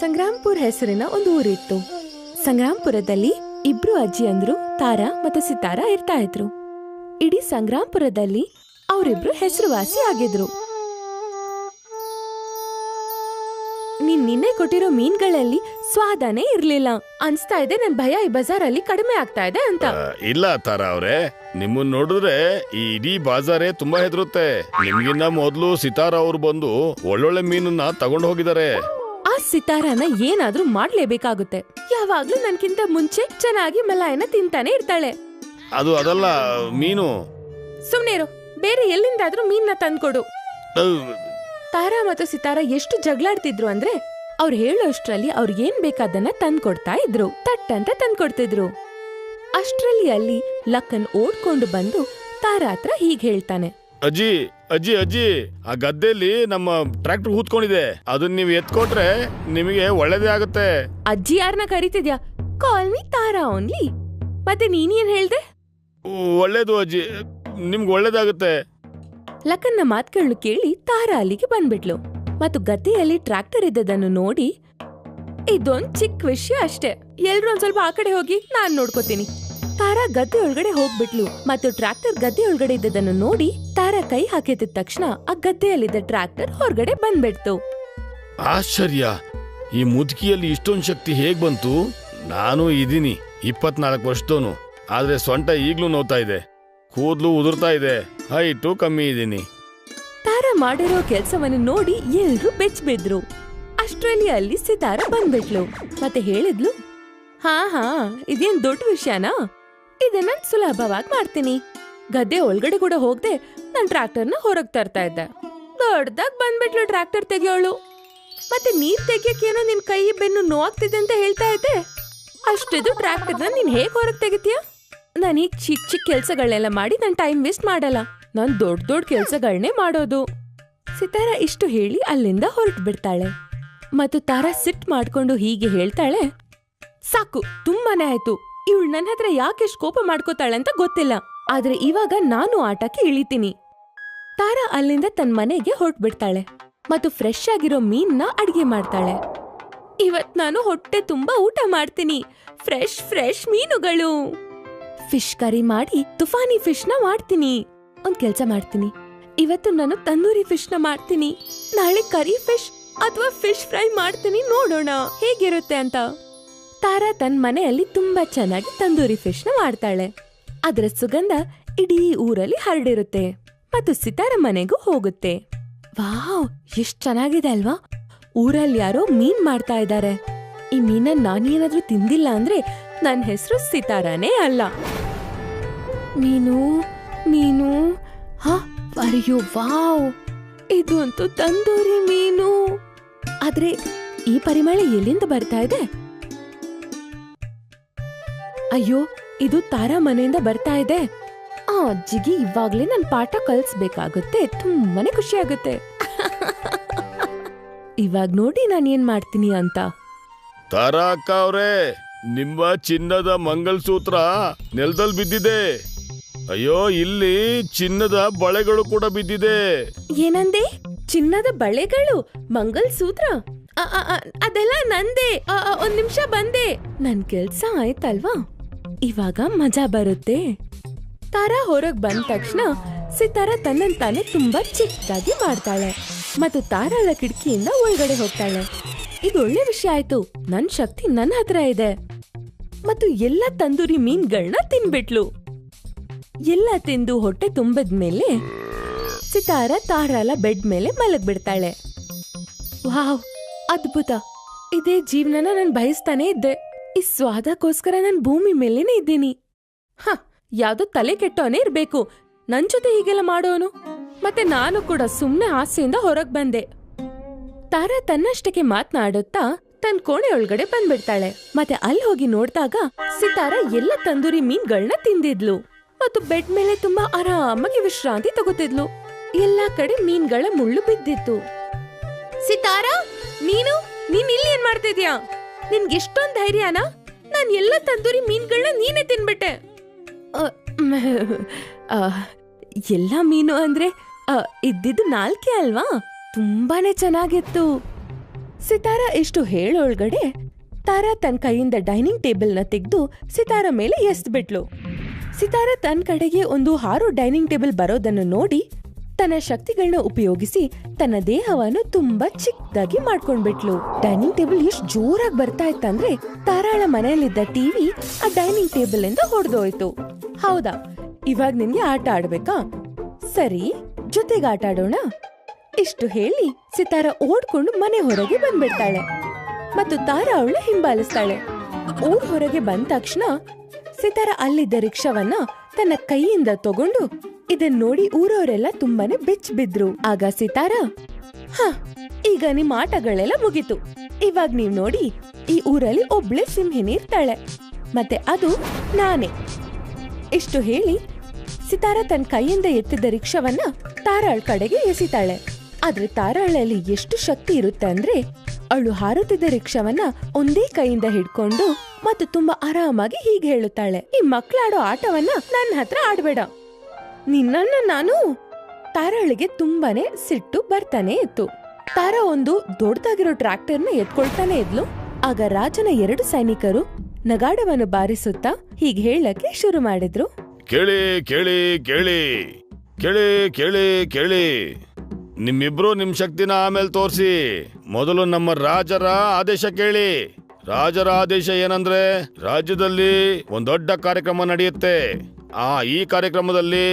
ಸಂಗ್ರಾಂಪುರ್ ಹೆಸರಿನ ಒಂದು ಊರಿತ್ತು. ಸಂಗ್ರಾಂಪುರದಲ್ಲಿ ಇಬ್ರು ಅಜ್ಜಿಯಂದ್ರು ತಾರಾ ಮತ್ತು ಸಿತಾರಾ ಇರ್ತಾ ಇದ್ರು. ಇಡೀ ಸಂಗ್ರಾಂಪುರದಲ್ಲಿ ಅವರಿಬ್ರು ಹೆಸರುವಾಸಿ ಆಗಿದ್ರು. ನೀನ್ ನಿನ್ನೆ ಕೊಟ್ಟಿರೋ ಮೀನ್ಗಳಲ್ಲಿ ಸ್ವಾದನೇ ಇರ್ಲಿಲ್ಲ. ಅನ್ಸ್ತಾ ಇದೆ ನನ್ ಭಯ ಈ ಬಜಾರಲ್ಲಿ ಕಡಿಮೆ ಆಗ್ತಾ ಇದೆ ಅಂತ. ಇಲ್ಲ ತಾರಾ ಅವ್ರೆ, ನಿಮ್ಮನ್ನ ನೋಡಿದ್ರೆ ಈ ಇಡೀ ಬಾಜಾರೇ ತುಂಬಾ ಹೆದರುತ್ತೆ. ನಿಮ್ಗಿನ್ನ ಮೊದ್ಲು ಸಿತಾರಾ ಅವ್ರು ಬಂದು ಒಳ್ಳೊಳ್ಳೆ ಮೀನನ್ನ ತಗೊಂಡು ಹೋಗಿದ್ದಾರೆ. ಆ ಸಿತಾರಾನ ಏನಾದ್ರೂ ಮಾಡ್ಲೇಬೇಕಾಗುತ್ತೆ. ಯಾವಾಗ್ಲೂ ನನ್ಕಿಂತ ಮುಂಚೆ ಚೆನ್ನಾಗಿ ಮಲಾಯನ ತಿಂತಾನೆ ಇರ್ತಾಳೆ. ಅದಲ್ಲ ಮೀನು. ಸುಮ್ನೇರು, ಬೇರೆ ಎಲ್ಲಿಂದಾದ್ರೂ ಮೀನ್ನ ತಂದ್ಕೊಡು. ತಾರಾ ಮತ್ತು ಸಿತಾರಾ ಎಷ್ಟು ಜಗಳಾಡ್ತಿದ್ರು ಅಂದ್ರೆ ಅವ್ರು ಹೇಳೋಷ್ಟ್ರಲ್ಲಿ ಅವ್ರಿಗೆ ಏನ್ ಬೇಕಾದನ್ನ ತಂದ್ಕೊಡ್ತಾ ಇದ್ರು. ತಟ್ಟಂತ ತಂದ್ಕೊಡ್ತಿದ್ರು. ಅಷ್ಟ್ರಲ್ಲಿ ಅಲ್ಲಿ ಲಕ್ಕನ್ ಓಡ್ಕೊಂಡು ಬಂದು ತಾರಾ ಹತ್ರ ಹೀಗ್ ಹೇಳ್ತಾನೆ, ಅಜ್ಜಿ ಅಜ್ಜಿ ಅಜ್ಜಿ, ಆ ಗದ್ದೆಯಲ್ಲಿ ನಮ್ಮ ಟ್ರ್ಯಾಕ್ಟರ್ ಹೂತ್ಕೊಂಡಿದೆ. ಅದನ್ನ ನೀವು ಎತ್ಕೊಟ್ರೆ ನಿಮಗೆ ಒಳ್ಳೇದೇ ಆಗುತ್ತೆ. ಅಜ್ಜಿ ಯಾರನ್ನ ಕರಿತಿದ್ಯಾ? ಕಾಲ್ ಮೀ ತಾರಾ ಓನ್ಲಿ. ಮತ್ತೆ ನೀನೇನ್ ಹೇಳ್ದೆ? ಒಳ್ಳೇದು ಅಜ್ಜಿ, ನಿಮ್ಗೆ ಒಳ್ಳೇದಾಗುತ್ತೆ. ಲಕ್ಕನ್ನ ಮಾತುಗಳನ್ನು ಕೇಳಿ ತಾರಾ ಅಲ್ಲಿಗೆ ಬಂದ್ಬಿಟ್ಲು ಮತ್ತು ಗದ್ದೆಯಲ್ಲಿ ಟ್ರ್ಯಾಕ್ಟರ್ ಇದ್ದದನ್ನು ನೋಡಿ, ಇದೊಂದ್ ಚಿಕ್ಕ ವಿಷಯ ಅಷ್ಟೇ, ಎಲ್ರೂ ಒಂದ್ ಸ್ವಲ್ಪ ಆ ಕಡೆ ಹೋಗಿ ನಾನ್ ನೋಡ್ಕೋತೀನಿ. ತಾರಾ ಗದ್ದೆ ಒಳಗಡೆ ಹೋಗ್ಬಿಟ್ಲು ಮತ್ತು ಟ್ರ್ಯಾಕ್ಟರ್ ಗದ್ದೆ ಒಳಗಡೆ ಇದ್ದದನ್ನು ನೋಡಿ ತಾರಾ ಕೈ ಹಾಕಿದ ತಕ್ಷಣ ಆ ಗದ್ದೆಯಲ್ಲಿದ್ದ ಟ್ರ್ಯಾಕ್ಟರ್ ಹೊರಗಡೆ ಬಂದ್ಬಿಡ್ತು. ಆಶ್ಚರ್ಯ, ಈ ಮುದುಕಿಯಲ್ಲಿ ಇಷ್ಟೊಂದು ಶಕ್ತಿ ಹೇಗ್ ಬಂತು? ನಾನು ಇದೀನಿ 24 ವರ್ಷದವನು, ಆದ್ರೆ ಸೊಂಟ ಈಗ್ಲೂ ನೋವ್ತಾ ಇದೆ, ಕೂದ್ಲು ಉದುರ್ತಾ ಇದೆ, ಹೈಟು ಕಮ್ಮಿ ಇದೀನಿ. ತಾರಾ ಮಾಡಿರೋ ಕೆಲ್ಸವನ್ನು ನೋಡಿ ಎಲ್ರೂ ಬೆಚ್ಚಬಿದ್ರು. ಅಷ್ಟ್ರಲ್ಲಿ ಅಲ್ಲಿ ಸಿತಾರಾ ಬಂದ್ಬಿಟ್ಲು ಮತ್ತೆ ಹೇಳಿದ್ಲು, ಹಾ ಇದೇನ್ ದೊಡ್ಡ ವಿಷಯನಾ? ಇದನ್ನ ಸುಲಭವಾಗಿ ಮಾಡ್ತೀನಿ. ಗದ್ದೆ ಒಳಗಡೆ ಕೂಡ ಹೋಗ್ದೆ ನನ್ ಟ್ರ್ಯಾಕ್ಟರ್ನ ಹೊರಗ್ ತರ್ತಾ ಇದ್ದೆ. ದೊಡ್ಡದಾಗ್ ಬಂದ್ಬಿಟ್ಲು ಟ್ರ್ಯಾಕ್ಟರ್ ತೆಗಿಯೋಳು. ಮತ್ತೆ ನೀರ್ ತೆಗಿಯಕ್ಕೇನೋ ನಿನ್ ಕೈ ಬೆನ್ನು ನೋವಾಗ್ತಿದೆ ಅಂತ ಹೇಳ್ತಾ ಇದ್ದೆ. ಅಷ್ಟಿದು ಟ್ರ್ಯಾಕ್ಟರ್ನ ನೀನ್ ಹೇಗ್ ಹೊರಗ್ ತೆಗಿತೀಯ? ನಾನೀಗ ಚಿಕ್ಕ ಕೆಲ್ಸಗಳನ್ನೆಲ್ಲ ಮಾಡಿ ನನ್ ಟೈಮ್ ವೇಸ್ಟ್ ಮಾಡಲ್ಲ. ನಾನ್ ದೊಡ್ಡ ಕೆಲ್ಸಗಳನ್ನೇ ಮಾಡೋದು. ಸಿತಾರಾ ಇಷ್ಟು ಹೇಳಿ ಅಲ್ಲಿಂದ ಹೊರಟು ಬಿಡ್ತಾಳೆ ಮತ್ತು ತಾರಾ ಸಿಟ್ ಮಾಡ್ಕೊಂಡು ಹೀಗೆ ಹೇಳ್ತಾಳೆ, ಸಾಕು, ತುಂಬಾನೇ ಆಯ್ತು. ಇವಳು ನನ್ನ ಹತ್ರ ಯಾಕೆಷ್ಟು ಕೋಪ ಮಾಡ್ಕೋತಾಳೆ ಅಂತ ಗೊತ್ತಿಲ್ಲ. ಆದ್ರೆ ಇವಾಗ ನಾನು ಆಟಕ್ಕೆ ಇಳಿತೀನಿ. ತಾರಾ ಅಲ್ಲಿಂದ ತನ್ನ ಮನೆಗೆ ಹೊರಟ್ಬಿಡ್ತಾಳೆ ಮತ್ತು ಫ್ರೆಶ್ ಆಗಿರೋ ಮೀನ್ನ ಅಡಿಗೆ ಮಾಡ್ತಾಳೆ. ಇವತ್ ನಾನು ಹೊಟ್ಟೆ ತುಂಬಾ ಊಟ ಮಾಡ್ತೀನಿ. ಫ್ರೆಶ್ ಮೀನುಗಳು. ಫಿಶ್ ಕರಿ ಮಾಡಿ ತುಫಾನಿ ಫಿಶ್ ನ ಮಾಡ್ತೀನಿ. ಒಂದ್ ಕೆಲ್ಸ ಮಾಡ್ತೀನಿ, ಇವತ್ತು ನಾನು ತಂದೂರಿ ಫಿಶ್ ನ ಮಾಡ್ತೀನಿ. ನಾಳೆ ಕರಿ ಫಿಶ್ ಅಥವಾ ಫಿಶ್ ಫ್ರೈ ಮಾಡ್ತೀನಿ, ನೋಡೋಣ ಹೇಗಿರುತ್ತೆ ಅಂತ. ತಾರಾ ತನ್ನ ಮನೆಯಲ್ಲಿ ತುಂಬಾ ಚೆನ್ನಾಗಿ ತಂದೂರಿ ಫಿಶ್ ನ ಮಾಡ್ತಾಳೆ. ಅದರ ಸುಗಂಧ ಇಡೀ ಊರಲ್ಲಿ ಹರಡಿರುತ್ತೆ ಮತ್ತು ಸಿತಾರ ಮನೆಗೂ ಹೋಗುತ್ತೆ. ವಾವ್, ಎಷ್ಟ್ ಚೆನ್ನಾಗಿದೆ ಅಲ್ವಾ? ಊರಲ್ಲಿ ಯಾರೋ ಮೀನ್ ಮಾಡ್ತಾ ಇದ್ದಾರೆ. ಈ ಮೀನನ್ನ ನಾನೇನಾದ್ರೂ ತಿಂದಿಲ್ಲ ಅಂದ್ರೆ ನನ್ನ ಹೆಸರು ಸಿತಾರಾನೇ ಅಲ್ಲ. ಮೀನು ಅಯ್ಯೋ ವಾವ್, ಇದು ಅಂತೂ ತಂದೂರಿ ಮೀನು. ಆದ್ರೆ ಈ ಪರಿಮಳ ಎಲ್ಲಿಂದ ಬರ್ತಾ ಇದೆ? ಅಯ್ಯೋ, ಇದು ತಾರಾ ಮನೆಯಿಂದ ಬರ್ತಾ ಇದೆ. ಆ ಅಜ್ಜಿಗೆ ಇವಾಗ್ಲೇ ನನ್ ಪಾಠ ಕಲ್ಸ್ಬೇಕಾಗುತ್ತೆ. ತುಂಬಾನೇ ಖುಷಿ ಆಗುತ್ತೆ. ಇವಾಗ ನೋಡಿ ನಾನು ಏನ್ ಮಾಡ್ತೀನಿ ಅಂತ. ತಾರಾ ಅಕ್ಕ ಅವ್ರೆ, ನಿಮ್ಮ ಚಿನ್ನದ ಮಂಗಲ್ಸೂತ್ರ ನೆಲದಲ್ಲಿ ಬಿದ್ದಿದೆ. ಅಯ್ಯೋ, ಇಲ್ಲಿ ಚಿನ್ನದ ಬಳೆಗಳು ಕೂಡ ಬಿದ್ದಿದೆ. ಏನಂದೆ? ಚಿನ್ನದ ಬಳೆಗಳು, ಮಂಗಲ್ಸೂತ್ರ? ಅದೆಲ್ಲ ನಂದೇ. ಒಂದ್ ನಿಮಿಷ ಬಂದೆ. ನನ್ ಕೆಲ್ಸ ಆಯ್ತಲ್ವಾ, ಇವಾಗ ಮಜಾ ಬರುತ್ತೆ. ತಾರಾ ಹೊರಗ್ ಬಂದ ತಕ್ಷಣ ಸಿತಾರಾ ತನ್ನನ್ ತಾನೇ ತುಂಬಾ ಚಿಕ್ಕದಾಗಿ ಮಾಡ್ತಾಳೆ ಮತ್ತು ತಾರಾಳ ಕಿಟಕಿಯಿಂದ ಒಳಗಡೆ ಹೋಗ್ತಾಳೆ. ಇದು ಒಳ್ಳೆ ವಿಷಯ ಆಯ್ತು, ನನ್ ಶಕ್ತಿ ನನ್ನ ಹತ್ರ ಇದೆ. ಮತ್ತು ಎಲ್ಲ ತಂದೂರಿ ಮೀನ್ಗಳನ್ನ ತಿನ್ಬಿಟ್ಲು. ಎಲ್ಲ ತಿಂದು ಹೊಟ್ಟೆ ತುಂಬದ್ಮೇಲೆ ಸಿತಾರಾ ತಾರಾಳ ಬೆಡ್ ಮೇಲೆ ಮಲಗ್ಬಿಡ್ತಾಳೆ. ವಾವ್, ಅದ್ಭುತ. ಇದೇ ಜೀವನನ ನಾನು ಬಯಸ್ತಾನೆ ಇದ್ದೆ. ಈ ಸ್ವಾದಕ್ಕೋಸ್ಕರ ನಾನು ಭೂಮಿ ಮೇಲೇನೆ ಇದ್ದೀನಿ. ಯಾವ್ದೋ ತಲೆ ಕೆಟ್ಟವನೇ ಇರ್ಬೇಕು ನನ್ ಜೊತೆ ಹೀಗೆಲ್ಲ ಮಾಡೋನು. ಮತ್ತೆ ನಾನು ಕೂಡ ಸುಮ್ನೆ ಆಸೆಯಿಂದ ಹೊರಗ್ ಬಂದೆ. ತಾರಾ ತನ್ನಷ್ಟಕ್ಕೆ ಮಾತನಾಡುತ್ತಾ ತನ್ನ ಕೋಣೆ ಒಳಗಡೆ ಬಂದ್ಬಿಡ್ತಾಳೆ. ಮತ್ತೆ ಅಲ್ಲಿ ಹೋಗಿ ನೋಡ್ದಾಗ ಸಿತಾರಾ ಎಲ್ಲ ತಂದೂರಿ ಮೀನ್ಗಳನ್ನ ತಿಂದಿದ್ಲು ಮತ್ತು ಬೆಡ್ ಮೇಲೆ ತುಂಬಾ ಆರಾಮಾಗಿ ವಿಶ್ರಾಂತಿ ತಗೋತಿದ್ಲು. ಎಲ್ಲಾ ಕಡೆ ಮೀನ್ಗಳ ಮುಳ್ಳು ಬಿದ್ದಿತ್ತು. ಸಿತಾರಾ, ನೀನ್ ಇಲ್ಲಿ ಏನ್ ಮಾಡ್ತಿದ್ಯಾ? ನಿನ್ಗೆ ಎಷ್ಟೊಂದ್ ಧೈರ್ಯನಾ? ನಾನ್ ಎಲ್ಲ ತಂದೂರಿ ಮೀನ್ಗಳನ್ನ ನೀನೇ ತಿನ್ಬಿಟ್ಟೆ. ಎಲ್ಲ ಮೀನು ಅಂದ್ರೆ ಇದ್ದಿದ್ದು 4 ಅಲ್ವಾ? ತುಂಬಾನೇ ಚೆನ್ನಾಗಿತ್ತು. ಸಿತಾರ ಇಷ್ಟು ಹೇಳೊಳಗಡೆ ತಾರಾ ತನ್ನ ಕೈಯಿಂದ ಡೈನಿಂಗ್ ಟೇಬಲ್ನ ತೆಗೆದು ಸಿತಾರ ಮೇಲೆ ಎಸ್ಬಿಟ್ಲು. ಸಿತಾರ ತನ್ನ ಕಡೆಗೆ ಒಂದು ಹಾರೋ ಡೈನಿಂಗ್ ಟೇಬಲ್ ಬರೋದನ್ನು ನೋಡಿ ತನ್ನ ಶಕ್ತಿಗಳನ್ನ ಉಪಯೋಗಿಸಿ ತನ್ನ ದೇಹವನ್ನು ತುಂಬಾ ಚಿಕ್ಕದಾಗಿ ಮಾಡ್ಕೊಂಡ್ಬಿಟ್ಲು. ಡೈನಿಂಗ್ ಟೇಬಲ್ ಎಷ್ಟು ಜೋರಾಗಿ ಬರ್ತಾ ಇತ್ತಂದ್ರೆ ತಾರಾಳ ಮನೆಯಲ್ಲಿದ್ದ ಟಿವಿ ಆ ಡೈನಿಂಗ್ ಟೇಬಲ್ ಇಂದ ಹೊಡೆದೋಯ್ತು. ಹೌದಾ, ಇವಾಗ ನಿನ್ಗೆ ಆಟ ಆಡ್ಬೇಕಾ? ಸರಿ, ಜೊತೆಗೆ ಆಟ ಆಡೋಣ. ಇಷ್ಟು ಹೇಳಿ ಸಿತಾರ ಓಡ್ಕೊಂಡು ಮನೆ ಹೊರಗೆ ಬಂದ್ಬಿಡ್ತಾಳೆ ಮತ್ತು ತಾರಾ ಅವಳ ಹಿಂಬಾಲಿಸ್ತಾಳೆ. ಊರ್ ಹೊರಗೆ ಬಂದ ತಕ್ಷಣ ಸಿತಾರ ಅಲ್ಲಿದ್ದ ರಿಕ್ಷಾವನ್ನ ತನ್ನ ಕೈಯಿಂದ ತಗೊಂಡು ಇದನ್ ನೋಡಿ ಊರವರೆಲ್ಲ ತುಂಬಾನೇ ಬೆಚ್ಚ ಬಿದ್ರು. ಆಗ ಸಿತಾರ, ಈಗ ನಿಮ್ ಆಟಗಳೆಲ್ಲ ಮುಗೀತು. ಇವಾಗ ನೀವ್ ನೋಡಿ, ಈ ಊರಲ್ಲಿ ಒಬ್ಳೆ ಸಿಂಹಿನಿ ಇರ್ತಾಳೆ, ಮತ್ತೆ ಅದು ನಾನೇ. ಇಷ್ಟು ಹೇಳಿ ಸಿತಾರ ತನ್ನ ಕೈಯಿಂದ ಎತ್ತಿದ್ದ ರಿಕ್ಷಾವನ್ನ ತಾರಾಳ್ ಕಡೆಗೆ ಎಸಿತಾಳೆ. ಆದ್ರೆ ತಾರಾಳಲ್ಲಿ ಎಷ್ಟು ಶಕ್ತಿ ಇರುತ್ತೆ ಅಂದ್ರೆ ಅವಳು ಹಾರುತ್ತಿದ್ದ ರಿಕ್ಷಾವನ್ನ ಒಂದೇ ಕೈಯಿಂದ ಹಿಡ್ಕೊಂಡು ಮತ್ತು ತುಂಬಾ ಆರಾಮಾಗಿ ಹೀಗೆ ಹೇಳುತ್ತಾಳೆ, ಈ ಮಕ್ಕಳಾಡೋ ಆಟವನ್ನ ನನ್ನ ಹತ್ರ ಆಡ್ಬೇಡ. ನಿನ್ನನ್ನ ನಾನು. ತಾರಾಳಿಗೆ ತುಂಬಾನೇ ಸಿಟ್ಟು ಬರ್ತಾನೆ ಇತ್ತು. ತಾರಾ ಒಂದು ದೊಡ್ಡದಾಗಿರೋ ಟ್ರ್ಯಾಕ್ಟರ್ನ ಎತ್ಕೊಳ್ತಾನೆ ಇದ್ಲು. ಆಗ ರಾಜನ 2 ಸೈನಿಕರು ನಗಾಡವನ್ನು ಬಾರಿಸುತ್ತಾ ಹೀಗೆ ಹೇಳಕ್ಕೆ ಶುರು ಮಾಡಿದ್ರು. ಕೇಳಿ ಕೇಳಿ ಕೇಳಿ ಕೇಳಿ ಕೇಳಿ ಕೇಳಿ, ನಿಮ್ಮಿಬ್ರು ನಿಮ್ ಶಕ್ತಿನ ಆಮೇಲೆ ತೋರಿಸಿ. ಮೊದಲು ನಮ್ಮ ರಾಜರ ಆದೇಶ ಕೇಳಿ. ರಾಜರ ಆದೇಶ ಏನಂದ್ರೆ, ರಾಜ್ಯದಲ್ಲಿ ಒಂದ್ ದೊಡ್ಡ ಕಾರ್ಯಕ್ರಮ ನಡೆಯುತ್ತೆ. ಈ ಕಾರ್ಯಕ್ರಮದಲ್ಲಿ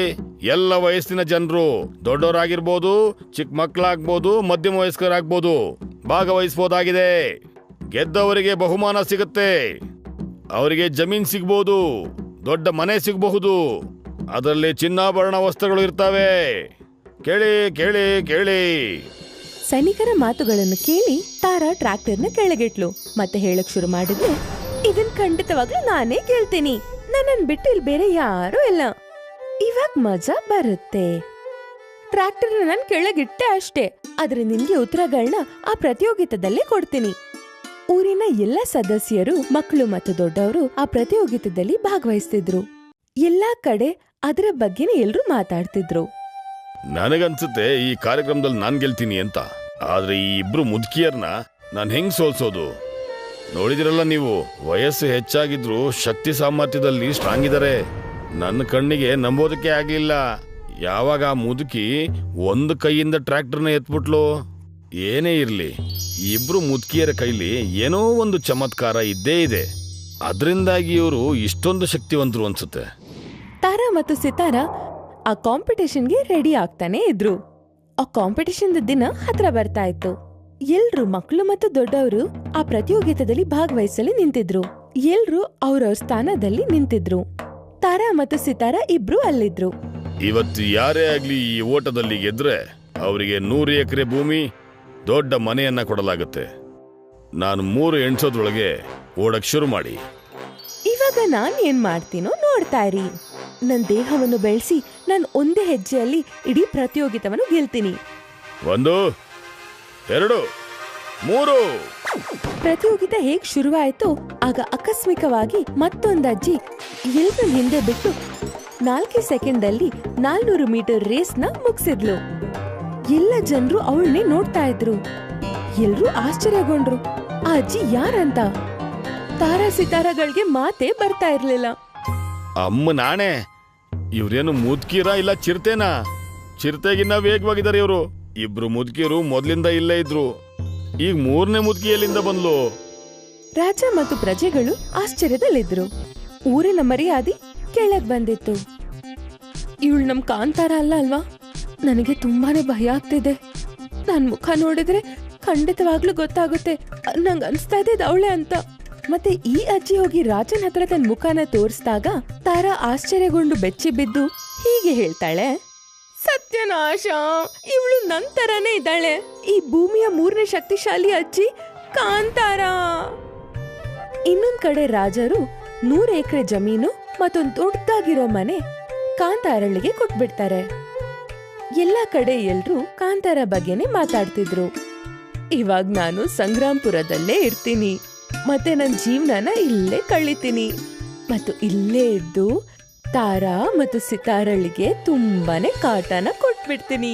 ಎಲ್ಲ ವಯಸ್ಸಿನ ಜನರು, ದೊಡ್ಡವರಾಗಿರ್ಬೋದು, ಚಿಕ್ಕ ಮಕ್ಕಳಾಗ್ಬೋದು, ಮಧ್ಯಮ ವಯಸ್ಕರಾಗ್ಬೋದು, ಭಾಗವಹಿಸಬಹುದಾಗಿದೆ. ಗೆದ್ದವರಿಗೆ ಬಹುಮಾನ ಸಿಗುತ್ತೆ. ಅವರಿಗೆ ಜಮೀನ್ ಸಿಗ್ಬೋದು, ದೊಡ್ಡ ಮನೆ ಸಿಗಬಹುದು, ಅದರಲ್ಲಿ ಚಿನ್ನಾಭರಣ ವಸ್ತ್ರಗಳು ಇರ್ತವೆ. ಕೇಳಿ ಕೇಳಿ ಕೇಳಿ. ಸೈನಿಕರ ಮಾತುಗಳನ್ನು ಕೇಳಿ ತಾರಾ ಟ್ರ್ಯಾಕ್ಟರ್ನ ಕೆಳಗಿಟ್ಲು ಮತ್ತೆ ಹೇಳಕ್ ಶುರು ಮಾಡಿದ್ಲು, ಇದನ್ ಖಂಡಿತವಾಗ್ಲೂ ನಾನೇ ಕೇಳ್ತೀನಿ. ನನ್ನನ್ ಬಿಟ್ಟು ಇಲ್ಲಿ ಬೇರೆ ಯಾರು ಇಲ್ಲ. ಇವಾಗ ಮಜಾ ಬರುತ್ತೆ. ಟ್ರ್ಯಾಕ್ಟರ್ ನಾನ್ ಕೆಳಗಿಟ್ಟೆ ಅಷ್ಟೇ, ಆದ್ರೆ ನಿನ್ಗೆ ಉತ್ತರಗಳನ್ನ ಆ ಪ್ರತಿಯೋಗಿತದಲ್ಲೇ ಕೊಡ್ತೀನಿ. ಊರಿನ ಎಲ್ಲ ಸದಸ್ಯರು, ಮಕ್ಕಳು ಮತ್ತು ದೊಡ್ಡವರು ಆ ಪ್ರತಿಯೋಗಿತದಲ್ಲಿ ಭಾಗವಹಿಸ್ತಿದ್ರು. ಎಲ್ಲಾ ಕಡೆ ಅದರ ಬಗ್ಗೆನೇ ಎಲ್ರು ಮಾತಾಡ್ತಿದ್ರು. ನನಗನ್ಸುತ್ತೆ ಈ ಕಾರ್ಯಕ್ರಮದಲ್ಲಿ ನಾನ್ ಗೆಲ್ತೀನಿ ಅಂತ. ಆದ್ರೆ ಈ ಇಬ್ರು ಮುದುಕಿಯರ್ನ ನಾನ್ ಹೆಂಗ್ ಸೋಲ್ಸೋದು? ನೋಡಿದಿರಲ್ಲ ನೀವು, ವಯಸ್ಸು ಹೆಚ್ಚಾಗಿದ್ರು ಶಕ್ತಿ ಸಾಮರ್ಥ್ಯದಲ್ಲಿ ಸ್ಟ್ರಾಂಗ್ ಇದಾರೆ. ನನ್ನ ಕಣ್ಣಿಗೆ ನಂಬೋದಕ್ಕೆ ಆಗ್ಲಿಲ್ಲ. ಯಾವಾಗ ಆ ಮುದುಕಿ ಒಂದು ಕೈಯಿಂದ ಟ್ರ್ಯಾಕ್ಟರ್ನ ಎತ್ಬಿಟ್ಲು. ಏನೇ ಇರ್ಲಿ, ಇಬ್ರು ಮುದುಕಿಯರ ಕೈಲಿ ಏನೋ ಒಂದು ಚಮತ್ಕಾರ ಇದ್ದೇ ಇದೆ. ಅದರಿಂದಾಗಿ ಇವರು ಇಷ್ಟೊಂದು ಶಕ್ತಿವಂತರು ಅನ್ಸುತ್ತೆ. ತಾರಾ ಮತ್ತು ಸಿತಾರ ಆ ಕಾಂಪಿಟೇಷನ್ಗೆ ರೆಡಿ ಆಗ್ತಾನೆ ಇದ್ರು. ಆ ಕಾಂಪಿಟೇಷನ್ ದಿನ ಹತ್ರ ಬರ್ತಾ ಇತ್ತು. ಎಲ್ರು ಮಕ್ಕಳು ಮತ್ತು ದೊಡ್ಡವರು ಆ ಪ್ರತಿಯೋಗಿತದಲ್ಲಿ ಭಾಗವಹಿಸಲು ನಿಂತಿದ್ರು. ಎಲ್ರು ಅವ್ರವ್ರ ಸ್ಥಾನದಲ್ಲಿ ನಿಂತಿದ್ರು. ತಾರಾ ಮತ್ತು ಸಿತಾರ ಇಬ್ರು ಅಲ್ಲಿದ್ರು. ಇವತ್ತು ಯಾರೇ ಆಗ್ಲಿ ಈ ಓಟದಲ್ಲಿ ಗೆದ್ರೆ ಅವರಿಗೆ 100 ಎಕರೆ ಭೂಮಿ, ದೊಡ್ಡ ಮನೆಯನ್ನ ಕೊಡಲಾಗುತ್ತೆ. ನಾನು 3 ಎಣ್ಸೋದ್ರೊಳಗೆ ಓಡಕ್ ಶುರು ಮಾಡಿ. ಇವಾಗ ನಾನ್ ಏನ್ ಮಾಡ್ತೀನೋ ನೋಡ್ತಾ ಇರಿ. ನನ್ ದೇಹವನ್ನು ಬೆಳೆಸಿ ನಾನು ಒಂದೇ ಹೆಜ್ಜೆಯಲ್ಲಿ ಇಡೀ ಪ್ರತಿಯೋಗಿತವನ್ನು ಗೆಲ್ತೀನಿ. 1 2 3. ಪ್ರತಿಯೋಗಿತ ಹೇಗ್ ಶುರುವಾಯ್ತು, ಆಗ ಆಕಸ್ಮಿಕವಾಗಿ ಮತ್ತೊಂದು ಅಜ್ಜಿ ಎಲ್ರ ಹಿಂದೆ ಬಿಟ್ಟು 4 ಸೆಕೆಂಡ್ ಅಲ್ಲಿ 400 ಮೀಟರ್ ರೇಸ್ ನ ಮುಗಿಸಿದ್ಲು. ಎಲ್ಲ ಜನರು ಅವಳನ್ನೇ ನೋಡ್ತಾ ಇದ್ರು. ಎಲ್ರೂ ಆಶ್ಚರ್ಯಗೊಂಡ್ರು, ಆ ಅಜ್ಜಿ ಯಾರಂತ. ತಾರಾ ಸಿತಾರಗಳಿಗೆ ಮಾತೇ ಬರ್ತಾ ಇರ್ಲಿಲ್ಲ. ಅಮ್ಮ ನಾಣೆ, ಇವ್ರೇನು ಮುದುಕಿರಾ ಇಲ್ಲ ಚಿರತೆನಾ? ಚಿರತೆಗಿನ್ನ ವೇಗವಾಗಿದ್ದಾರೆ ಇವರು. ಇಬ್ರು ಮುದುಕಿಯರು ಮೊದ್ಲಿಂದ ಇಲ್ಲೇ ಇದ್ರು, ಈಗ 3ನೇ ಮುದುಕಿ ಎಲ್ಲಿಂದ ಬಂದ್ಲು? ರಾಜ ಮತ್ತು ಪ್ರಜೆಗಳು ಆಶ್ಚರ್ಯದಲ್ಲಿದ್ರು. ಊರಿನ ಮರ್ಯಾದೆ ಕೆಳಗ್ ಬಂದಿತ್ತು. ಇವಳು ನಮ್ ಕಾಂತಾರ ಅಲ್ಲ ಅಲ್ವಾ? ನನಗೆ ತುಂಬಾನೇ ಭಯ ಆಗ್ತಿದೆ. ನನ್ ಮುಖ ನೋಡಿದ್ರೆ ಖಂಡಿತವಾಗ್ಲೂ ಗೊತ್ತಾಗುತ್ತೆ, ನಂಗ್ ಅನ್ಸ್ತಾ ಇದೆ ಅವಳೆ ಅಂತ. ಮತ್ತೆ ಈ ಅಜ್ಜಿ ಹೋಗಿ ರಾಜನ್ ಹತ್ರ ತನ್ನ ಮುಖನ ತೋರಿಸಿದಾಗ ತಾರಾ ಆಶ್ಚರ್ಯಗೊಂಡು ಬೆಚ್ಚಿ ಬಿದ್ದು ಹೀಗೆ ಹೇಳ್ತಾಳೆ, ಸತ್ಯನಾಶ, ಇವಳು ನಂತರನೇ ಇದ್ದಾಳೆ, ಈ ಭೂಮಿಯ 3ನೇ ಶಕ್ತಿಶಾಲಿ ಅಜ್ಜಿ ಕಾಂತಾರ. ಇನ್ನೊಂದ್ ಕಡೆ ರಾಜರು 100 ಎಕರೆ ಜಮೀನು ಮತ್ತೊಂದು ದೊಡ್ಡದಾಗಿರೋ ಮನೆ ಕಾಂತಾರಳಿಗೆ ಕೊಟ್ಬಿಡ್ತಾರೆ. ಎಲ್ಲಾ ಕಡೆ ಎಲ್ರೂ ಕಾಂತಾರ ಬಗ್ಗೆನೆ ಮಾತಾಡ್ತಿದ್ರು. ಇವಾಗ ನಾನು ಸಂಗ್ರಾಂಪುರದಲ್ಲೇ ಇರ್ತೀನಿ, ಮತ್ತೆ ನನ್ನ ಜೀವನನ ಇಲ್ಲೇ ಕಳೀತೀನಿ, ಮತ್ತು ಇಲ್ಲೇ ಇದ್ದು ತಾರಾ ಮತ್ತು ಸಿತಾರಳಿಗೆ ತುಂಬಾನೇ ಕಾಟನ ಕೊಟ್ಬಿಡ್ತೀನಿ.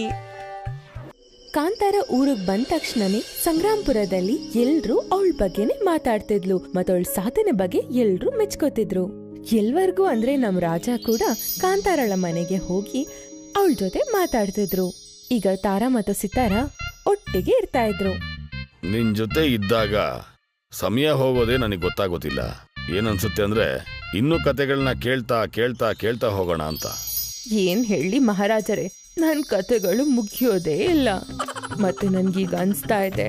ಕಾಂತಾರ ಊರಿಗೆ ಬಂದ ತಕ್ಷಣನೇ ಸಂಗ್ರಾಂಪುರದಲ್ಲಿ ಎಲ್ರೂ ಅವಳ ಬಗ್ಗೆನೆ ಮಾತಾಡ್ತಿದ್ಲು ಮತ್ತವಳ ಸಾಧನೆ ಬಗ್ಗೆ ಎಲ್ರೂ ಮೆಚ್ಕೋತಿದ್ರು. ಎಲ್ವರ್ಗೂ ಅಂದ್ರೆ ನಮ್ ರಾಜ ಕೂಡ ಕಾಂತಾರಳ ಮನೆಗೆ ಹೋಗಿ ಅವಳ ಜೊತೆ ಮಾತಾಡ್ತಿದ್ರು. ಈಗ ತಾರಾ ಮತ್ತು ಸಿತಾರ ಒಟ್ಟಿಗೆ ಇರ್ತಾ ಇದ್ರು. ನಿನ್ ಜೊತೆ ಇದ್ದಾಗ ಸಮಯ ಹೋಗೋದೇ ನನಗೆ ಗೊತ್ತಾಗೋದಿಲ್ಲ. ಏನನ್ಸುತ್ತೆ ಅಂದ್ರೆ ಇನ್ನೂ ಕತೆಗಳನ್ನ ಕೇಳ್ತಾ ಕೇಳ್ತಾ ಕೇಳ್ತಾ ಹೋಗೋಣ ಅಂತ. ಏನ್ ಹೇಳಿ ಮಹಾರಾಜರೇ, ನನ್ ಕತೆಗಳು ಮುಗಿಯೋದೇ ಇಲ್ಲ. ಮತ್ತೆ ನನ್ಗೀಗ ಅನ್ಸ್ತಾ ಇದೆ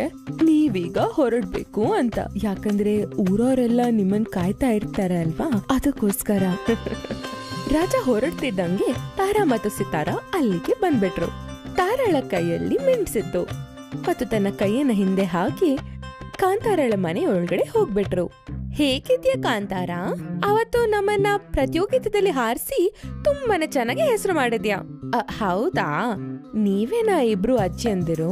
ನೀವೀಗ ಹೊರಡ್ಬೇಕು ಅಂತ. ಯಾಕಂದ್ರೆ ಊರವರೆಲ್ಲ ನಿಮ್ಮನ್ ಕಾಯ್ತಾ ಇರ್ತಾರೆ ಅಲ್ವಾ, ಅದಕ್ಕೋಸ್ಕರ. ರಾಜ ಹೊರಡ್ತಿದ್ದಂಗೆ ತಾರಾ ಮತ್ತು ಸಿತಾರ ಅಲ್ಲಿಗೆ ಬಂದ್ಬಿಟ್ರು. ತಾರಾಳ ಕೈಯಲ್ಲಿ ಮೆಣಸಿತ್ತು ಮತ್ತು ತನ್ನ ಕೈಯನ್ನ ಹಿಂದೆ ಹಾಕಿ ಕಾಂತಾರಳ ಮನೆ ಒಳಗಡೆ ಹೋಗ್ಬಿಟ್ರು. ಹೇಗಿದ್ಯಾ ಕಾಂತಾರ? ಅವತ್ತು ನಮ್ಮನ್ನ ಪ್ರತಿಯೋಗಿತದಲ್ಲಿ ಹಾರಿಸಿ ತುಂಬಾನೇ ಚೆನ್ನಾಗಿ ಹೆಸರು ಮಾಡಿದ್ಯಾ. ಹೌದಾ, ನೀವೇನಾ ಇಬ್ರು ಅಜ್ಜಿಯಂದಿರು?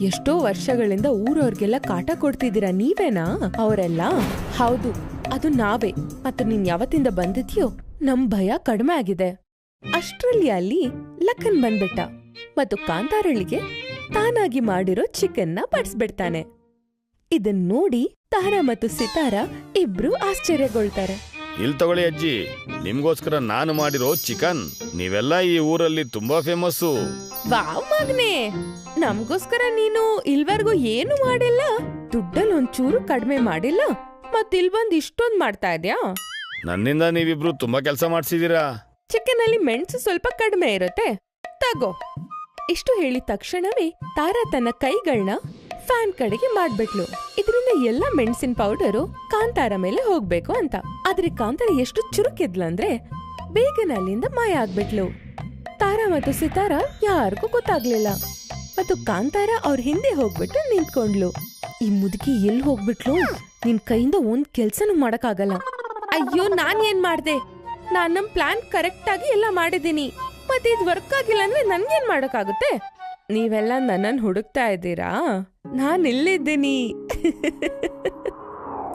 ಎಷ್ಟೋ ವರ್ಷಗಳಿಂದ ಊರವ್ರಿಗೆಲ್ಲ ಕಾಟ ಕೊಡ್ತಿದ್ದೀರಾ, ನೀವೇನಾ ಅವರೆಲ್ಲ? ಹೌದು, ಅದು ನಾವೇ. ಮತ್ತು ನೀನ್ ಯಾವತ್ತಿಂದ ಬಂದಿದ್ಯೋ ನಮ್ ಭಯ ಕಡಿಮೆ ಆಗಿದೆ. ಅಷ್ಟ್ರಲ್ಲಿ ಅಲ್ಲಿ ಲಖನ್ ಬಂದ್ಬಿಟ್ಟ ಮತ್ತು ಕಾಂತಾರಳಿಗೆ ತಾನಾಗಿ ಮಾಡಿರೋ ಚಿಕನ್ನ ಬಡಿಸ್ಬಿಡ್ತಾನೆ. ಇದನ್ ನೋಡಿ ತಾರಾ ಮತ್ತು ಸಿತಾರ ಇಬ್ರು ಆಶ್ಚರ್ಯಗೊಳ್ತಾರೆ. ಇಲ್ ತಗೊಳ್ಳಿ ಅಜ್ಜಿ, ನಿಮ್ಗೋಸ್ಕರ ನಾನು ಮಾಡಿರೋ ಚಿಕನ್. ನೀವೆಲ್ಲ ಈ ಊರಲ್ಲಿ ತುಂಬಾ ಫೇಮಸ್ಸು. ವಾವ್ ಮಗನೇ, ನಮ್ಗೋಸ್ಕರ ನೀನು ಇಲ್ವರ್ಗೂ ಏನು ಮಾಡಿಲ್ಲ, ದುಡ್ಡಲ್ಲಿ ಒಂಚೂರು ಕಡಿಮೆ ಮಾಡಿಲ್ಲ, ಮತ್ತಿಲ್ ಬಂದ್ ಇಷ್ಟೊಂದ್ ಮಾಡ್ತಾ ಇದ್ಯಾ? ನನ್ನಿಂದ ನೀವಿಬ್ರು ತುಂಬಾ ಕೆಲಸ ಮಾಡ್ಸಿದೀರಾ. ಚಿಕನ್ ಅಲ್ಲಿ ಮೆಣಸು ಸ್ವಲ್ಪ ಕಡಿಮೆ ಇರುತ್ತೆ, ತಗೋ. ಇಷ್ಟು ಹೇಳಿದ ತಕ್ಷಣವೇ ತಾರಾ ತನ್ನ ಕೈಗಳನ್ನ ಫ್ಯಾನ್ ಕಡೆಗೆ ಮಾಡ್ಬಿಟ್ಲು. ಇದರಿಂದ ಎಲ್ಲ ಮೆಣಸಿನ ಪೌಡರು ಕಾಂತಾರ ಮೇಲೆ ಹೋಗ್ಬೇಕು ಅಂತ. ಆದ್ರೆ ಕಾಂತಾರ ಎಷ್ಟು ಚುರುಕಿದ್ಲಂದ್ರೆ ಬೇಗನೆ ಅಲ್ಲಿಂದ ಮಾಯ ಆಗ್ಬಿಟ್ಲು. ತಾರಾ ಮತ್ತು ಸಿತಾರ ಯಾರಿಗೂ ಗೊತ್ತಾಗ್ಲಿಲ್ಲ. ಮತ್ತು ಕಾಂತಾರ ಅವ್ರ ಹಿಂದೆ ಹೋಗ್ಬಿಟ್ಟು ನಿಂತ್ಕೊಂಡ್ಲು. ಈ ಮುದುಕಿ ಎಲ್ಲಿ ಹೋಗ್ಬಿಟ್ಲು? ನಿನ್ ಕೈಯಿಂದ ಒಂದ್ ಕೆಲ್ಸನೂ ಮಾಡಕ್ಕಾಗಲ್ಲ. ಅಯ್ಯೋ, ನಾನ್ ಏನ್ ಮಾಡ್ದೆ? ನಾನ್ ನಮ್ ಪ್ಲಾನ್ ಕರೆಕ್ಟ್ ಆಗಿ ಎಲ್ಲ ಮಾಡಿದೀನಿ. ಮತ್ತೆ ಇದ್ ವರ್ಕ್ ಆಗಿಲ್ಲ ಅಂದ್ರೆ ನನ್ಗೇನ್ ಮಾಡಕ್ಕಾಗುತ್ತೆ? ನೀವೆಲ್ಲ ನನ್ನನ್ ಹುಡುಕ್ತಾ ಇದ್ದೀರಾ? ನಾನ್ ಇಲ್ಲಿದ್ದೀನಿ.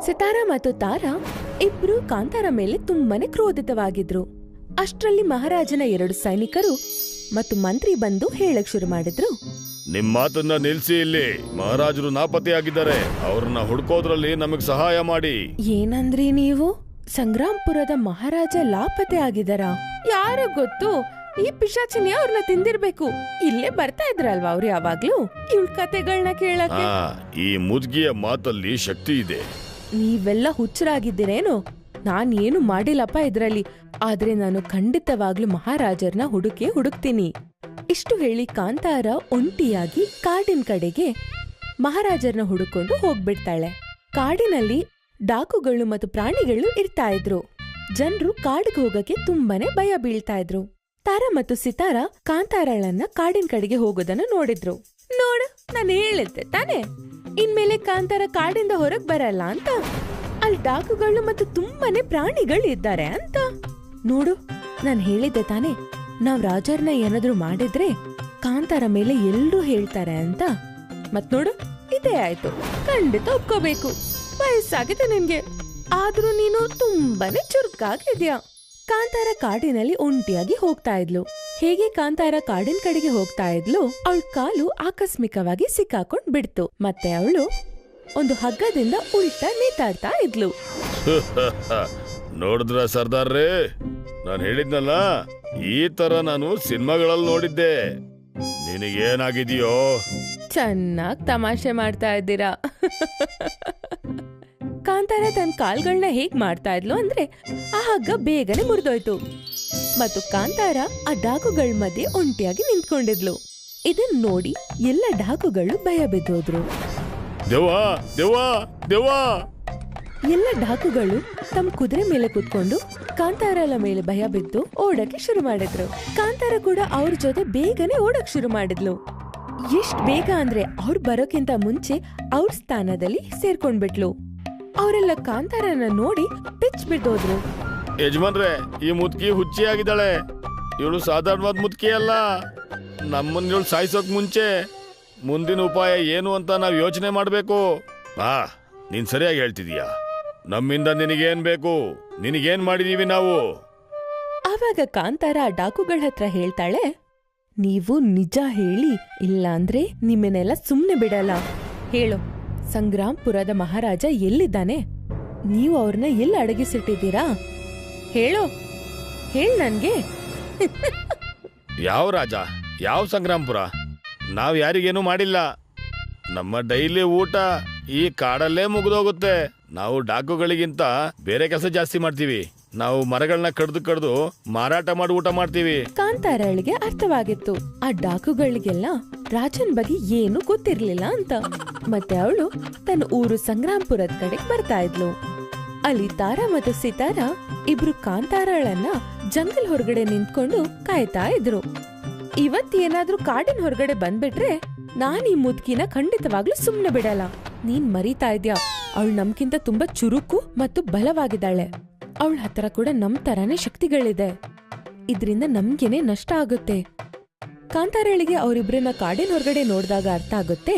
ಸಿತಾರ ಮತ್ತು ತಾರಾ ಇಬ್ರು ಕಾಂತಾರ ಮೇಲೆ ತುಂಬಾನೇ ಕ್ರೋಧಿತವಾಗಿದ್ರು. ಅಷ್ಟ್ರಲ್ಲಿ ಮಹಾರಾಜನ 2 ಸೈನಿಕರು ಮತ್ತು ಮಂತ್ರಿ ಬಂದು ಹೇಳಕ್ ಶುರು ಮಾಡಿದ್ರು. ನಿಮ್ ಮಾತನ್ನ ನಿಲ್ಸಿ, ಇಲ್ಲಿ ಮಹಾರಾಜರು ನಾಪತ್ತೆಯಾಗಿದ್ದಾರೆ. ಅವ್ರನ್ನ ಹುಡ್ಕೋದ್ರಲ್ಲಿ ನಮಗ್ ಸಹಾಯ ಮಾಡಿ. ಏನಂದ್ರಿ ನೀವು? ಸಂಗ್ರಾಂಪುರದ ಮಹಾರಾಜ ಲಾಪತ್ತೆ ಆಗಿದಾರ? ಯಾರು ಗೊತ್ತು? ಈ ಪಿಶಾಚಿನಿ ಅವ್ರನ್ನ ತಿಂದಿರ್ಬೇಕು. ಇಲ್ಲೇ ಬರ್ತಾ ಇದ್ರಲ್ವಾ ಅವ್ರು ಯಾವಾಗ್ಲೂ ಇವಳ ಕತೆಗಳನ್ನ ಕೇಳಕ್ಕೆ. ಈ ಮುದ್ಗಿಯ ಮಾತಲ್ಲಿ ಶಕ್ತಿ ಇದೆ. ನೀವೆಲ್ಲ ಹುಚ್ಚರಾಗಿದ್ದೀರೇನು? ನಾನ್ ಏನು ಮಾಡಿಲ್ಲಪ್ಪ ಇದ್ರಲ್ಲಿ. ಆದ್ರೆ ನಾನು ಖಂಡಿತವಾಗ್ಲೂ ಮಹಾರಾಜರ್ನ ಹುಡುಕ್ತೀನಿ. ಇಷ್ಟು ಹೇಳಿ ಕಾಂತಾರ ಒಂಟಿಯಾಗಿ ಕಾಡಿನ ಕಡೆಗೆ ಮಹಾರಾಜರ್ನ ಹುಡುಕೊಂಡು ಹೋಗ್ಬಿಡ್ತಾಳೆ. ಕಾಡಿನಲ್ಲಿ ಡಾಕುಗಳು ಮತ್ತು ಪ್ರಾಣಿಗಳು ಇರ್ತಾ ಇದ್ರು. ಜನರು ಕಾಡಿಗೆ ಹೋಗಕ್ಕೆ ತುಂಬಾನೇ ಭಯ ಬೀಳ್ತಾ ಇದ್ರು. ತಾರಾ ಮತ್ತು ಸಿತಾರ ಕಾಂತಾರಳನ್ನ ಕಾಡಿನ ಕಡೆಗೆ ಹೋಗೋದನ್ನ ನೋಡಿದ್ರು. ನೋಡು, ನಾನು ಹೇಳಿದ್ದೆ ತಾನೆ, ಇನ್ಮೇಲೆ ಕಾಂತಾರ ಕಾಡಿಂದ ಹೊರಗ್ ಬರಲ್ಲ ಅಂತ. ಅಲ್ಲಿ ಡಾಕುಗಳು ಮತ್ತು ತುಂಬಾನೇ ಪ್ರಾಣಿಗಳು ಇದ್ದಾರೆ ಅಂತ. ನೋಡು, ನಾನ್ ಹೇಳಿದ್ದೆ ತಾನೆ, ನಾವ್ ರಾಜರ್ನ ಏನಾದ್ರು ಮಾಡಿದ್ರೆ ಕಾಂತಾರ ಮೇಲೆ ಎಲ್ರೂ ಹೇಳ್ತಾರೆ ಅಂತ. ಮತ್ ನೋಡು, ಇದೇ ಆಯ್ತು. ಖಂಡಿತ ಒಪ್ಕೋಬೇಕು. ವಯಸ್ಸಾಗಿದೆ ನಿನ್ಗೆ, ಆದ್ರೂ ನೀನು ತುಂಬಾನೇ ಚುರುಕಾಗಿದ್ಯಾ. ಕಾಂತಾರ ಕಾಡಿನಲ್ಲಿ ಒಂಟಿಯಾಗಿ ಹೋಗ್ತಾ ಇದ್ಲು. ಹೇಗೆ ಕಾಂತಾರ ಕಾಡಿನ ಕಡೆಗೆ ಹೋಗ್ತಾ ಇದ್ಲು, ಅವಳ ಕಾಲು ಆಕಸ್ಮಿಕವಾಗಿ ಸಿಕ್ಕಾಕೊಂಡ್ ಬಿಡ್ತು. ಮತ್ತೆ ಅವಳು ಒಂದು ಹಗ್ಗದಿಂದ ಉಲ್ಟಾ ನೇತಾಡ್ತಾ ಇದ್ಲು. ನೋಡಿದ್ರ ಸರ್ದಾರ್ರೇ, ನಾನು ಹೇಳಿದ್ನಲ್ಲ, ಈ ತರ ನಾನು ಸಿನಿಮಾಗಳಲ್ಲಿ ನೋಡಿದ್ದೆ. ನಿನಗೇನಾಗಿದೆಯೋ? ಚೆನ್ನಾಗ್ ತಮಾಷೆ ಮಾಡ್ತಾ ಇದ್ದೀರಾ. ಕಾಂತಾರ ತನ್ನ ಕಾಲ್ಗಳನ್ನ ಹೇಗ್ ಮಾಡ್ತಾ ಇದ್ಲು ಅಂದ್ರೆ ಆ ಹಗ್ಗ ಬೇಗನೆ ಮುರಿದೋಯ್ತು ಮತ್ತು ಕಾಂತಾರ ಆ ಡಾಕುಗಳ ಮಧ್ಯೆ ಒಂಟಿಯಾಗಿ ನಿಂತ್ಕೊಂಡಿದ್ಲು. ಇದನ್ ನೋಡಿ ಎಲ್ಲ ಡಾಕುಗಳು ಭಯ ಬಿದ್ದೋದ್ರು. ದೇವಾ ದೇವಾ ದೇವಾ! ಎಲ್ಲ ಡಾಕುಗಳು ತಮ್ಮ ಕುದುರೆ ಮೇಲೆ ಕುತ್ಕೊಂಡು ಕಾಂತಾರಳ ಮೇಲೆ ಭಯ ಬಿದ್ದು ಓಡಕ್ಕೆ ಶುರು ಮಾಡಿದ್ರು. ಕಾಂತಾರ ಕೂಡ ಅವ್ರ ಜೊತೆ ಬೇಗನೆ ಓಡಕ್ ಶುರು ಮಾಡಿದ್ಲು. ಎಷ್ಟ್ ಬೇಗ ಅಂದ್ರೆ ಅವ್ರು ಬರೋಕ್ಕಿಂತ ಮುಂಚೆ ಅವ್ರ ಸ್ಥಾನದಲ್ಲಿ ಸೇರ್ಕೊಂಡ್ಬಿಟ್ಲು. ಅವರೆಲ್ಲ ಕಾಂತಾರನ ನೋಡಿ ಪಿಚ್ ಬಿದ್ದೋದ್ರು. ಯಜಮಾನ್ರೆ, ಈ ಮುದ್ಕಿ ಹುಚ್ಚಿಯಾಗಿದ್ದಾಳೆ. ಇವಳು ಸಾಧಾರಣವಾದ ಮುದ್ಕಿ ಅಲ್ಲ. ನಮ್ಮನ್ನ ಇವಳು ಸಾಯಿಸೋಕ್ ಮುಂಚೆ ಮುಂದಿನ ಉಪಾಯ ಏನು ಅಂತ ನಾವ್ ಯೋಚನೆ ಮಾಡ್ಬೇಕು. ನೀನ್ ಸರಿಯಾಗಿ ಹೇಳ್ತಿದೀಯಾ. ನಮ್ಮಿಂದ ನಿನಗೇನ್ ಬೇಕು? ನಿನಗೇನ್ ಮಾಡಿದೀವಿ ನಾವು? ಆವಾಗ ಕಾಂತಾರ ಡಾಕುಗಳ ಹತ್ರ ಹೇಳ್ತಾಳೆ, ನೀವು ನಿಜ ಹೇಳಿ, ಇಲ್ಲಾಂದ್ರೆ ನಿಮ್ಮನ್ನೆಲ್ಲ ಸುಮ್ನೆ ಬಿಡಲ್ಲ. ಹೇಳು, ಸಂಗ್ರಾಂಪುರದ ಮಹಾರಾಜ ಎಲ್ಲಿದ್ದಾನೆ? ನೀವು ಅವ್ರನ್ನ ಎಲ್ಲಿ ಅಡಗಿಸಿಟ್ಟಿದ್ದೀರಾ? ಹೇಳು, ಹೇಳ್ ನನ್ಗೆ. ಯಾವ ರಾಜ? ಯಾವ ಸಂಗ್ರಾಂಪುರ? ನಾವ್ ಯಾರಿಗೇನು ಮಾಡಿಲ್ಲ. ನಮ್ಮ ಡೈಲಿ ಊಟ ಈ ಕಾಡಲ್ಲೇ ಮುಗಿದೋಗುತ್ತೆ. ನಾವು ಡಾಕುಗಳಿಗಿಂತ ಬೇರೆ ಕೆಲಸ ಜಾಸ್ತಿ ಮಾಡ್ತೀವಿ. ನಾವು ಮರಗಳನ್ನ ಕಡ್ದು ಮಾರಾಟ ಮಾಡಿ ಊಟ ಮಾಡ್ತೀವಿ. ಕಾಂತಾರಳಿಗೆ ಅರ್ಥವಾಗಿತ್ತು, ಆ ಡಾಕುಗಳಿಗೆಲ್ಲ ರಾಜನ್ ಬಗ್ಗೆ ಏನು ಗೊತ್ತಿರ್ಲಿಲ್ಲ ಅಂತ. ಮತ್ತೆ ಅವಳು ತನ್ನ ಊರು ಸಂಗ್ರಾಂಪುರದ ಕಡೆಗೆ ಬರ್ತಾ ಇದ್ಲು. ಅಲ್ಲಿ ತಾರಾ ಮತ್ತು ಸಿತಾರಾ ಇಬ್ರು ಕಾಂತಾರಳನ್ನ ಜಂಗಲ್ ಹೊರಗಡೆ ನಿಂತ್ಕೊಂಡು ಕಾಯ್ತಾ ಇದ್ರು. ಇವತ್ತೇನಾದ್ರೂ ಕಾಡಿನ ಹೊರಗಡೆ ಬಂದ್ಬಿಟ್ರೆ ನಾನ್ ಈ ಮುದ್ಕಿನ ಖಂಡಿತವಾಗ್ಲೂ ಸುಮ್ನೆ ಬಿಡಲ್ಲ. ನೀನ್ ಮರೀತಾ ಇದ್ಯಾ, ಅವಳು ನಮ್ಕಿಂತ ತುಂಬಾ ಚುರುಕು ಮತ್ತು ಬಲವಾಗಿದ್ದಾಳೆ. ಅವಳ ಹತ್ರ ಕೂಡ ನಮ್ ತರಾನೇ ಶಕ್ತಿಗಳಿದೆ. ಇದ್ರಿಂದ ನಮ್ಗೇನೆ ನಷ್ಟ ಆಗುತ್ತೆ. ಕಾಂತಾರಳಿಗೆ ಅವರಿಬ್ರನ್ನ ಕಾಡಿನ ಹೊರಗಡೆ ನೋಡಿದಾಗ ಅರ್ಥ ಆಗುತ್ತೆ,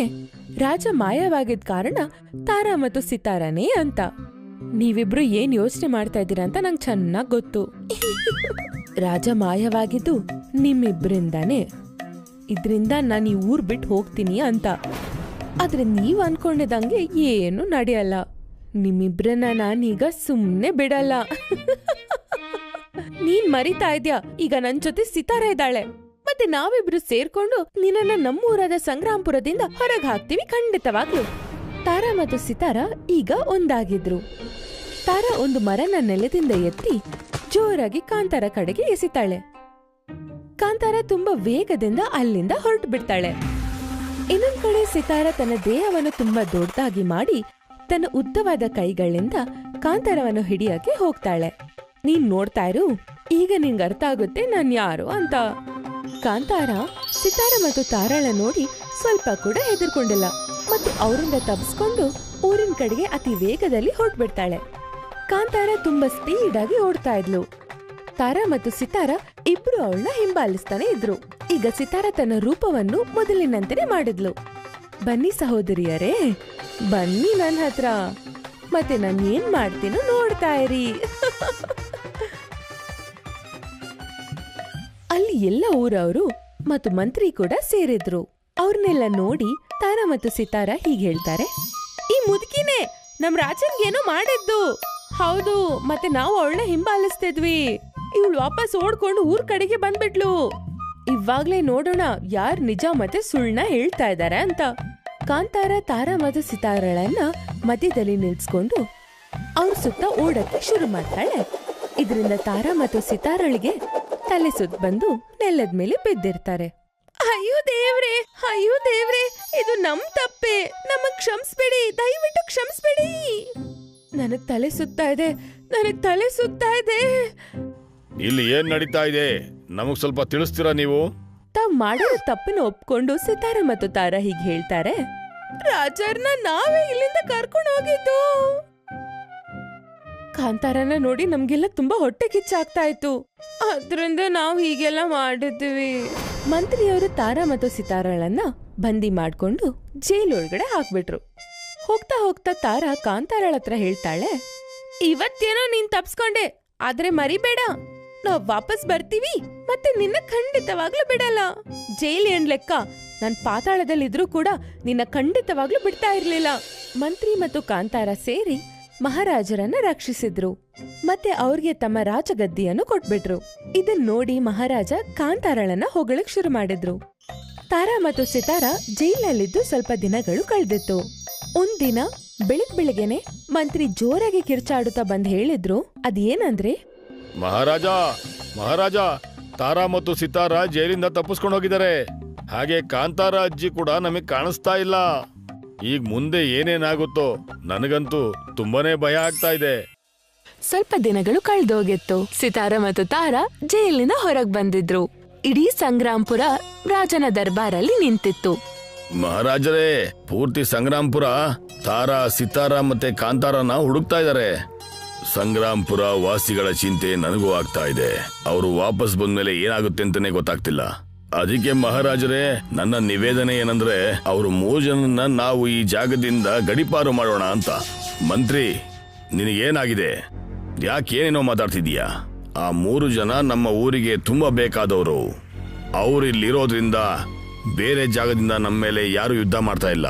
ರಾಜ ಮಾಯವಾಗಿದ್ ಕಾರಣ ತಾರಾ ಮತ್ತು ಸಿತಾರಾನೇ ಅಂತ. ನೀವಿಬ್ರು ಏನ್ ಯೋಚನೆ ಮಾಡ್ತಾ ಇದ್ದೀರಾ ಅಂತ ನಂಗೆ ಚೆನ್ನಾಗ್ ಗೊತ್ತು. ರಾಜ ಮಾಯವಾಗಿದ್ದು ನಿಮ್ಮಿಬ್ರಿಂದಾನೆ. ಇದ್ರಿಂದ ನಾನು ಈ ಊರ್ ಬಿಟ್ಟು ಹೋಗ್ತೀನಿ ಅಂತ. ಆದ್ರೆ ನೀವ್ ಅನ್ಕೊಂಡಿದಂಗೆ ಏನು ನಡೆಯಲ್ಲ. ನಿಮ್ಮಿಬ್ರನ್ನ ನಾನೀಗ ಸುಮ್ನೆ ಬಿಡಲ್ಲ. ನೀನ್ ಮರಿತಾ ಇದ್ಯಾ, ಈಗ ನನ್ ಜೊತೆ ಸಿತಾರಾ ಇದ್ದಾಳೆ. ಮತ್ತೆ ನಾವಿಬ್ರು ಸೇರ್ಕೊಂಡು ನಿನ್ನನ್ನ ನಮ್ಮೂರಾದ ಸಂಗ್ರಾಂಪುರದಿಂದ ಹೊರಗೆ ಹಾಕ್ತಿವಿ ಖಂಡಿತವಾಗ್ಲು. ತಾರಾ ಮತ್ತು ಸಿತಾರಾ ಈಗ ಒಂದಾಗಿದ್ರು. ತಾರಾ ಒಂದು ಮರನ ನೆಲದಿಂದ ಎತ್ತಿ ಜೋರಾಗಿ ಕಾಂತಾರ ಕಡೆಗೆ ಎಸಿತಾಳೆ. ಕಾಂತಾರ ತುಂಬಾ ವೇಗದಿಂದ ಅಲ್ಲಿಂದ ಹೊರಟು ಬಿಡ್ತಾಳೆ. ಇನ್ನೊಂದ್ ಕಡೆ ಸಿತಾರಾ ತನ್ನ ದೇಹವನ್ನು ತುಂಬಾ ದೊಡ್ಡದಾಗಿ ಮಾಡಿ ತನ್ನ ಉದ್ದವಾದ ಕೈಗಳಿಂದ ಕಾಂತಾರವನ್ನು ಹಿಡಿಯಕ್ಕೆ ಹೋಗ್ತಾಳೆ. ನೀನ್ ನೋಡ್ತಾ ಇರು, ಈಗ ನಿಂಗ್ ಅರ್ಥ ಆಗುತ್ತೆ ನಾನ್ ಯಾರು ಅಂತ. ಕಾಂತಾರ ಸಿತಾರಾ ಮತ್ತು ತಾರಾಳ ನೋಡಿ ಸ್ವಲ್ಪ ಕೂಡ ಹೆದರ್ಕೊಂಡಿಲ್ಲ ಮತ್ತು ಅವರಿಂದ ತಪ್ಪಿಸ್ಕೊಂಡು ಊರಿನ ಕಡೆಗೆ ಅತಿ ವೇಗದಲ್ಲಿ ಹೊರಟ್ಬಿಡ್ತಾಳೆ. ಕಾಂತಾರ ತುಂಬಾ ಸ್ಪೀಡ್ ಆಗಿ ಓಡ್ತಾ ಇದ್ಲು. ತಾರಾ ಮತ್ತು ಸಿತಾರಾ ಇಬ್ರು ಅವಳನ್ನ ಹಿಂಬಾಲಿಸ್ತಾನೆ ಇದ್ರು. ಈಗ ಸಿತಾರಾ ತನ್ನ ರೂಪವನ್ನು ಮೊದಲಿನಂತೆಯೇ ಮಾಡಿದ್ಲು. ಬನ್ನಿ ಸಹೋದರಿಯರೇ, ಬನ್ನಿ ನನ್ನ ಹತ್ರ, ಮತ್ತೆ ನಾನು ಏನ್ ಮಾಡ್ತೀನೋ ನೋಡ್ತಾ ಇರಿ. ಅಲ್ಲಿ ಎಲ್ಲ ಊರವರು ಮತ್ತು ಮಂತ್ರಿ ಕೂಡ ಸೇರಿದ್ರು. ಅವ್ರನ್ನೆಲ್ಲ ನೋಡಿ ತಾರಾ ಮತ್ತು ಸಿತಾರಾ ಹೀಗೆ ಹೇಳ್ತಾರೆ, ಈ ಮುದುಕಿನೇ ನಮ್ ರಾಜನ್ಗೇನೋ ಮಾಡಿದ್ದು. ಹೌದು, ಮತ್ತೆ ನಾವು ಅವಳನ್ನ ಹಿಂಬಾಲಿಸ್ತಿದ್ವಿ. ಇವಳು ವಾಪಸ್ ಓಡ್ಕೊಂಡು ಊರ್ ಕಡೆಗೆ ಬಂದ್ಬಿಟ್ಲು. ಇವಾಗ್ಲೇ ನೋಡೋಣ ಯಾರ್ ನಿಜ ಮತ್ತೆ ಸುಳ್ಳ ಹೇಳ್ತಾ ಇದಾರೆ ಅಂತ. ಕಾಂತಾರ ತಾರಾ ಮತ್ತು ಸಿತಾರಳನ್ನ ಮಧ್ಯದಲ್ಲಿ ನಿಲ್ಸ್ಕೊಂಡು ಅವ್ರ ಸುತ್ತ ಓಡಕ್ಕೆ ಶುರು ಮಾಡ್ತಾಳೆ. ಇದರಿಂದ ತಾರಾ ಮತ್ತು ಸಿತಾರಳಿಗೆ ತಲೆ ಸುತ್ತ ಬಂದು ನೆಲದ ಮೇಲೆ ಬಿದ್ದಿರ್ತಾರೆ. ಅಯ್ಯೋ ದೇವ್ರೆ, ಅಯ್ಯೋ ದೇವ್ರೆ, ಇದು ನಮ್ ತಪ್ಪೆ, ನಮಗ್ ಕ್ಷಮಿಸ್ಬೇಡಿ, ದಯವಿಟ್ಟು ಕ್ಷಮಿಸ್ಬೇಡಿ. ನನಗ್ ತಲೆ ಸುತ್ತಾ ಇದೆ, ನನಗ್ ತಲೆ ಸುತ್ತಾ ಇದೆ. ಇಲ್ಲಿ ಏನ್ ನಡೀತಾ ಇದೆ, ನಮಗ್ ಸ್ವಲ್ಪ ತಿಳಿಸ್ತೀರಾ ನೀವು? ತಾವ್ ಮಾಡಿರೋ ತಪ್ಪನ್ನು ಒಪ್ಕೊಂಡು ಸಿತಾರಾ ಮತ್ತು ತಾರಾ ಹೀಗೆ ಹೇಳ್ತಾರೆ, ರಾಜರ್ನ ನಾವೇ ಇಲ್ಲಿಂದ ಕರ್ಕೊಂಡು ಹೋಗಿದ್ದು. ಕಾಂತಾರನ ನೋಡಿ ನಮ್ಗೆಲ್ಲ ತುಂಬಾ ಹೊಟ್ಟೆ ಕಿಚ್ಚಾಗ್ತಾ ಇತ್ತು, ಅದ್ರಿಂದ ನಾವ್ ಹೀಗೆಲ್ಲ ಮಾಡಿದ್ವಿ. ಮಂತ್ರಿಯವರು ತಾರಾ ಮತ್ತು ಸಿತಾರಳನ್ನ ಬಂದಿ ಮಾಡ್ಕೊಂಡು ಜೈಲೊಳಗಡೆ ಹಾಕ್ಬಿಟ್ರು. ಹೋಗ್ತಾ ಹೋಗ್ತಾ ತಾರಾ ಕಾಂತಾರಳ ಹತ್ರ ಹೇಳ್ತಾಳೆ, ಇವತ್ತೇನೋ ನೀನ್ ತಪ್ಸ್ಕೊಂಡೆ, ಆದ್ರೆ ಮರಿಬೇಡ, ನಾವ್ ವಾಪಸ್ ಬರ್ತೀವಿ ಮತ್ತೆ ನಿನ್ನ ಖಂಡಿತವಾಗ್ಲೂ ಬಿಡಲ್ಲ. ಜೈಲ್ ಏನ್ ಲೆಕ್ಕ, ನಾನ್ ಪಾತಾಳದಲ್ಲಿದ್ರೂ ಕೂಡ ನಿನ್ನ ಖಂಡಿತವಾಗ್ಲೂ ಬಿಡ್ತಾ ಇರ್ಲಿಲ್ಲ. ಮಂತ್ರಿ ಮತ್ತು ಕಾಂತಾರ ಸೇರಿ ಮಹಾರಾಜರನ್ನ ರಕ್ಷಿಸಿದ್ರು ಮತ್ತೆ ಅವ್ರಿಗೆ ತಮ್ಮ ರಾಜಗದ್ದಿಯನ್ನು ಕೊಟ್ಬಿಟ್ರು. ಇದನ್ ನೋಡಿ ಮಹಾರಾಜ ಕಾಂತಾರಳನ್ನ ಹೊಗಳಕ್ ಶುರು ಮಾಡಿದ್ರು. ತಾರಾ ಮತ್ತು ಸಿತಾರಾ ಜೈಲಲ್ಲಿದ್ದು ಸ್ವಲ್ಪ ದಿನಗಳು ಕಳೆದಿತ್ತು. ಒಂದಿನ ಬೆಳಿಗ್ಗೆನೆ ಮಂತ್ರಿ ಜೋರಾಗಿ ಕಿರ್ಚಾಡುತ್ತಾ ಬಂದ್ ಹೇಳಿದ್ರು, ಅದೇನಂದ್ರೆ, ಮಹಾರಾಜ ಮಹಾರಾಜ, ತಾರಾ ಮತ್ತು ಸಿತಾರಾ ಜೈಲಿಂದ ತಪ್ಪಿಸ್ಕೊಂಡು ಹೋಗಿದ್ದಾರೆ. ಹಾಗೆ ಕಾಂತಾರ ಅಜ್ಜಿ ಕೂಡ ನಮಗ್ ಕಾಣಿಸ್ತಾ ಇಲ್ಲ. ಈಗ ಮುಂದೆ ಏನೇನಾಗುತ್ತೋ ನನಗಂತೂ ತುಂಬಾನೇ ಭಯ ಆಗ್ತಾ ಇದೆ. ಸ್ವಲ್ಪ ದಿನಗಳು ಕಳೆದೋಗಿತ್ತು. ಸಿತಾರಾ ಮತ್ತು ತಾರಾ ಜೈಲಿನ ಹೊರಗ್ ಬಂದಿದ್ರು. ಇಡೀ ಸಂಗ್ರಾಂಪುರ ರಾಜನ ದರ್ಬಾರಲ್ಲಿ ನಿಂತಿತ್ತು. ಮಹಾರಾಜರೇ, ಪೂರ್ತಿ ಸಂಗ್ರಾಂಪುರ ತಾರಾ, ಸಿತಾರಾ ಮತ್ತೆ ಕಾಂತಾರನ ಹುಡುಕ್ತಾ ಇದ್ದಾರೆ. ಸಂಗ್ರಾಂಪುರ ವಾಸಿಗಳ ಚಿಂತೆ ನನಗೂ ಆಗ್ತಾ ಇದೆ. ಅವರು ವಾಪಸ್ ಬಂದ್ಮೇಲೆ ಏನಾಗುತ್ತೆ ಅಂತಾನೆ ಗೊತ್ತಾಗ್ತಿಲ್ಲ. ಅದಕ್ಕೆ ಮಹಾರಾಜರೇ, ನನ್ನ ನಿವೇದನೆ ಏನಂದ್ರೆ, ಅವರು 3 ಜನನ್ನ ನಾವು ಈ ಜಾಗದಿಂದ ಗಡಿಪಾರು ಮಾಡೋಣ ಅಂತ. ಮಂತ್ರಿ, ನಿನಗೇನಾಗಿದೆ? ಯಾಕೆ ಏನೇನೋ ಮಾತಾಡ್ತಿದೀಯಾ? ಆ 3 ಜನ ನಮ್ಮ ಊರಿಗೆ ತುಂಬಾ ಬೇಕಾದವರು. ಅವ್ರಿಲ್ಲಿರೋದ್ರಿಂದ ಬೇರೆ ಜಾಗದಿಂದ ನಮ್ಮ ಮೇಲೆ ಯಾರು ಯುದ್ಧ ಮಾಡ್ತಾ ಇಲ್ಲ.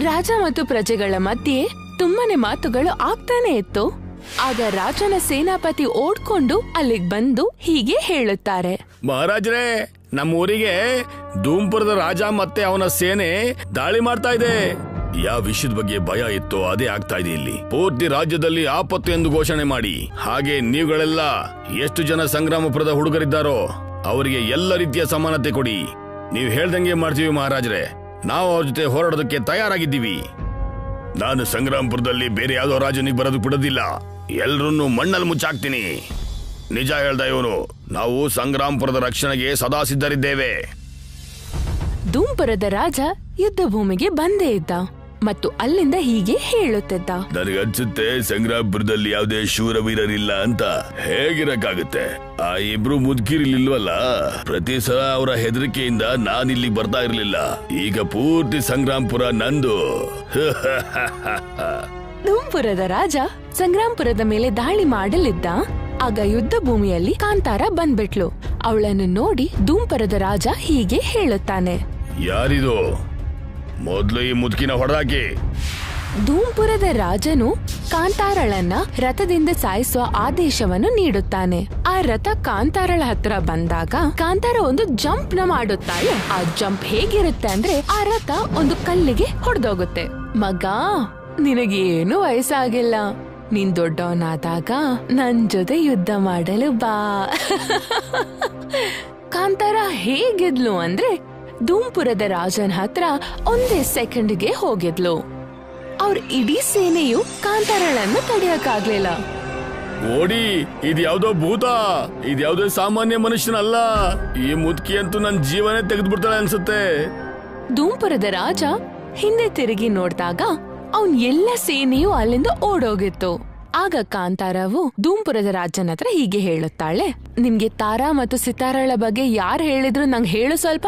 ರಾಜ ಮತ್ತು ಪ್ರಜೆಗಳ ಮಧ್ಯೆ ತುಂಬಾನೇ ಮಾತುಗಳು ಆಗ್ತಾನೆ ಇತ್ತು. ಆಗ ರಾಜನ ಸೇನಾಪತಿ ಓಡ್ಕೊಂಡು ಅಲ್ಲಿಗೆ ಬಂದು ಹೀಗೆ ಹೇಳುತ್ತಾರೆ, ಮಹಾರಾಜರೇ, ನಮ್ಮ ಊರಿಗೆ ಧೂಮ್ಪುರದ ರಾಜ ಮತ್ತೆ ಅವನ ಸೇನೆ ದಾಳಿ ಮಾಡ್ತಾ ಇದೆ. ಯಾವ ವಿಷಯದ ಬಗ್ಗೆ ಭಯ ಇತ್ತೋ ಅದೇ ಆಗ್ತಾ ಇದೆ. ಇಲ್ಲಿ ಪೂರ್ತಿ ರಾಜ್ಯದಲ್ಲಿ ಆಪತ್ತು ಎಂದು ಘೋಷಣೆ ಮಾಡಿ, ಹಾಗೆ ನೀವುಗಳೆಲ್ಲ ಎಷ್ಟು ಜನ ಸಂಗ್ರಾಮಪುರದ ಹುಡುಗರಿದ್ದಾರೋ ಅವರಿಗೆ ಎಲ್ಲ ರೀತಿಯ ಸಮಾನತೆ ಕೊಡಿ. ನೀವು ಹೇಳ್ದಂಗೆ ಮಾಡ್ತೀವಿ ಮಹಾರಾಜರೇ. ನಾವು ಅವ್ರ ಜೊತೆ ಹೋರಾಡೋದಕ್ಕೆ ತಯಾರಾಗಿದ್ದೀವಿ. ನಾನು ಸಂಗ್ರಾಮಪುರದಲ್ಲಿ ಬೇರೆ ಯಾವ್ದೋ ರಾಜನಿಗೆ ಬರೋದಕ್ಕೆ ಬಿಡೋದಿಲ್ಲ. ಎಲ್ರನ್ನೂ ಮಣ್ಣಲ್ಲಿ ಮುಚ್ಚಾಕ್ತೀನಿ. ನಿಜ ಹೇಳ್ದ ಇವನು. ನಾವು ಸಂಗ್ರಾಮಪುರದ ರಕ್ಷಣೆಗೆ ಸದಾ ಸಿದ್ಧರಿದ್ದೇವೆ. ಧೂಮ್ಪುರದ ರಾಜ ಯುದ್ಧ ಭೂಮಿಗೆ ಬಂದೇ ಇದ್ದ ಮತ್ತು ಅಲ್ಲಿಂದ ಹೀಗೆ ಹೇಳುತ್ತಿದ್ದ, ನನಗನ್ಸುತ್ತೆ ಸಂಗ್ರಾಮಪುರದಲ್ಲಿ ಯಾವುದೇ ಶೂರವೀರರಿಲ್ಲ ಅಂತ. ಹೇಗಿರಕ್ಕಾಗುತ್ತೆ? ಆ ಇಬ್ರು ಮುದುಕಿರಿಲಿಲ್ವಲ್ಲ, ಪ್ರತಿ ಸಲ ಅವರ ಹೆದರಿಕೆಯಿಂದ ನಾನಿಲ್ಲಿ ಬರ್ತಾ ಇರ್ಲಿಲ್ಲ. ಈಗ ಪೂರ್ತಿ ಸಂಗ್ರಾಮಪುರ ನಂದು. ಧೂಮ್ಪುರದ ರಾಜ ಸಂಗ್ರಾಮಪುರದ ಮೇಲೆ ದಾಳಿ ಮಾಡಲಿದ್ದ. ಆಗ ಯುದ್ಧ ಭೂಮಿಯಲ್ಲಿ ಕಾಂತಾರ ಬಂದ್ಬಿಟ್ಲು. ಅವಳನ್ನು ನೋಡಿ ಧೂಮ್ಪುರದ ರಾಜ ಹೀಗೆ ಹೇಳುತ್ತಾನೆ, ಯಾರಿದು? ಮೊದ್ಲು ಈ ಮುದುಕಿನ ಹೊಡೆದಾಕಿ. ಧೂಮ್ಪುರದ ರಾಜನು ಕಾಂತಾರಳನ್ನ ರಥದಿಂದ ಸಾಯಿಸುವ ಆದೇಶವನ್ನು ನೀಡುತ್ತಾನೆ. ಆ ರಥ ಕಾಂತಾರಳ ಹತ್ರ ಬಂದಾಗ ಕಾಂತಾರ ಒಂದು ಜಂಪ್ ನ ಮಾಡುತ್ತಾಳೆ. ಆ ಜಂಪ್ ಹೇಗಿರುತ್ತೆ ಅಂದ್ರೆ ಆ ರಥ ಒಂದು ಕಲ್ಲಿಗೆ ಹೊಡೆದೋಗುತ್ತೆ. ಮಗ, ನಿನಗೇನು ವಯಸ್ಸಾಗಿಲ್ಲ. ನೀನ್ ದೊಡ್ಡವನಾದಾಗ ನನ್ ಜೊತೆ ಯುದ್ಧ ಮಾಡಲು ಬಾ. ಕಾಂತಾರ ಹೇಗಿದ್ಲು ಅಂದ್ರೆ ಧೂಮ್ಪುರದ ರಾಜನ ಹತ್ರ ಒಂದೇ ಸೆಕೆಂಡ್ಗೆ ಹೋಗಿದ್ಲು. ಅವ್ರ ಇಡೀ ಸೇನೆಯು ಕಾಂತಾರಳನ್ನು ತಡೆಯಕ್ಕಾಗ್ಲಿಲ್ಲ. ಓಡಿ, ಇದ್ಯಾವ್ದೋ ಭೂತ, ಇದ್ಯಾವ್ದೋ ಸಾಮಾನ್ಯ ಮನುಷ್ಯನಲ್ಲ. ಈ ಮುದುಕಿ ಅಂತೂ ನನ್ ಜೀವನೇ ತೆಗೆದ್ಬಿಡ್ತಾಳೆ ಅನ್ಸುತ್ತೆ. ಧೂಮ್ಪುರದ ರಾಜ ಹಿಂದೆ ತಿರುಗಿ ನೋಡ್ದಾಗ ಅವನ್ ಎಲ್ಲ ಸೇನೆಯು ಅಲ್ಲಿಂದ ಓಡೋಗಿತ್ತು. ಆಗ ಕಾಂತಾರವು ಧೂಮ್ಪುರದ ರಾಜನ ಹತ್ರ ಹೀಗೆ ಹೇಳುತ್ತಾಳೆ, ನಿಮ್ಗೆ ತಾರಾ ಮತ್ತು ಸಿತಾರಳ ಬಗ್ಗೆ ಯಾರು ಹೇಳಿದ್ರು ನಂಗೆ ಹೇಳು ಸ್ವಲ್ಪ.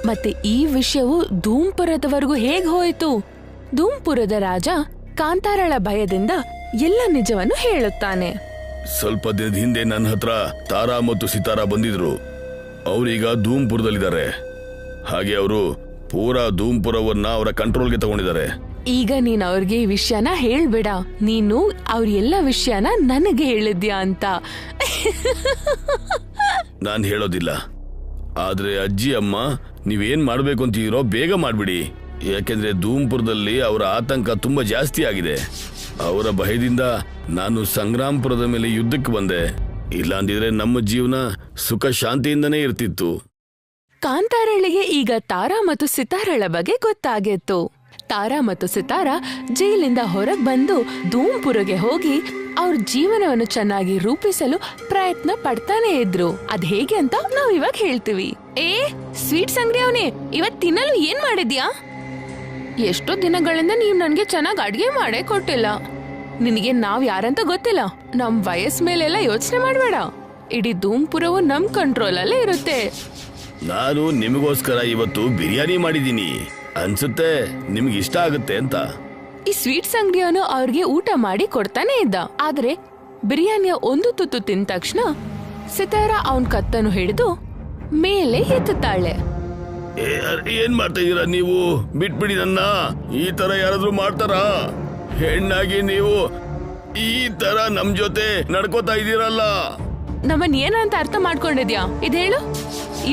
ಮತ್ತೆ ಈ ವಿಷಯವು ಧೂಮ್ಪುರದವರೆಗೂ ಹೇಗ್ ಹೋಯ್ತು? ಧೂಮ್ಪುರದ ರಾಜ ಕಾಂತಾರಳ ಭಯದಿಂದ ಎಲ್ಲ ನಿಜವನ್ನು ಹೇಳುತ್ತಾನೆ. ಸ್ವಲ್ಪ ದಿನದ ಹಿಂದೆ ನನ್ನ ಹತ್ರ ತಾರಾ ಮತ್ತು ಸಿತಾರಾ ಬಂದಿದ್ರು. ಅವ್ರೀಗ ಧೂಮ್ಪುರದಲ್ಲಿದ್ದಾರೆ. ಹಾಗೆ ಅವರು ಪೂರಾ ಧೂಮ್ಪುರವನ್ನ ಅವರ ಕಂಟ್ರೋಲ್ಗೆ ತಗೊಂಡಿದ್ದಾರೆ. ಈಗ ನೀನ್ ಅವ್ರಿಗೆ ಈ ವಿಷಯನ ಹೇಳ್ಬೇಡ. ನೀನು ಅವ್ರ ಎಲ್ಲ ವಿಷಯನ ನನಗೆ ಹೇಳಿದ್ಯಾ ಅಂತ. ನಾನ್ ಹೇಳೋದಿಲ್ಲ. ಆದ್ರೆ ಅಜ್ಜಿ, ಅಮ್ಮ, ನೀವೇನ್ ಮಾಡ್ಬೇಕು ಅಂತೀರೋ ಬೇಗ ಮಾಡ್ಬಿಡಿ. ಯಾಕೆಂದ್ರೆ ಧೂಮ್ಪುರದಲ್ಲಿ ಅವರ ಆತಂಕ ತುಂಬಾ ಜಾಸ್ತಿ ಆಗಿದೆ. ಅವರ ಭಯದಿಂದ ನಾನು ಸಂಗ್ರಾಮಪುರದ ಮೇಲೆ ಯುದ್ಧಕ್ಕೆ ಬಂದೆ. ಇಲ್ಲಾಂದಿದ್ರೆ ನಮ್ಮ ಜೀವನ ಸುಖ ಶಾಂತಿಯಿಂದನೇ ಇರ್ತಿತ್ತು. ಕಾಂತಾರಳಿಗೆ ಈಗ ತಾರಾ ಮತ್ತು ಸಿತಾರಳ ಬಗ್ಗೆ ಗೊತ್ತಾಗಿತ್ತು. ತಾರಾ ಮತ್ತು ಸಿತಾರಾ ಜೈಲಿಂದ ಹೊರಗ್ ಬಂದು ಧೂಮ್ಪುರಗೆ ಹೋಗಿ ಅವ್ರ ಜೀವನವನ್ನು ಚೆನ್ನಾಗಿ ರೂಪಿಸಲು ಪ್ರಯತ್ನ ಪಡ್ತಾನೆ ಇದ್ರು. ಅದ್ ಹೇಗೆ ಅಂತ ನಾವ್ ಇವಾಗ ಹೇಳ್ತೀವಿ. ಸ್ವೀಟ್ಸ್ ಅಂಗಡಿ ಅವನೇ, ಇವತ್ ತಿನ್ನಲು ಏನ್ ಮಾಡಿದ್ಯಾ? ಎಷ್ಟೋ ದಿನಗಳಿಂದ ನೀವ್ ನನ್ಗೆ ಚೆನ್ನಾಗ್ ಅಡ್ಗೆ ಮಾಡೇ ಕೊಟ್ಟಿಲ್ಲ. ನಿನಗೆ ನಾವ್ ಯಾರಂತ ಗೊತ್ತಿಲ್ಲ. ನಮ್ ವಯಸ್ ಮೇಲೆಲ್ಲ ಯೋಚನೆ ಮಾಡ್ಬೇಡ. ಇಡೀ ಧೂಮ್ಪುರವು ನಮ್ ಕಂಟ್ರೋಲ್ ಅಲ್ಲೇ ಇರುತ್ತೆ. ನಾನು ನಿಮಗೋಸ್ಕರ ಇವತ್ತು ಬಿರಿಯಾನಿ ಮಾಡಿದ್ದೀನಿ. ಅನ್ಸುತ್ತೆ ನಿಮ್ಗೆ ಇಷ್ಟ ಆಗುತ್ತೆ ಅಂತ. ಈ ಸ್ವೀಟ್ಸ್ ಅಂಗಡಿಯವನು ಅವ್ರಿಗೆ ಊಟ ಮಾಡಿ ಕೊಡ್ತಾನೆ ಇದ್ದ. ಆದ್ರೆ ಬಿರಿಯಾನಿಯ ಒಂದು ತುತ್ತು ತಿಂದ ತಕ್ಷಣ ಸಿತಾರಾ ಅವನ್ ಕತ್ತನ್ನು ಹಿಡಿದು ಮೇಲೆ ಎತ್ತುತ್ತಾಳೆ. ಏನ್ ಮಾಡ್ತಾ ಇದೀರಾ ನೀವು? ಬಿಟ್ಬಿಡಿ ನನ್ನ. ಈ ತರ ಯಾರಾದ್ರೂ ಮಾಡ್ತಾರಾ? ಹೆಣ್ಣಾಗಿ ನೀವು ಈ ತರ ನಮ್ ಜೊತೆ ನಡ್ಕೋತಾ ಇದೀರಲ್ಲ. ನಮ್ಮನ್ ಏನಂತ ಅರ್ಥ ಮಾಡ್ಕೊಂಡಿದ್ಯಾ? ಇದ್ ಹೇಳು.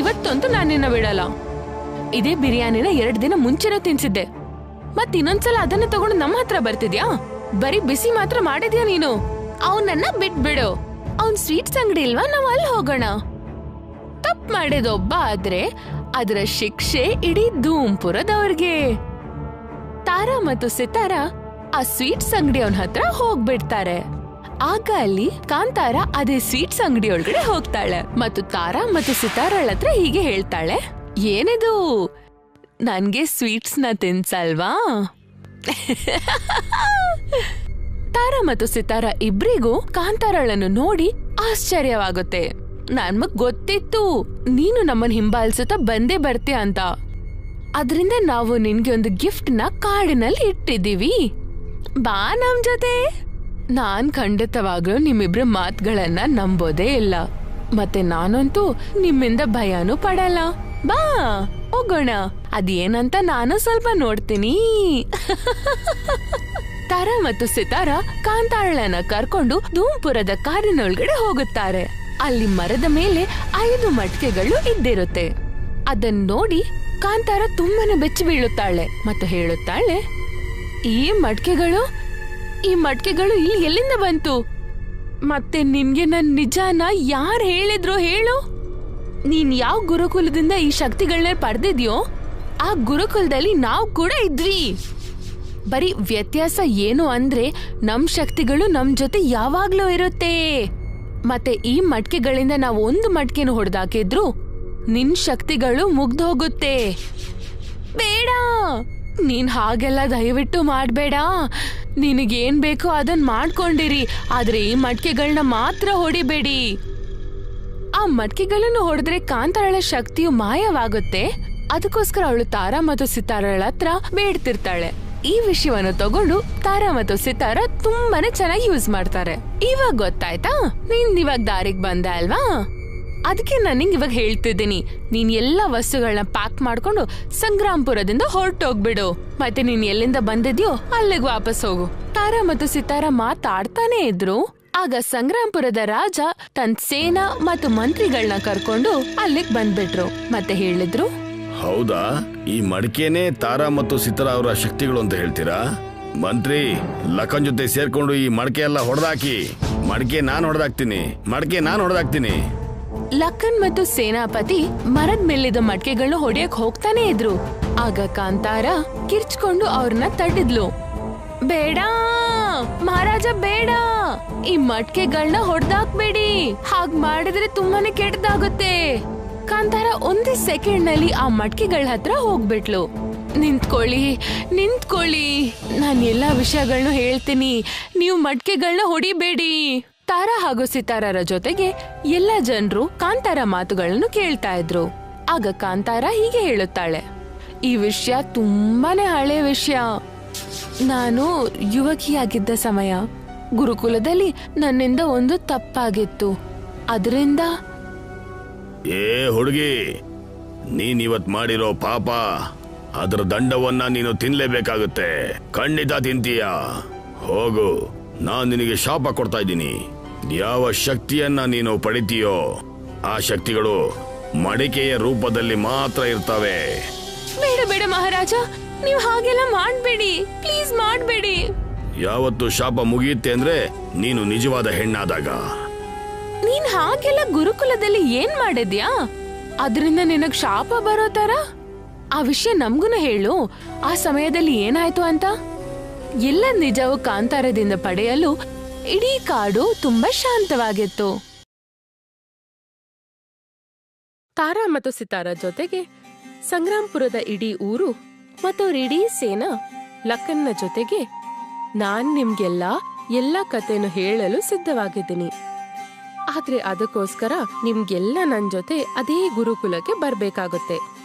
ಇವತ್ತಂತೂ ನಾನು ನಿನ್ನ ಬಿಡಲ್ಲ. ಇದೇ ಬಿರಿಯಾನಿನ 2 ದಿನ ಮುಂಚೆನೇ ತಿನ್ಸಿದ್ದೆ. ಮತ್ ಇನ್ನೊಂದ್ಸಲ ಅದನ್ನ ತಗೊಂಡು ನಮ್ಮ ಹತ್ರ ಬರ್ತಿದ್ಯಾ? ಬರೀ ಬಿಸಿ ಮಾತ್ರ ಮಾಡಿದ್ಯಾ ನೀನು? ಅವನನ್ನ ಬಿಟ್ಬಿಡು. ಅವನ್ ಸ್ವೀಟ್ಸ್ ಅಂಗಡಿ ಇಲ್ವಾ? ನಾವ್ ಅಲ್ಲಿ ಹೋಗೋಣ. ತಪ್ಪು ಮಾಡಿದೊಬ್ಬ ಆದ್ರೆ ಅದರ ಶಿಕ್ಷೆ ಇಡೀ ಧೂಮ್ಪುರದವ್ರಿಗೆ. ತಾರಾ ಮತ್ತು ಸಿತಾರಾ ಆ ಸ್ವೀಟ್ಸ್ ಅಂಗಡಿ ಅವನ ಹತ್ರ ಹೋಗ್ಬಿಡ್ತಾರೆ. ಆಗ ಅಲ್ಲಿ ಕಾಂತಾರ ಅದೇ ಸ್ವೀಟ್ಸ್ ಅಂಗಡಿ ಒಳಗಡೆ ಹೋಗ್ತಾಳೆ ಮತ್ತು ತಾರಾ ಮತ್ತು ಸಿತಾರಳ ಹತ್ರ ಹೀಗೆ ಹೇಳ್ತಾಳೆ, ಏನಿದು, ನನ್ಗೆ ಸ್ವೀಟ್ಸ್ ನ ತಿನ್ಸಲ್ವಾ? ತಾರಾ ಮತ್ತು ಸಿತಾರಾ ಇಬ್ರಿಗೂ ಕಾಂತಾರಳನ್ನು ನೋಡಿ ಆಶ್ಚರ್ಯವಾಗುತ್ತೆ. ನಮ್ಗ್ ಗೊತ್ತಿತ್ತು ನೀನು ನಮ್ಮನ್ ಹಿಂಬಾಲಿಸುತ್ತಾ ಬಂದೇ ಬರ್ತೀಯ ಅಂತ. ಅದ್ರಿಂದ ನಾವು ನಿನ್ಗೆ ಒಂದು ಗಿಫ್ಟ್ ನ ಕಾಡಿನಲ್ಲಿ ಇಟ್ಟಿದ್ದೀವಿ. ಬಾ ನಮ್ ಜೊತೆ. ನಾನ್ ಖಂಡಿತವಾಗ್ಲೂ ನಿಮ್ಮಿಬ್ರ ಮಾತುಗಳನ್ನ ನಂಬೋದೇ ಇಲ್ಲ. ಮತ್ತೆ ನಾನಂತೂ ನಿಮ್ಮಿಂದ ಭಯನೂ ಪಡಲ್ಲ. ಬಾ ಹೋಗೋಣ, ಅದೇನಂತ ನಾನು ಸ್ವಲ್ಪ ನೋಡ್ತೀನಿ. ತಾರಾ ಮತ್ತು ಸಿತಾರ ಕಾಂತಾರಳನ್ನ ಕರ್ಕೊಂಡು ಧೂಮ್ಪುರದ ಕಾರಿನೊಳಗಡೆ ಹೋಗುತ್ತಾರೆ. ಅಲ್ಲಿ ಮರದ ಮೇಲೆ 5 ಮಟ್ಕೆಗಳು ಇದ್ದಿರುತ್ತೆ. ಅದನ್ನ ನೋಡಿ ಕಾಂತಾರ ತುಂಬಾನೇ ಬೆಚ್ಚಿ ಬೀಳುತ್ತಾಳೆ ಮತ್ತು ಹೇಳುತ್ತಾಳೆ, ಈ ಮಟ್ಕೆಗಳು ಇಲ್ಲಿ ಎಲ್ಲಿಂದ ಬಂತು? ಮತ್ತೆ ನಿನ್ಗೆ ನನ್ ನಿಜಾನ ಯಾರು ಹೇಳಿದ್ರು ಹೇಳು? ನೀನ್ ಯಾವ ಗುರುಕುಲದಿಂದ ಈ ಶಕ್ತಿಗಳನ್ನ ಪಡೆದಿದ್ಯೋ ಆ ಗುರುಕುಲದಲ್ಲಿ ನಾವು ಕೂಡ ಇದ್ವಿ. ಬರೀ ವ್ಯತ್ಯಾಸ ಏನು ಅಂದ್ರೆ ನಮ್ ಶಕ್ತಿಗಳು ನಮ್ ಜೊತೆ ಯಾವಾಗ್ಲೂ ಇರುತ್ತೆ. ಮತ್ತೆ ಈ ಮಟ್ಕೆಗಳಿಂದ ನಾವು ಒಂದು ಮಟ್ಕೆನ ಹೊಡೆದಾಕಿದ್ರು ನಿನ್ ಶಕ್ತಿಗಳು ಮುಗ್ದು ಹೋಗುತ್ತೆ. ಬೇಡ, ನೀನ್ ಹಾಗೆಲ್ಲ ದಯವಿಟ್ಟು ಮಾಡ್ಬೇಡ. ನಿನಗೇನ್ ಬೇಕೋ ಅದನ್ ಮಾಡ್ಕೊಂಡಿರಿ, ಆದ್ರೆ ಈ ಮಟ್ಕೆಗಳನ್ನ ಮಾತ್ರ ಹೊಡಿಬೇಡಿ. ಆ ಮಟ್ಕೆಗಳನ್ನು ಹೊಡೆದ್ರೆ ಕಾಂತಾರಳ ಶಕ್ತಿಯು ಮಾಯವಾಗುತ್ತೆ. ಅದಕ್ಕೋಸ್ಕರ ಅವಳು ತಾರಾ ಮತ್ತು ಸಿತಾರಳ ಹತ್ರ ಬೇಡ್ತಿರ್ತಾಳೆ. ಈ ವಿಷಯವನ್ನು ತಗೊಂಡು ತಾರಾ ಮತ್ತು ಸಿತಾರ ತುಂಬಾನೇ ಚೆನ್ನಾಗಿ ಯೂಸ್ ಮಾಡ್ತಾರೆ. ಇವಾಗ ಗೊತ್ತಾಯ್ತಾ? ನೀನ್ ಇವಾಗ ದಾರಿಗೆ ಬಂದೆ ಅಲ್ವಾ? ಅದಕ್ಕೆ ನಾನು ನಿಂಗೆ ಇವಾಗ ಹೇಳ್ತಿದ್ದೀನಿ, ನೀನ್ ಎಲ್ಲಾ ವಸ್ತುಗಳನ್ನ ಪ್ಯಾಕ್ ಮಾಡ್ಕೊಂಡು ಸಂಗ್ರಾಂಪುರದಿಂದ ಹೊರಟೋಗ್ಬಿಡು. ಮತ್ತೆ ನೀನ್ ಎಲ್ಲಿಂದ ಬಂದಿದ್ಯೋ ಅಲ್ಲಿಗೆ ವಾಪಸ್ ಹೋಗು. ತಾರಾ ಮತ್ತು ಸಿತಾರ ಮಾತಾಡ್ತಾನೆ ಇದ್ರು. ಆಗ ಸಂಗ್ರಾಂಪುರದ ರಾಜ ತನ್ನ ಸೇನಾ ಮತ್ತು ಮಂತ್ರಿಗಳನ್ನ ಕರ್ಕೊಂಡು ಅಲ್ಲಿಗೆ ಬಂದ್ಬಿಟ್ರು. ಮತ್ತೆ ಹೇಳಿದ್ರು, ಹೌದಾ, ಈ ಮಡಿಕೆನೇ ತಾರಾ ಮತ್ತು ಸಿತಾರ ಅವರ ಶಕ್ತಿಗಳು ಅಂತ ಹೇಳ್ತೀರಾ? ಮಂತ್ರಿ, ಲಖನ್ ಜೊತೆ ಸೇರ್ಕೊಂಡು ಈ ಮಡಿಕೆ ಎಲ್ಲ ಹೊಡೆದಾಕಿ. ಮಡಿಕೆ ನಾನ್ ಹೊಡೆದಾಕ್ತೀನಿ. ಲಖನ್ ಮತ್ತು ಸೇನಾಪತಿ ಮರದ ಮೇಲಿದ್ದ ಮಡಿಕೆಗಳನ್ನ ಹೊಡೆಯಕ್ ಹೋಗ್ತಾನೆ ಇದ್ರು. ಆಗ ಕಾಂತಾರ ಕಿರ್ಚ್ಕೊಂಡು ಅವ್ರನ್ನ ತಟ್ಟಿದ್ಲು. ಬೇಡ ಮಹಾರಾಜ, ಬೇಡ, ಈ ಮಟ್ಕೆಗಳನ್ನ ಹೊಡೆದಾಕ್ಬೇಡಿ. ಹಾಗ್ ಮಾಡಿದ್ರೆ ತುಂಬಾನೇ ಕೆಟ್ಟದಾಗುತ್ತೆ. ಕಾಂತಾರ ಒಂದೇ ಸೆಕೆಂಡ್ ನಲ್ಲಿ ಆ ಮಟ್ಕೆಗಳ ಹತ್ರ ಹೋಗ್ಬಿಟ್ಲು. ನಿಂತ್ಕೊಳ್ಳಿ, ನಾನ್ ಎಲ್ಲಾ ವಿಷಯಗಳನ್ನ ಹೇಳ್ತೀನಿ, ನೀವು ಮಟ್ಕೆಗಳನ್ನ ಹೊಡಿಬೇಡಿ. ತಾರಾ ಹಾಗೂ ಸಿತಾರರ ಜೊತೆಗೆ ಎಲ್ಲ ಜನರು ಕಾಂತಾರ ಮಾತುಗಳನ್ನು ಕೇಳ್ತಾ ಇದ್ರು. ಆಗ ಕಾಂತಾರ ಹೀಗೆ ಹೇಳುತ್ತಾಳೆ, ಈ ವಿಷಯ ತುಂಬಾನೇ ಹಳೆ ವಿಷಯ. ನಾನು ಯುವಕಿಯಾಗಿದ್ದ ಸಮಯ ಗುರುಕುಲದಲ್ಲಿ ನನ್ನಿಂದ ಒಂದು ತಪ್ಪಾಗಿತ್ತು. ಅದರಿಂದ ಏ ಹುಡುಗಿ, ನೀನ್ ಇವತ್ ಮಾಡಿರೋ ಪಾಪ, ಅದರ ದಂಡವನ್ನ ನೀನು ತಿನ್ಲೇಬೇಕಾಗುತ್ತೆ. ಖಂಡಿತ ತಿಂತೀಯ. ಹೋಗು, ನಾನ್ ನಿನಗೆ ಶಾಪ ಕೊಡ್ತಾ ಇದ್ದೀನಿ. ಯಾವ ಶಕ್ತಿಯನ್ನ ನೀನು ಪಡಿತೀಯೋ ಆ ಶಕ್ತಿಗಳು ಮಡಿಕೆಯ ರೂಪದಲ್ಲಿ ಮಾತ್ರ ಇರ್ತವೆ. ಬೇಡ ಮಹಾರಾಜ, ನೀವು ಹಾಗೆಲ್ಲ ಮಾಡ್ಬೇಡಿ, ಪ್ಲೀಸ್ ಮಾಡ್ಬೇಡಿ. ಯಾವತ್ತು ಶಾಪ ಮುಗಿಯುತ್ತೆ ಅಂದ್ರೆ ನೀನು ನಿಜವಾದ ಹೆಣ್ಣಾದಾಗ. ನೀನ್ ಹಾಗೆಲ್ಲ ಗುರುಕುಲದಲ್ಲಿ ಏನ್ ಮಾಡಿದ್ಯಾ? ಅದರಿಂದ ನಿನಗ್ ಶಾಪ ಬರೋ ತರ? ಆ ವಿಷಯ ನಮ್ಗುನು ಹೇಳು. ಆ ಸಮಯದಲ್ಲಿ ಏನಾಯ್ತು ಅಂತ? ಎಲ್ಲ ನಿಜವು ಕಾಂತಾರದಿಂದ ಪಡೆಯಲು ಇಡೀ ಕಾಡು ತುಂಬಾ ಶಾಂತವಾಗಿತ್ತು. ತಾರಾ ಮತ್ತು ಸಿತಾರ ಜೊತೆಗೆ ಸಂಗ್ರಾಂಪುರದ ಇಡೀ ಊರು ಮತ್ತು ಇಡೀ ಸೇನಾ ಲಖನ್ನ ಜೊತೆಗೆ ನಾನ್ ಎಲ್ಲ ಕಥೆನು ಹೇಳಲು ಸಿದ್ಧವಾಗಿದ್ದೀನಿ. ಆದ್ರೆ ಅದಕ್ಕೋಸ್ಕರ ನಿಮ್ಗೆಲ್ಲ ನನ್ ಜೊತೆ ಅದೇ ಗುರುಕುಲಕ್ಕೆ ಬರ್ಬೇಕಾಗುತ್ತೆ.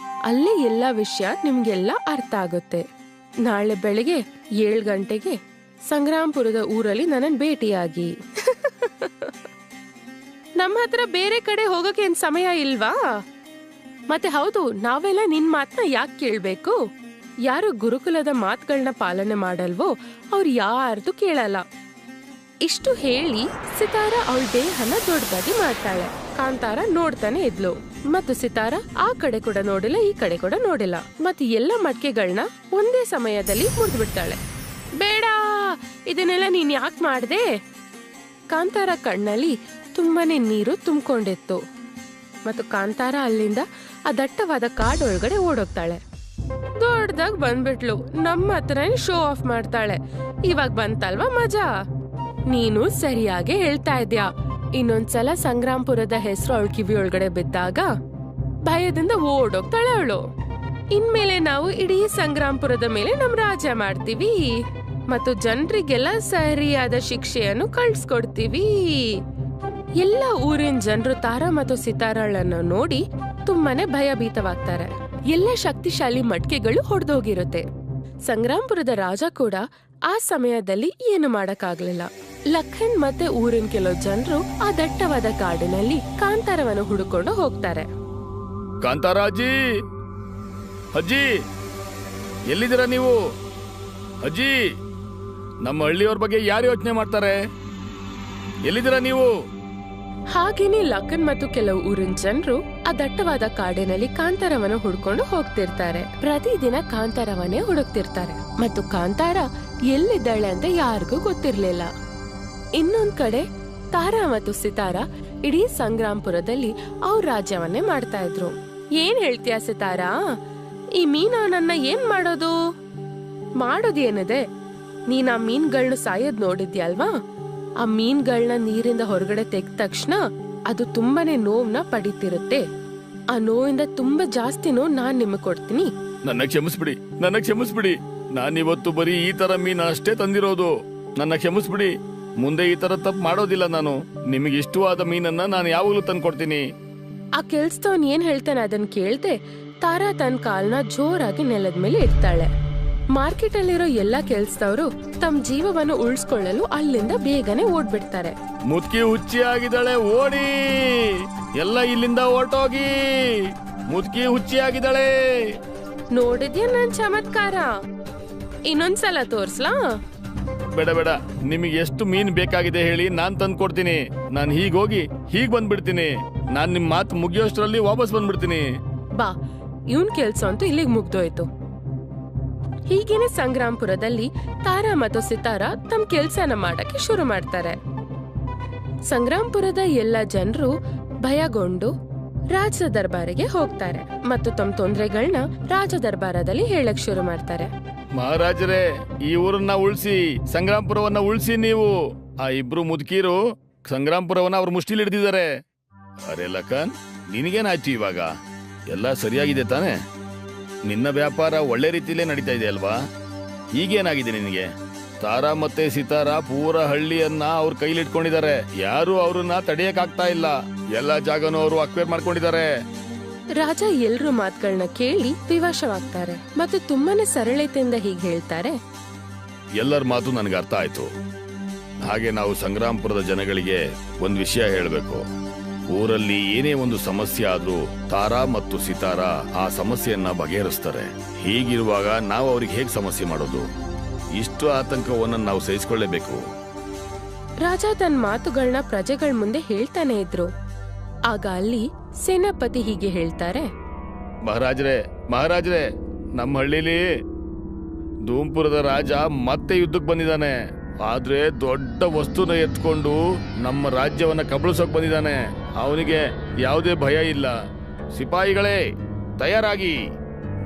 ಅಲ್ಲೇ ಎಲ್ಲಾ ವಿಷಯ ನಿಮ್ಗೆಲ್ಲ ಅರ್ಥ ಆಗುತ್ತೆ. ನಾಳೆ ಬೆಳಿಗ್ಗೆ 7 ಗಂಟೆಗೆ ಸಂಗ್ರಾಂಪುರದ ಊರಲ್ಲಿ ನನ್ನನ್ ಭೇಟಿಯಾಗಿ. ನಮ್ಮ ಹತ್ರ ಬೇರೆ ಕಡೆ ಹೋಗಕ್ಕೆ ಏನ್ ಸಮಯ ಇಲ್ವಾ? ಮತ್ತೆ ಹೌದು, ನಾವೆಲ್ಲ ನಿನ್ ಮಾತನ್ನ ಯಾಕೆ ಕೇಳ್ಬೇಕು? ಯಾರು ಗುರುಕುಲದ ಮಾತುಗಳನ್ನ ಪಾಲನೆ ಮಾಡಲ್ವೋ ಅವ್ರು ಯಾರ್ದು ಕೇಳಲ್ಲ. ಇಷ್ಟು ಹೇಳಿ ಸಿತಾರ ಅವಳ ದೇಹನ ದೊಡ್ಡದಾಗಿ ಮಾಡ್ತಾಳೆ. ಕಾಂತಾರ ನೋಡ್ತಾನೆ ಇದ್ಲು ಮತ್ತು ಸಿತಾರ ಆ ಕಡೆ ಕೂಡ ನೋಡಿಲ್ಲ, ಈ ಕಡೆ ಕೂಡ ನೋಡಿಲ್ಲ. ಮತ್ತೆ ಎಲ್ಲ ಮಟ್ಕೆಗಳನ್ನ ಒಂದೇ ಸಮಯದಲ್ಲಿ ಮುರಿದು ಬಿಡ್ತಾಳೆ. ಬೇಡ, ಇದನ್ನೆಲ್ಲ ನೀನ್ ಯಾಕೆ ಮಾಡ್ದೆ? ಕಾಂತಾರ ಕಣ್ಣಲ್ಲಿ ತುಂಬಾನೇ ನೀರು ತುಂಬಿಕೊಂಡಿತ್ತು ಮತ್ತು ಕಾಂತಾರ ಅಲ್ಲಿಂದ ಆ ದಟ್ಟವಾದ ಕಾಡೊಳಗಡೆ ಓಡೋಗ್ತಾಳೆ. ದೊಡ್ಡದಾಗ್ ಬಂದ್ಬಿಟ್ಲು. ನಮ್ಮ ಹತ್ರ ಶೋ ಆಫ್ ಮಾಡ್ತಾಳೆ. ಇವಾಗ ಬಂತಲ್ವಾ ಮಜಾ? ನೀನು ಸರಿಯಾಗಿ ಹೇಳ್ತಾ ಇದ್ಯಾ. ಇನ್ನೊಂದ್ಸಲ ಸಂಗ್ರಾಂಪುರದ ಹೆಸರು ಅವಳ ಕಿವಿ ಒಳಗಡೆ ಬಿದ್ದಾಗ ಭಯದಿಂದ ಓಡೋಗ್ತಾಳೆ ಅವಳು. ಇನ್ಮೇಲೆ ನಾವು ಇಡೀ ಸಂಗ್ರಾಂಪುರದ ಮೇಲೆ ನಮ್ ರಾಜ್ಯ ಮಾಡ್ತೀವಿ ಮತ್ತು ಜನರಿಗೆಲ್ಲ ಸರಿಯಾದ ಶಿಕ್ಷೆಯನ್ನು ಕಳ್ಸ್ಕೊಡ್ತೀವಿ. ಎಲ್ಲ ಊರಿನ ಜನರು ತಾರಾ ಮತ್ತು ಸಿತಾರಳನ್ನು ನೋಡಿ ತುಂಬಾನೇ ಭಯಭೀತವಾಗ್ತಾರೆ. ಎಲ್ಲ ಶಕ್ತಿಶಾಲಿ ಮಟ್ಕೆಗಳು ಹೊಡೆದೋಗಿರುತ್ತೆ. ಸಂಗ್ರಾಂಪುರದ ರಾಜ ಕೂಡ ಆ ಸಮಯದಲ್ಲಿ ಏನು ಮಾಡಕ್ಕಾಗ್ಲಿಲ್ಲ. ಲಖನ್ ಮತ್ತೆ ಊರಿನ ಕೆಲವು ಜನರು ಆ ದಟ್ಟವಾದ ಕಾಡಿನಲ್ಲಿ ಕಾಂತಾರವನ್ನು ಹುಡುಕೊಂಡು ಹೋಗ್ತಾರೆ. ಕಾಂತಾರ ಅಜ್ಜಿ, ಅಜ್ಜಿ ಎಲ್ಲಿದ್ದೀರಾ ನೀವು? ಅಜ್ಜಿ, ನಮ್ಮ ಹಳ್ಳಿಯವ್ರ ಬಗ್ಗೆ ಯಾರು ಯೋಚನೆ ಮಾಡ್ತಾರೆ? ಎಲ್ಲಿದ್ದೀರಾ ನೀವು? ಹಾಗೇನೆ ಲಖನ್ ಮತ್ತು ಕೆಲವು ಊರಿನ ಜನರು ಆ ದಟ್ಟವಾದ ಕಾಡಿನಲ್ಲಿ ಕಾಂತಾರವನ್ನು ಹುಡ್ಕೊಂಡು ಹೋಗ್ತಿರ್ತಾರೆ. ಪ್ರತಿದಿನ ಕಾಂತಾರವನ್ನೇ ಹುಡುಕ್ತಿರ್ತಾರೆ ಮತ್ತು ಕಾಂತಾರ ಎಲ್ಲಿದ್ದಾಳೆ ಅಂತ ಯಾರಿಗೂ ಗೊತ್ತಿರ್ಲಿಲ್ಲ. ಇನ್ನೊಂದ್ ಕಡೆ ತಾರಾ ಮತ್ತು ಸಿತಾರ ಇಡೀ ಸಂಗ್ರಾಂಪುರದಲ್ಲಿ ಅವ್ರ ರಾಜ್ಯವನ್ನೇ ಮಾಡ್ತಾ ಇದ್ರು. ಏನ್ ಹೇಳ್ತೀಯ ಸಿತಾರಾ? ಈ ಮೀನನ್ನ ಏನ್ ಮಾಡೋದೇನಿದೆ? ನೀನ್ ಆ ಮೀನ್ಗಳನ್ನ ಸಾಯೋದ್ ನೋಡಿದ್ಯಲ್ವಾ? ಆ ಮೀನ್ಗಳನ್ನ ನೀರಿಂದ ಹೊರಗಡೆ ತೆಗ್ದ ತಕ್ಷಣ ಅದು ತುಂಬಾನೇ ನೋವ್ನ ಪಡಿತಿರುತ್ತೆ. ಆ ನೋವಿಂದ ತುಂಬಾ ಜಾಸ್ತಿ ನೋವು ನಾನ್ ನಿಮಗ್ ಕೊಡ್ತೀನಿ. ನನ್ನ ಕ್ಷಮಿಸ್ಬಿಡಿ. ನಾನಿವತ್ತು ಬರೀ ಈ ತರ ಮೀನ್ ಅಷ್ಟೇ ತಂದಿರೋದು. ನನ್ನ ಕ್ಷಮಿಸ್ಬಿಡಿ. ಮುಂದೆ ಈ ತರ ತಪ್ಪು ಮಾಡೋದಿಲ್ಲ. ನಾನು ನಿಮಗೆ ಇಷ್ಟವಾದ ಮೀನನ್ನ ನಾನು ಯಾವಾಗ್ಲೂ ತಂದ್ಕೊಡ್ತೀನಿ. ಆ ಕೆಲ್ಸದವನ್ ಏನ್ ಹೇಳ್ತಾನೆ ಅದನ್ ಕೇಳ್ದೆ ತಾರಾ ತನ್ನ ಕಾಲ್ನ ಜೋರಾಗಿ ನೆಲದ ಮೇಲೆ ಇಡ್ತಾಳೆ. ಮಾರ್ಕೆಟ್ ಅಲ್ಲಿರೋ ಎಲ್ಲಾ ಕೆಲ್ಸದವರು ತಮ್ಮ ಜೀವವನ್ನು ಉಳಿಸ್ಕೊಳ್ಳಲು ಅಲ್ಲಿಂದ ಬೇಗನೆ ಓಡ್ಬಿಡ್ತಾರೆ. ಮುದ್ಕಿ ಹುಚ್ಚಿ ಆಗಿದ್ದಾಳೆ, ಓಡಿ! ಎಲ್ಲ ಇಲ್ಲಿಂದ ಹೊರಟೋಗಿ! ಮುದ್ಕಿ ಹುಚ್ಚಿ ಆಗಿದ್ದಾಳೆ. ನೋಡಿದ್ಯಾ ನನ್ ಚಮತ್ಕಾರ? ಇನ್ನೊಂದ್ಸಲ ತೋರ್ಸ್ಲಾ? ಬೇಡ, ನಿಮಗೆ ಎಷ್ಟು ಮೀನ್ ಬೇಕಾಗಿದೆ ಹೇಳಿ, ನಾನ್ ತಂದು ಕೊಡ್ತೀನಿ. ನಾನ್ ಹೀಗೋಗಿ ಹೀಗ್ ಬಂದ್ಬಿಡ್ತೀನಿ. ನಾನ್ ನಿಮ್ ಮಾತು ಮುಗಿಯೋಷ್ಟ್ರಲ್ಲಿ ವಾಪಸ್ ಬಂದ್ಬಿಡ್ತೀನಿ. ಬಾ, ಇವನ್ ಕೆಲ್ಸ ಅಂತೂ ಇಲ್ಲಿಗೆ ಮುಗ್ದೋಯ್ತು. ಹೀಗೇನೆ ಸಂಗ್ರಾಂಪುರದಲ್ಲಿ ತಾರಾ ಮತ್ತು ಸಿತಾರ ತಮ್ಮ ಕೆಲ್ಸನ ಮಾಡಕ್ಕೆ ಶುರು ಮಾಡ್ತಾರೆ. ಸಂಗ್ರಾಂಪುರದ ಎಲ್ಲ ಜನರು ಭಯಗೊಂಡು ರಾಜ ದರ್ಬಾರಿಗೆ ಹೋಗ್ತಾರೆ ಮತ್ತು ತಮ್ಮ ತೊಂದರೆಗಳನ್ನ ರಾಜ ದರ್ಬಾರದಲ್ಲಿ ಹೇಳಕ್ ಶುರು ಮಾಡ್ತಾರೆ. ಮಹಾರಾಜರೇ, ಈ ಊರನ್ನ ಉಳಿಸಿ, ಸಂಗ್ರಾಂಪುರವನ್ನ ಉಳಿಸಿ ನೀವು. ಆ ಇಬ್ರು ಮುದುಕೀರು ಸಂಗ್ರಾಂಪುರವನ್ನ ಅವ್ರ ಮುಷ್ಟಿಲಿ ಹಿಡಿದಿದ್ದಾರೆ. ಅರೆ ಲಖನ್, ನಿನಗೇನಾಯ್ತು ಇವಾಗ? ಎಲ್ಲ ಸರಿಯಾಗಿದೆ ತಾನೆ? ನಿನ್ನ ವ್ಯಾಪಾರ ಒಳ್ಳೆ ರೀತಿಲೇ ನಡೀತಾ ಇದೆ ಅಲ್ವಾ? ಈಗೇನಾಗಿದೆ ನಿನಗೆ? ತಾರಾ ಮತ್ತೆ ಸಿತಾರ ಪೂರ ಹಳ್ಳಿಯನ್ನ ಅವ್ರ ಕೈಲಿಟ್ಕೊಂಡಿದ್ದಾರೆ. ಯಾರು ಅವ್ರನ್ನ ತಡೆಯಕ್ಕಾಗ್ತಾ ಇಲ್ಲ. ಎಲ್ಲಾ ಜಾಗನೂ ಅವರು ಅಕ್ವೇರ್ ಮಾಡ್ಕೊಂಡಿದ್ದಾರೆ. ರಾಜ ಎಲ್ರೂ ಮಾತುಗಳನ್ನ ಕೇಳಿ ವಿವಶವಾಗ್ತಾರೆ ಮತ್ತು ತುಂಬಾನೇ ಸರಳತೆಯಿಂದ ಹೀಗೆ ಹೇಳ್ತಾರೆ. ಎಲ್ಲರ ಮಾತು ನನಗೆ ಅರ್ಥ ಆಯ್ತು. ಹಾಗೆ ನಾವು ಸಂಗ್ರಾಂಪುರದ ಜನಗಳಿಗೆ ಒಂದು ವಿಷಯ ಹೇಳಬೇಕು. ಊರಲ್ಲಿ ಏನೇ ಒಂದು ಸಮಸ್ಯೆ ಆದ್ರೂ ತಾರಾ ಮತ್ತು ಸಿತಾರ ಆ ಸಮಸ್ಯೆಯನ್ನ ಬಗೆಹರಿಸ್ತಾರೆ. ಹೀಗಿರುವಾಗ ನಾವು ಅವ್ರಿಗೆ ಹೇಗೆ ಸಮಸ್ಯೆ ಮಾಡೋದು? ಇಷ್ಟು ಆತಂಕವನ್ನು ನಾವು ಸಹಿಸಿಕೊಳ್ಳೇಬೇಕು. ರಾಜ ತನ್ನ ಮಾತುಗಳನ್ನ ಪ್ರಜೆಗಳ ಮುಂದೆ ಹೇಳ್ತಾನೆ ಇದ್ರು. ಆಗ ಅಲ್ಲಿ ಸೇನಾಪತಿ ಹೀಗೆ ಹೇಳ್ತಾರೆ. ಮಹಾರಾಜರೇ, ನಮ್ಮ ಹಳ್ಳಿಲಿ ಧೂಂಪುರದ ರಾಜ ಮತ್ತೆ ಯುದ್ಧಕ್ಕೆ ಬಂದಿದ್ದಾನೆ. ಆದ್ರೆ ದೊಡ್ಡ ವಸ್ತುನ ಎತ್ಕೊಂಡು ನಮ್ಮ ರಾಜ್ಯವನ್ನ ಕಬಳಿಸೋಕ್ ಬಂದಿದ್ದಾನೆ. ಅವನಿಗೆ ಯಾವುದೇ ಭಯ ಇಲ್ಲ. ಸಿಪಾಯಿಗಳೇ ತಯಾರಾಗಿ,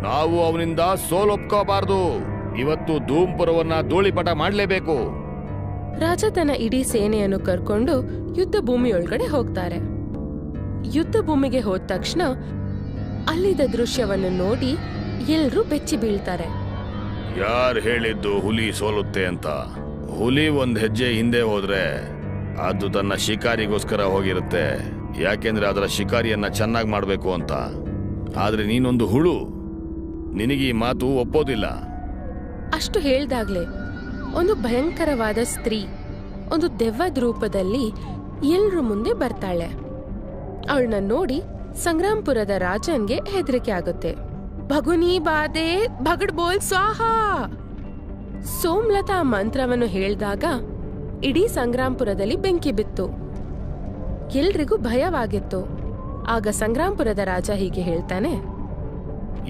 ನಾವು ಅವನಿಂದ ಸೋಲೊಪ್ಕೋಬಾರ್ದು. ಇವತ್ತು ಧೂಂಪುರವನ್ನ ಧೂಳಿಪಟ ಮಾಡಲೇಬೇಕು. ರಾಜ ತನ್ನ ಇಡೀ ಸೇನೆಯನ್ನು ಕರ್ಕೊಂಡು ಯುದ್ಧ ಭೂಮಿಯೊಳಗಡೆ ಹೋಗ್ತಾರೆ. ಯುದ್ಧ ಭೂಮಿಗೆ ಹೋದ ತಕ್ಷಣ ಅಲ್ಲಿದ್ದ ದೃಶ್ಯವನ್ನು ನೋಡಿ ಎಲ್ರೂ ಬೆಚ್ಚಿ ಬೀಳ್ತಾರೆ. ಯಾರು ಹೇಳಿದ್ದು ಹುಲಿ ಸೋಲುತ್ತೆ ಅಂತ? ಹುಲಿ ಒಂದ್ ಹೆಜ್ಜೆ ಹಿಂದೆ ಹೋದ್ರೆ ಅದು ತನ್ನ ಶಿಕಾರಿಗೋಸ್ಕರ ಹೋಗಿರುತ್ತೆ. ಯಾಕೆಂದ್ರೆ ಅದರ ಶಿಕಾರಿಯನ್ನ ಚೆನ್ನಾಗಿ ಮಾಡ್ಬೇಕು ಅಂತ. ಆದ್ರೆ ನೀನೊಂದು ಹುಳು, ನಿನಗೆ ಈ ಮಾತು ಒಪ್ಪೋದಿಲ್ಲ. ಅಷ್ಟು ಹೇಳ್ದಾಗ್ಲೆ ಒಂದು ಭಯಂಕರವಾದ ಸ್ತ್ರೀ ಒಂದು ದೆವ್ವದ ರೂಪದಲ್ಲಿ ಎಲ್ರ ಮುಂದೆ ಬರ್ತಾಳೆ. ಅವಳನ್ನ ನೋಡಿ ಸಂಗ್ರಾಂಪುರದ ರಾಜನ್ಗೆ ಹೆದರಿಕೆ ಆಗುತ್ತೆ. ಭಗುನಿ ಬಾದೆ ಭಗಡ್ ಬೋಲ್ ಸ್ವಾಹ! ಸೋಮ್ಲತಾ ಮಂತ್ರವನ್ನು ಹೇಳಿದಾಗ ಇಡೀ ಸಂಗ್ರಾಂಪುರದಲ್ಲಿ ಬೆಂಕಿ ಬಿತ್ತು. ಎಲ್ರಿಗೂ ಭಯವಾಗಿತ್ತು. ಆಗ ಸಂಗ್ರಾಂಪುರದ ರಾಜ ಹೀಗೆ ಹೇಳ್ತಾನೆ.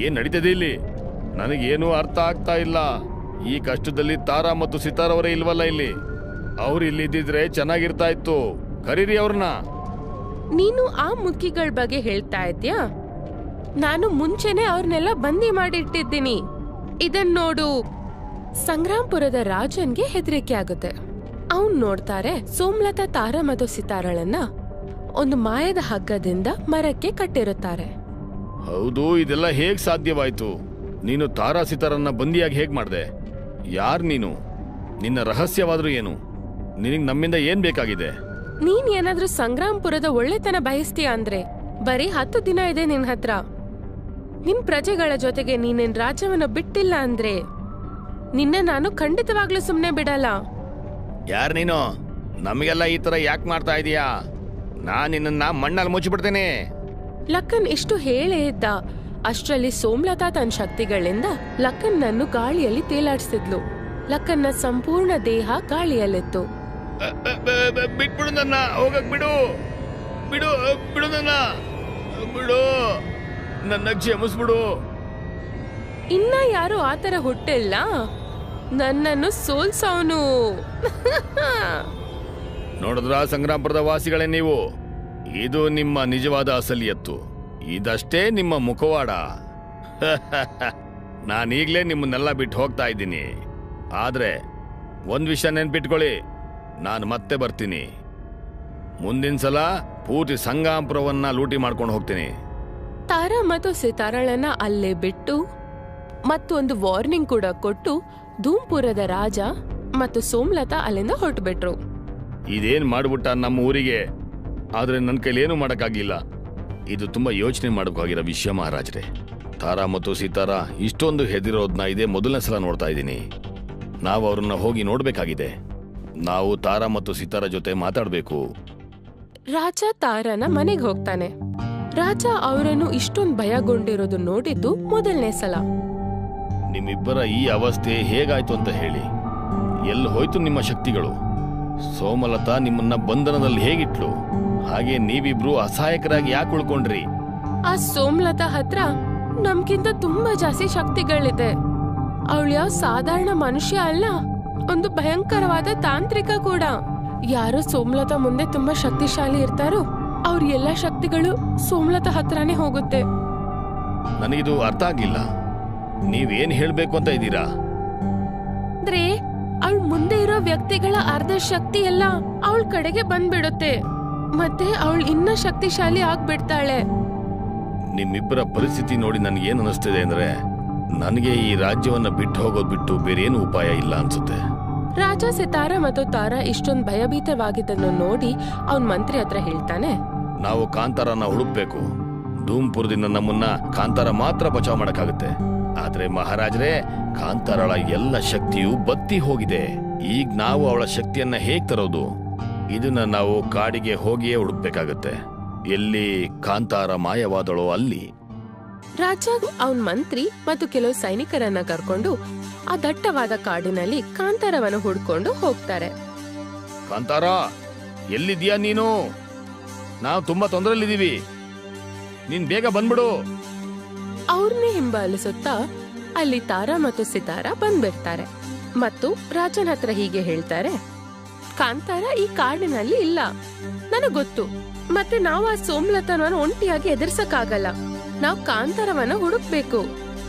ಏನ್ ನಡೀತದೆ ಇಲ್ಲಿ? ನನಗೇನು ಅರ್ಥ ಆಗ್ತಾ ಇಲ್ಲ. ಈ ಕಷ್ಟದಲ್ಲಿ ತಾರಾ ಮತ್ತು ಸಿತಾರವರೇ ಇಲ್ವಲ್ಲ ಇಲ್ಲಿ. ಅವ್ರು ಇಲ್ಲಿದ್ದಿದ್ರೆ ಚೆನ್ನಾಗಿರ್ತಾ ಇತ್ತು. ಕರೀರಿ ಅವ್ರನ್ನ. ನೀನು ಆ ಮುಖ್ಯಗಳ ಬಗ್ಗೆ ಹೇಳ್ತಾ ಇದ್ಯಾ? ನಾನು ಮುಂಚೆನೆ ಅವ್ರನ್ನೆಲ್ಲ ಬಂದಿ ಮಾಡಿಟ್ಟಿದ್ದೀನಿ. ಇದನ್ ನೋಡು. ಸಂಗ್ರಾಂಪುರದ ರಾಜನ್ಗೆ ಹೆದರಿಕೆ ಆಗುತ್ತೆ. ಅವನ್ ನೋಡ್ತಾರೆ ಸೋಮ್ಲತಾ ತಾರಾ ಮತ್ತು ಸಿತಾರಳನ್ನ ಒಂದು ಮಾಯದ ಹಗ್ಗದಿಂದ ಮರಕ್ಕೆ ಕಟ್ಟಿರುತ್ತಾರೆ. ಹೌದು, ಇದೆಲ್ಲ ಹೇಗ್ ಸಾಧ್ಯವಾಯ್ತು? ನೀನು ತಾರಾ ಸಿತಾರನ್ನ ಬಂದಿಯಾಗಿ ಹೇಗ್ ಮಾಡ್ದೆ? ಯಾರ್ ನೀನು? ನಿನ್ನ ರಹಸ್ಯವಾದ್ರೂ ಏನು? ನಿನಗ್ ನಮ್ಮಿಂದ ಏನ್ ಬೇಕಾಗಿದೆ? ನೀನ್ ಏನಾದ್ರೂ ಸಂಗ್ರಾಂಪುರದ ಒಳ್ಳೆತನ ಬಯಸ್ತೀಯ ಅಂದ್ರೆ ಬರೀ 10 ದಿನ ಇದೆ ನಿನ್ ಹತ್ರ. ನಿನ್ ಪ್ರಜೆಗಳ ಜೊತೆಗೆ ನೀನೇನ್ ರಾಜ್ಯವನ್ನು ಬಿಟ್ಟಿಲ್ಲ ಅಂದ್ರೆ ನಿನ್ನ ನಾನು ಖಂಡಿತವಾಗ್ಲೂ ಸುಮ್ನೆ ಬಿಡಲ್ಲ. ಯಾರ್ ನೀನು? ನಮಗೆಲ್ಲ ಈ ತರ ಯಾಕೆ ಮಾಡ್ತಾ ಇದೀಯಾ? ನಾನು ನಿನ್ನ ಮಣ್ಣಲ್ಲಿ ಮುಚ್ಚಿಬಿಡ್ತೇನೆ. ಲಕ್ಕನ್ ಇಷ್ಟು ಹೇಳೇ ಇದ್ದ. ಅಷ್ಟರಲ್ಲಿ ಸೋಮ್ಲತಾ ತನ್ನ ಶಕ್ತಿಗಳಿಂದ ಲಕ್ಕನ್ನನ್ನು ಗಾಳಿಯಲ್ಲಿ ತೇಲಾಡಿಸಿದ್ಲು. ಲಕ್ಕನ್ನ ಸಂಪೂರ್ಣ ದೇಹ ಗಾಳಿಯಲ್ಲಿತ್ತು. ಬಿಟ್ಬಿಡು ನನ್ನ, ಹೋಗಕ್ ಬಿಡು, ಬಿಡು ಬಿಡು ನನ್ನ, ಬಿಡು ನನ್ನ, ಕ್ಷಮಿಸ್ಬಿಡು. ಇನ್ನ ಯಾರು ಆತರ ಹುಟ್ಟಿಲ್ಲ, ನನ್ನನ್ನು ಸೋಲ್ಸವನು. ನೋಡಿದ್ರ ಸಂಗ್ರಾಮಪುರದ ವಾಸಿಗಳೇ ನೀವು, ಇದು ನಿಮ್ಮ ನಿಜವಾದ ಅಸಲಿಯತ್ತು. ಇದಷ್ಟೇ ನಿಮ್ಮ ಮುಖವಾಡ. ನಾನೀಗ್ಲೇ ನಿಮ್ಮನ್ನೆಲ್ಲ ಬಿಟ್ಟು ಹೋಗ್ತಾ ಇದ್ದೀನಿ. ಆದ್ರೆ ಒಂದ್ ವಿಷಯ ನೆನ್ಪಿಟ್ಕೊಳ್ಳಿ, ನಾನು ಮತ್ತೆ ಬರ್ತೀನಿ. ಮುಂದಿನ ಸಲ ಪೂರ್ತಿ ಸಂಗ್ರಾಮಪುರವನ್ನ ಲೂಟಿ ಮಾಡ್ಕೊಂಡು ಹೋಗ್ತೀನಿ. ತಾರಾ ಮತ್ತು ಸಿತಾರಳನ್ನ ಅಲ್ಲೇ ಬಿಟ್ಟು ಮತ್ತು ಒಂದು ವಾರ್ನಿಂಗ್ ಕೂಡ ಕೊಟ್ಟು ಧೂಮ್ಪುರದ ರಾಜ ಮತ್ತು ಸೋಮ್ಲತಾ ಅಲ್ಲಿಂದ ಹೊರಟುಬಿಟ್ರು. ಇದೇನ್ ಮಾಡ್ಬಿಟ್ಟ ನಮ್ಮ ಊರಿಗೆ, ಆದ್ರೆ ನನ್ನ ಕೈಲೇನು ಮಾಡಕ್ಕಾಗಿಲ್ಲ. ಇದು ತುಂಬಾ ಯೋಚನೆ ಮಾಡಬೇಕಾಗಿರೋ ವಿಷಯ ಮಹಾರಾಜರೇ. ತಾರಾ ಮತ್ತು ಸಿತಾರಾ ಇಷ್ಟೊಂದು ಹೆದರೋದ್ನ ಇದೇ ಮೊದಲನೇ ಸಲ ನೋಡ್ತಾ ಇದ್ದೀನಿ. ನಾವು ಅವ್ರನ್ನ ಹೋಗಿ ನೋಡ್ಬೇಕಾಗಿದೆ. ನಾವು ತಾರಾ ಮತ್ತು ಸಿತಾರಾ ಜೊತೆ ಮಾತಾಡ್ಬೇಕು. ರಾಜ ತಾರನ ಮನೆಗೆ ಹೋಗ್ತಾನೆ. ರಾಜ ಅವರನ್ನು ಇಷ್ಟೊಂದು ಭಯಗೊಂಡಿರೋದು ನೋಡಿದ್ದು ಮೊದಲನೇ ಸಲ. ನಿಮ್ಮಿಬ್ಬರ ಈ ಅವಸ್ಥೆ ಹೇಗಾಯ್ತು ಅಂತ ಹೇಳಿ. ಎಲ್ಲಿ ಹೋಯ್ತು ನಿಮ್ಮ ಶಕ್ತಿಗಳು? ಸೋಮಲತಾ ನಿಮ್ಮನ್ನ ಬಂಧನದಲ್ಲಿ ಹೇಗಿಟ್ಲು? ಹಾಗೆ ನೀವಿಬ್ರು ಅಸಹಾಯಕರಾಗಿ ಯಾಕೆ ಉಳ್ಕೊಂಡ್ರಿ? ಆ ಸೋಮ್ಲತಾ ಹತ್ರ ನಮ್ಗಿಂತ ತುಂಬಾ ಜಾಸ್ತಿ ಶಕ್ತಿಗಳಿದೆ. ಅವಳು ಯಾವ ಸಾಧಾರಣ ಮನುಷ್ಯ ಅಲ್ಲ, ಒಂದು ಭಯಂಕರವಾದ ತಾಂತ್ರಿಕ ಕೂಡ. ಯಾರು ಸೋಮ್ಲತಾ ಮುಂದೆ ತುಂಬಾ ಶಕ್ತಿಶಾಲಿ ಇರ್ತಾರೋ ಅವ್ರ ಎಲ್ಲಾ ಶಕ್ತಿಗಳು ಸೋಮ್ಲತಾ ಹತ್ರನೇ ಹೋಗುತ್ತೆ. ನನಗಿದು ಅರ್ಥ ಆಗಿಲ್ಲ. ನೀವೇನ್ ಹೇಳ್ಬೇಕು ಅಂತ ಇದ್ದೀರಾ? ಅಂದ್ರೆ ಅವಳ ಮುಂದೆ ಇರೋ ವ್ಯಕ್ತಿಗಳ ಅರ್ಧ ಶಕ್ತಿ ಎಲ್ಲ ಅವಳ ಕಡೆಗೆ ಬಂದ್ಬಿಡುತ್ತೆ, ಮತ್ತೆ ಅವಳು ಇನ್ನ ಶಕ್ತಿಶಾಲಿ ಆಗ್ಬಿಡ್ತಾಳೆ. ನಿಮ್ಮಿಬ್ಬರ ಪರಿಸ್ಥಿತಿ ನೋಡಿ ನನಗೇನು ಅನಿಸ್ತಿದೆ ಅಂದ್ರೆ, ನನಗೆ ಈ ರಾಜ್ಯವನ್ನ ಬಿಟ್ಟು ಹೋಗೋದ್ ಬಿಟ್ಟು ಬೇರೇನು ಉಪಾಯ ಇಲ್ಲ ಅನ್ಸುತ್ತೆ. ರಾಜ ಸಿತಾರಾ ಮತ್ತು ತಾರಾ ಇಷ್ಟೊಂದು ಭಯಭೀತವಾಗಿದ್ದನ್ನು ನೋಡಿ ಅವನ್ ಮಂತ್ರಿ ಹತ್ರ ಹೇಳ್ತಾನೆ, ನಾವು ಕಾಂತಾರನ ಹುಡುಕ್ಬೇಕು. ಧೂಮ್ಪುರದಿಂದ ನಮ್ಮನ್ನ ಕಾಂತಾರ ಮಾತ್ರ ಬಚಾವ್ ಮಾಡಕ್ಕಾಗುತ್ತೆ. ಆದ್ರೆ ಮಹಾರಾಜರೇ, ಕಾಂತಾರಳ ಎಲ್ಲ ಶಕ್ತಿಯು ಬತ್ತಿ ಹೋಗಿದೆ. ಈಗ ನಾವು ಅವಳ ಶಕ್ತಿಯನ್ನ ಹೇಗ್ ತರೋದು? ಇದನ್ನ ನಾವು ಕಾಡಿಗೆ ಹೋಗಿಯೇ ಹುಡುಕ್ಬೇಕಾಗತ್ತೆ. ಎಲ್ಲಿ ಕಾಂತಾರ ಮಾಯವಾದಳೋ ಅಲ್ಲಿ. ರಾಜ ಅವನ್ ಮಂತ್ರಿ ಮತ್ತು ಕೆಲವು ಸೈನಿಕರನ್ನ ಕರ್ಕೊಂಡು ಆ ದಟ್ಟವಾದ ಕಾಡಿನಲ್ಲಿ ಕಾಂತಾರವನ್ನು ಹುಡ್ಕೊಂಡು ಹೋಗ್ತಾರೆ. ಕಾಂತಾರ, ಎಲ್ಲಿದ್ಯಾ ನೀನು? ನಾವು ತುಂಬಾ ತೊಂದರೆಯಲ್ಲಿದ್ದೀವಿ, ನೀನ್ ಬೇಗ ಬಂದ್ಬಿಡು. ಅವ್ರನ್ನೇ ಹಿಂಬಾಲಿಸುತ್ತಾ ಅಲ್ಲಿ ತಾರಾ ಮತ್ತು ಸಿತಾರಾ ಬಂದ್ಬಿಡ್ತಾರೆ ಮತ್ತು ರಾಜನ ಹತ್ರ ಹೀಗೆ ಹೇಳ್ತಾರೆ, ಕಾಂತಾರ ಈ ಕಾಡಿನಲ್ಲಿ ಇಲ್ಲ, ನನಗ್ ಗೊತ್ತು. ಮತ್ತೆ ನಾವು ಆ ಸೋಮ್ಲತಾನ ಒಂಟಿಯಾಗಿ ಎದುರ್ಸಕ್ಕಾಗಲ್ಲ. ನಾವು ಕಾಂತಾರವನ್ನ ಹುಡುಕ್ಬೇಕು.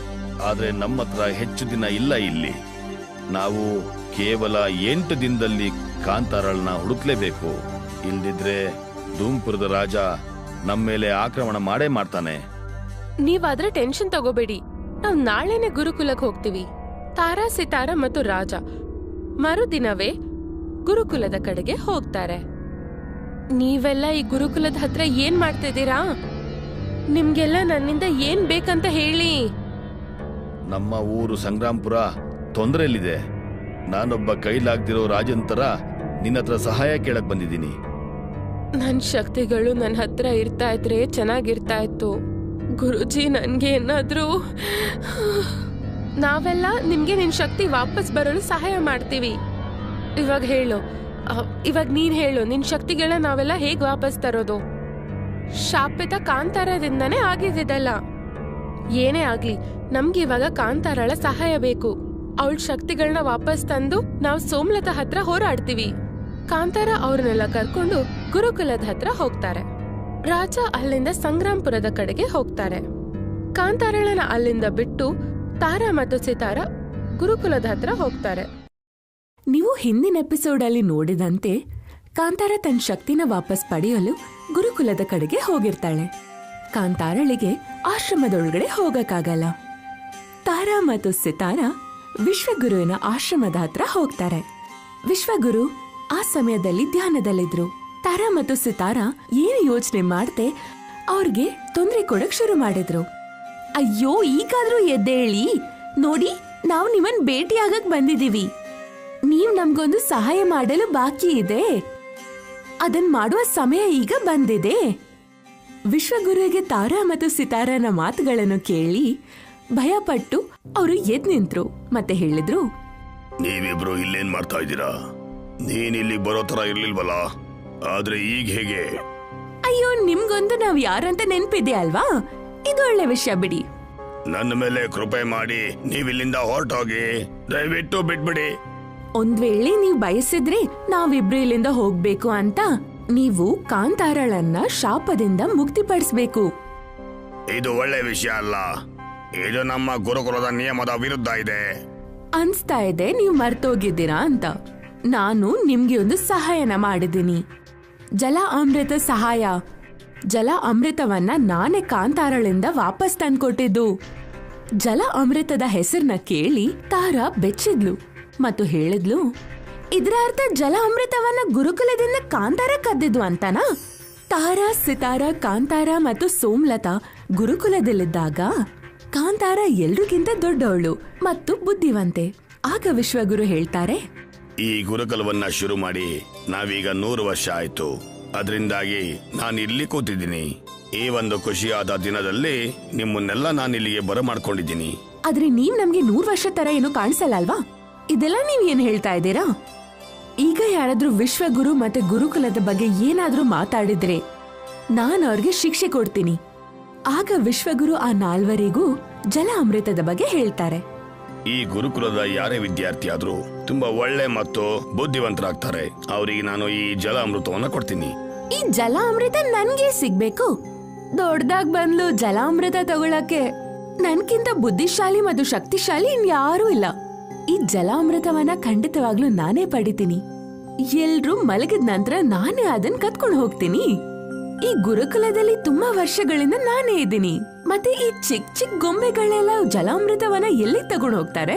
ಆದ್ರೆ ನಮ್ಮ ಹತ್ರ ಹೆಚ್ಚು ದಿನ ಇಲ್ಲ ಇಲ್ಲಿ. ನಾವು ಕೇವಲ 8 ದಿನದಲ್ಲಿ ಕಾಂತಾರಳನ್ನ ಹುಡುಕ್ಲೇಬೇಕು. ಇಲ್ದಿದ್ರೆ ಧೂಮ್ಪುರದ ರಾಜ ನಮ್ಮ ಮೇಲೆ ಆಕ್ರಮಣ ಮಾಡೇ ಮಾಡ್ತಾನೆ. ನೀವಾದ್ರೆ ಟೆನ್ಷನ್ ತಗೋಬೇಡಿ, ನಾವ್ ನಾಳೆನೆ ಗುರುಕುಲಕ್ಕೆ ಹೋಗ್ತೀವಿ. ತಾರಾ, ಸಿತಾರಾ ಮತ್ತು ರಾಜ ಮರುದಿನವೇ ಗುರುಕುಲದ ಕಡೆಗೆ ಹೋಗ್ತಾರೆ. ನೀವೆಲ್ಲ ಈ ಗುರುಕುಲದ ಹತ್ರ ಏನ್ ಮಾಡ್ತಿದ್ದೀರಾ? ನಿಮ್ಗೆಲ್ಲ ನನ್ನಿಂದ ಏನ್ ಬೇಕಂತ ಹೇಳಿ. ನಮ್ಮ ಊರು ಸಂಗ್ರಾಮಪುರ ತೊಂದರೆಯಲ್ಲಿದೆ. ನಾನೊಬ್ಬ ಕೈಲಾಗ್ದಿರೋ ರಾಜಂತರ ನಿನ್ನ ಹತ್ರ ಸಹಾಯ ಕೇಳಕ್ ಬಂದಿದ್ದೀನಿ. ನನ್ ಶಕ್ತಿಗಳು ನನ್ನ ಹತ್ರ ಇರ್ತಾ ಇದ್ರೆ ಚೆನ್ನಾಗಿರ್ತಾ ಇತ್ತು. ಗುರುಜಿ, ನನ್ಗೆ ಏನಾದ್ರೂ, ನಾವೆಲ್ಲ ನಿಮ್ಗೆ ನಿನ್ ಶಕ್ತಿ ವಾಪಸ್ ಬರಲು ಸಹಾಯ ಮಾಡ್ತೀವಿ. ಇವಾಗ ಹೇಳು, ಇವಾಗ ನೀನ್ ಹೇಳು, ನಿನ್ ಶಕ್ತಿಗಳ ನಾವೆಲ್ಲ ಹೇಗ್ ವಾಪಸ್ ತರೋದು? ಶಾಪಿತ ಕಾಂತಾರದಿಂದನೇ ಆಗಿದ್ದಲ್ಲ. ಏನೇ ಆಗ್ಲಿ, ನಮ್ಗೆ ಇವಾಗ ಕಾಂತಾರಳ ಸಹಾಯ ಬೇಕು. ಅವಳ ಶಕ್ತಿಗಳನ್ನ ವಾಪಸ್ ತಂದು ನಾವು ಸೋಮ್ಲತಾ ಹತ್ರ ಹೋರಾಡ್ತೀವಿ. ಕಾಂತಾರ ಅವ್ರನ್ನೆಲ್ಲ ಕರ್ಕೊಂಡು ಗುರುಕುಲದ ಹತ್ರ ಹೋಗ್ತಾರೆ. ರಾಜ ಅಲ್ಲಿಂದ ಸಂಗ್ರಾಮಪುರದ ಕಡೆಗೆ ಹೋಗ್ತಾರೆ. ಕಾಂತಾರಳನ ಅಲ್ಲಿಂದ ಬಿಟ್ಟು ತಾರಾ ಮತ್ತು ಸಿತಾರಾ ಗುರುಕುಲದ ಹತ್ರ ಹೋಗ್ತಾರೆ. ನೀವು ಹಿಂದಿನ ಎಪಿಸೋಡ್ ಅಲ್ಲಿ ನೋಡಿದಂತೆ ಕಾಂತಾರ ತನ್ನ ಶಕ್ತಿನ ವಾಪಸ್ ಪಡೆಯಲು ಗುರುಕುಲದ ಕಡೆಗೆ ಹೋಗಿರ್ತಾಳೆ. ಕಾಂತಾರಳಿಗೆ ಆಶ್ರಮದೊಳಗಡೆ ಹೋಗಕ್ಕಾಗಲ್ಲ. ತಾರಾ ಮತ್ತು ಸಿತಾರಾ ವಿಶ್ವಗುರುವಿನ ಆಶ್ರಮದ ಹತ್ರ ಹೋಗ್ತಾರೆ. ವಿಶ್ವಗುರು ಆ ಸಮಯದಲ್ಲಿ ಧ್ಯಾನದಲ್ಲಿದ್ರು. ತಾರಾ ಮತ್ತು ಸಿತಾರಾ ಏನು ಯೋಚನೆ ಮಾಡ್ದೆ ಅವ್ರಿಗೆ ತೊಂದರೆ ಕೊಡಕ್ ಶುರು ಮಾಡಿದ್ರು. ಅಯ್ಯೋ, ಈಗಾದ್ರೂ ಎದ್ದೇಳಿ ನೋಡಿ, ನಾವು ನಿಮ್ಮನ್ ಭೇಟಿಯಾಗಕ್ ಬಂದಿದೀವಿ. ನೀವ್ ನಮ್ಗೊಂದು ಸಹಾಯ ಮಾಡಲು ಬಾಕಿ ಇದೆ. ಅದನ್ ಮಾಡುವ ಸಮಯ ಈಗ ಬಂದಿದೆ. ವಿಶ್ವಗುರುವಿಗೆ ತಾರಾ ಮತ್ತು ಸಿತಾರನ ಮಾತುಗಳನ್ನು ಕೇಳಿ ಭಯಪಟ್ಟು ಅವರು ಎದ್ ನಿಂತ್ರು ಮತ್ತೆ ಹೇಳಿದ್ರು, ನೀವಿಬ್ರು ಇಲ್ಲೇನ್ ಮಾಡ್ತಾ ಇದ್ದೀರಾ? ನೀನಿಲ್ಲಿ ಬರೋ ತರ ಇರ್ಲಿಲ್ವಲ್ಲ, ಆದ್ರೆ ಈಗ ಹೇಗೆ? ಅಯ್ಯೋ, ನಿಮ್ಗೊಂದು ನಾವ್ ಯಾರಂತ ನೆನ್ಪಿದೆ ಅಲ್ವಾ? ಇದು ಒಳ್ಳೆ ವಿಷಯ ಬಿಡಿ. ನನ್ನ ಮೇಲೆ ಕೃಪೆ ಮಾಡಿ ನೀವಿಲ್ಲಿಂದ ಹೊರಟೋಗಿ, ದಯವಿಟ್ಟು ಬಿಟ್ಬಿಡಿ. ಒಂದ್ ವೇಳೆ ನೀವ್ ಬಯಸಿದ್ರೆ ನಾವಿಬ್ರು ಇಲ್ಲಿಂದ ಹೋಗ್ಬೇಕು ಅಂತ, ನೀವು ಕಾಂತಾರಳನ್ನ ಶಾಪದಿಂದ ಮುಕ್ತಿಪಡಿಸ್ಬೇಕು. ಇದು ಒಳ್ಳೆ ವಿಷಯ ಅಲ್ಲ. ಇದು ನಮ್ಮ ಗುರುಕುಲದ ನಿಯಮದ ವಿರುದ್ಧ ಇದೆ. ಅನ್ಸ್ತಾ ಇದೆ ನೀವ್ ಮರ್ತೋಗಿದ್ದೀರಾ ಅಂತ. ನಾನು ನಿಮ್ಗೆ ಒಂದು ಸಹಾಯನ ಮಾಡಿದ್ದೀನಿ. ಜಲ ಅಮೃತ ಸಹಾಯ. ಜಲ ಅಮೃತವನ್ನ ನಾನೇ ಕಾಂತಾರಳಿಂದ ವಾಪಸ್ ತಂದ್ಕೊಟ್ಟಿದ್ದು. ಜಲ ಅಮೃತದ ಹೆಸರನ್ನ ಕೇಳಿ ತಾರಾ ಬೆಚ್ಚಿದ್ಲು ಮತ್ತು ಹೇಳಿದ್ಲು, ಇದರ ಅರ್ಥ ಜಲ ಅಮೃತವನ್ನ ಗುರುಕುಲದಿಂದ ಕಾಂತಾರ ಕದ್ದಿದ್ದು ಅಂತನಾ? ತಾರಾ, ಸಿತಾರ, ಕಾಂತಾರ ಮತ್ತು ಸೋಮ್ಲತಾ ಗುರುಕುಲದಲ್ಲಿದ್ದಾಗ ಕಾಂತಾರ ಎಲ್ರಿಗಿಂತ ದೊಡ್ಡವಳು ಮತ್ತು ಬುದ್ಧಿವಂತೆ. ಆಗ ವಿಶ್ವಗುರು ಹೇಳ್ತಾರೆ, ಈ ಗುರುಕುಲವನ್ನ ಶುರು ಮಾಡಿ ನಾವೀಗ 100 ವರ್ಷ ಆಯ್ತು. ಅದರಿಂದಾಗಿ ನಾನು ಇಲ್ಲಿ ಕೂತಿದ್ದೀನಿ. ಈ ಒಂದು ಖುಷಿಯಾದ ದಿನದಲ್ಲಿ ನಿಮ್ಮನ್ನೆಲ್ಲ ನಾನು ಇಲ್ಲಿಗೆ ಬರಮಾಡ್ಕೊಂಡಿದ್ದೀನಿ. ಆದ್ರೆ ನೀವ್ ನಮ್ಗೆ 100 ವರ್ಷ ತರ ಏನು ಕಾಣಿಸಲ್ಲ ಅಲ್ವಾ? ಇದೆಲ್ಲ ನೀವ್ ಏನ್ ಹೇಳ್ತಾ ಇದ್ದೀರಾ? ಈಗ ಯಾರಾದ್ರೂ ವಿಶ್ವಗುರು ಮತ್ತೆ ಗುರುಕುಲದ ಬಗ್ಗೆ ಏನಾದ್ರೂ ಮಾತಾಡಿದ್ರೆ ನಾನು ಅವ್ರಿಗೆ ಶಿಕ್ಷೆ ಕೊಡ್ತೀನಿ. ಆಗ ವಿಶ್ವಗುರು ಆ 4 ಜಲ ಅಮೃತದ ಬಗ್ಗೆ ಹೇಳ್ತಾರೆ. ಈ ಗುರುಕುಲದ ಯಾರೇ ವಿದ್ಯಾರ್ಥಿ ಆದ್ರೂ ತುಂಬಾ ಒಳ್ಳೆ ಮತ್ತು ಬುದ್ಧಿವಂತರಾಗ್ತಾರೆ. ಅವರಿಗೆ ನಾನು ಈ ಜಲ ಅಮೃತವನ್ನ ಕೊಡ್ತೀನಿ. ಈ ಜಲ ಅಮೃತ ನನ್ಗೆ ಸಿಗ್ಬೇಕು? ದೊಡ್ಡದಾಗ್ ಬಂದ್ಲು ಜಲ ಅಮೃತ ತಗೊಳಕ್ಕೆ. ನನ್ಕಿಂತ ಬುದ್ಧಿಶಾಲಿ ಮತ್ತು ಶಕ್ತಿಶಾಲಿ ಇನ್ಯಾರೂ ಇಲ್ಲ. ಈ ಜಲ ಅಮೃತವನ್ನ ಖಂಡಿತವಾಗ್ಲೂ ನಾನೇ ಪಡಿತೀನಿ. ಎಲ್ರೂ ಮಲಗಿದ ನಂತರ ನಾನೇ ಅದನ್ನ ಕತ್ಕೊಂಡು ಹೋಗ್ತೀನಿ. ಈ ಗುರುಕುಲದಲ್ಲಿ ತುಂಬಾ ವರ್ಷಗಳಿಂದ ನಾನೇ ಇದ್ದೀನಿ. ಮತ್ತೆ ಈ ಚಿಕ್ಕ ಚಿಕ್ಕ ಗೊಂಬೆಗಳೆಲ್ಲ ಜಲಾಮೃತವನ್ನ ಎಲ್ಲಿ ತಗೊಂಡು ಹೋಗ್ತಾರೆ?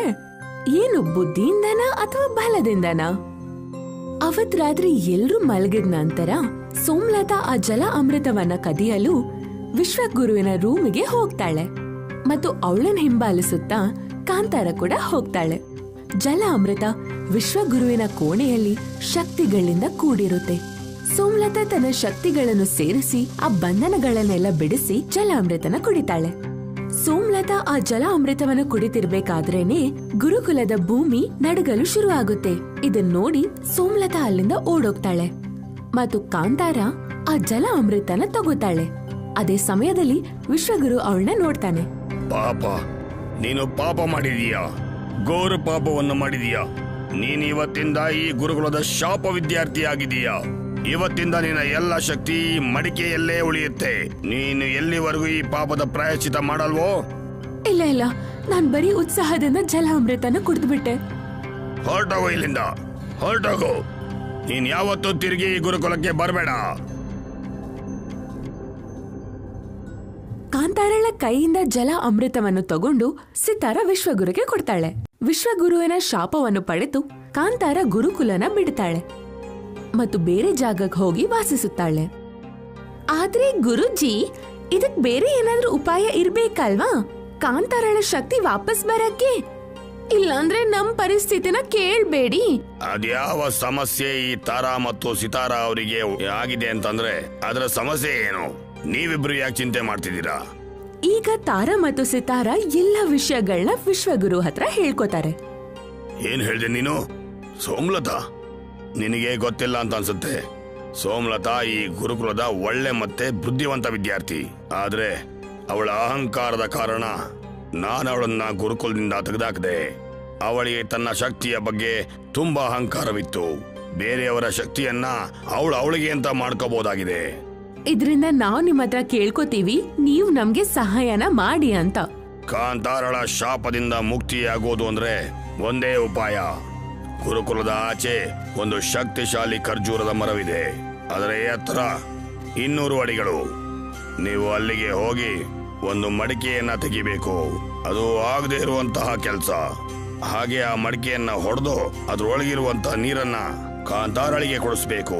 ಏನು ಬುದ್ಧಿಯಿಂದನ ಅಥವಾ ಬಲದಿಂದನ? ಅವತ್ ರಾತ್ರಿ ಎಲ್ರೂ ಮಲಗಿದ ನಂತರ ಸೋಮ್ಲತಾ ಆ ಜಲ ಅಮೃತವನ್ನ ಕದಿಯಲು ವಿಶ್ವಗುರುವಿನ ರೂಮಿಗೆ ಹೋಗ್ತಾಳೆ ಮತ್ತು ಅವಳನ್ನ ಹಿಂಬಾಲಿಸುತ್ತಾ ಕಾಂತಾರ ಕೂಡ ಹೋಗ್ತಾಳೆ. ಜಲ ಅಮೃತ ವಿಶ್ವಗುರುವಿನ ಕೋಣೆಯಲ್ಲಿ ಶಕ್ತಿಗಳಿಂದ ಕೂಡಿರುತ್ತೆ. ಸೋಮ್ಲತಾ ತನ್ನ ಶಕ್ತಿಗಳನ್ನು ಸೇರಿಸಿ ಆ ಬಂಧನಗಳನ್ನೆಲ್ಲ ಬಿಡಿಸಿ ಜಲ ಅಮೃತನ ಕುಡಿತಾಳೆ. ಸೋಮ್ಲತಾ ಆ ಜಲ ಅಮೃತವನ್ನು ಕುಡಿತಿರ್ಬೇಕಾದ್ರೇನೆ ಗುರುಕುಲದ ಭೂಮಿ ನಡುಗಲು ಶುರು ಆಗುತ್ತೆ. ಇದನ್ನ ನೋಡಿ ಸೋಮ್ಲತಾ ಅಲ್ಲಿಂದ ಓಡೋಗ್ತಾಳೆ ಮತ್ತು ಕಾಂತಾರ ಆ ಜಲ ಅಮೃತನ ತಗೋತಾಳೆ. ಅದೇ ಸಮಯದಲ್ಲಿ ವಿಶ್ವಗುರು ಅವಳನ್ನ ನೋಡ್ತಾನೆ. ಪಾಪ, ನೀನು ಪಾಪ ಮಾಡಿದೀಯಾ, ಘೋರ ಪಾಪವನ್ನು ಮಾಡಿದೀಯಾ. ನೀನು ಇವತ್ತಿಂದ ಈ ಗುರುಕುಲದ ಶಾಪ ವಿದ್ಯಾರ್ಥಿ ಆಗಿದೀಯಾ. ಇವತ್ತಿಂದ ನಿನ್ನ ಎಲ್ಲ ಶಕ್ತಿ ಮಡಿಕೆಯಲ್ಲೇ ಉಳಿಯುತ್ತೆ. ನೀನು ಎಲ್ಲಿವರೆಗೂ ಈ ಪಾಪದ ಪ್ರಾಯಶ್ಚಿತ ಮಾಡಲ್ವೋ? ಇಲ್ಲ ಇಲ್ಲ, ನಾನ್ ಬರೀ ಉತ್ಸಾಹದಿಂದ ಜಲ ಅಮೃತನ ಕುಡಿದ್ಬಿಟ್ಟೆ. ಹೊರಟೋಗು ಇಲ್ಲಿಂದ, ಹೊರಟೋಗು. ನೀನ್ ಯಾವತ್ತೂ ತಿರುಗಿ ಈ ಗುರುಕುಲಕ್ಕೆ ಬರಬೇಡ. ಕಾಂತಾರಳ ಕೈಯಿಂದ ಜಲ ಅಮೃತವನ್ನು ತಗೊಂಡು ಸಿತಾರ ವಿಶ್ವಗುರುಗೆ ಕೊಡ್ತಾಳೆ. ವಿಶ್ವಗುರುವಿನ ಶಾಪವನ್ನು ಪಡೆದು ಕಾಂತಾರ ಗುರುಕುಲನ ಬಿಡ್ತಾಳೆ ಮತ್ತು ಬೇರೆ ಜಾಗಕ್ಕೆ ಹೋಗಿ ವಾಸಿಸುತ್ತಾಳೆ. ಆದ್ರೆ ಗುರುಜಿ, ಇದಕ್ ಬೇರೆ ಏನಾದ್ರೂ ಉಪಾಯ ಇರ್ಬೇಕಲ್ವಾ? ಕಾಂತಾರಳ ಶಕ್ತಿ ವಾಪಸ್ ಬರಕ್ಕೆ. ಇಲ್ಲಾಂದ್ರೆ ನಮ್ ಪರಿಸ್ಥಿತಿನ ಕೇಳ್ಬೇಡಿ. ಅದ್ಯಾವ ಸಮಸ್ಯೆ ಈ ತಾರಾ ಮತ್ತು ಸಿತಾರ ಅವರಿಗೆ ಆಗಿದೆ ಅಂತಂದ್ರೆ ಅದರ ಸಮಸ್ಯೆ ಏನು? ನೀವಿಬ್ರು ಯಾಕೆ ಚಿಂತೆ ಮಾಡ್ತಿದ್ದೀರಾ? ಈಗ ತಾರಾ ಮತ್ತು ಸಿತಾರ ಎಲ್ಲ ವಿಷಯಗಳನ್ನ ವಿಶ್ವಗುರು ಹತ್ರ ಹೇಳ್ಕೊತಾರೆ. ಏನ್ ಹೇಳ್ದೆ ನೀನು? ಸೋಮ್ಲತಾ, ನಿನಗೆ ಗೊತ್ತಿಲ್ಲ ಅಂತ ಅನ್ಸುತ್ತೆ. ಸೋಮ್ಲತಾ ಈ ಗುರುಕುಲದ ಒಳ್ಳೆ ಮತ್ತೆ ಬುದ್ಧಿವಂತ ವಿದ್ಯಾರ್ಥಿ. ಆದ್ರೆ ಅವಳ ಅಹಂಕಾರದ ಕಾರಣ ನಾನು ಅವಳನ್ನ ಗುರುಕುಲದಿಂದ ತೆಗೆದಾಕದೆ. ಅವಳಿಗೆ ತನ್ನ ಶಕ್ತಿಯ ಬಗ್ಗೆ ತುಂಬಾ ಅಹಂಕಾರವಿತ್ತು. ಬೇರೆಯವರ ಶಕ್ತಿಯನ್ನ ಅವಳಿಗೆ ಅಂತ ಮಾಡ್ಕೋಬಹುದಾಗಿದೆ. ಇದ್ರಿಂದ ನಾವು ನಿಮ್ಮ ಹತ್ರ ಕೇಳ್ಕೊತೀವಿ, ನೀವು ನಮ್ಗೆ ಸಹಾಯನ ಮಾಡಿ ಅಂತ. ಕಾಂತಾರಳ ಶಾಪದಿಂದ ಮುಕ್ತಿಯಾಗೋದು ಅಂದ್ರೆ ಒಂದೇ ಉಪಾಯ. ಗುರುಕುಲದ ಆಚೆ ಒಂದು ಶಕ್ತಿಶಾಲಿ ಖರ್ಜೂರದ ಮರವಿದೆ. ಅದರ ಎತ್ತರ 200 ಅಡಿಗಳು. ನೀವು ಅಲ್ಲಿಗೆ ಹೋಗಿ ಒಂದು ಮಡಿಕೆಯನ್ನ ತೆಗಿಬೇಕು. ಅದು ಆಗದೆ ಇರುವಂತಹ ಕೆಲಸ. ಹಾಗೆ ಆ ಮಡಿಕೆಯನ್ನ ಹೊಡೆದು ಅದ್ರೊಳಗಿರುವಂತಹ ನೀರನ್ನ ಕಾಂತಾರಳಿಗೆ ಕೊಡಿಸ್ಬೇಕು.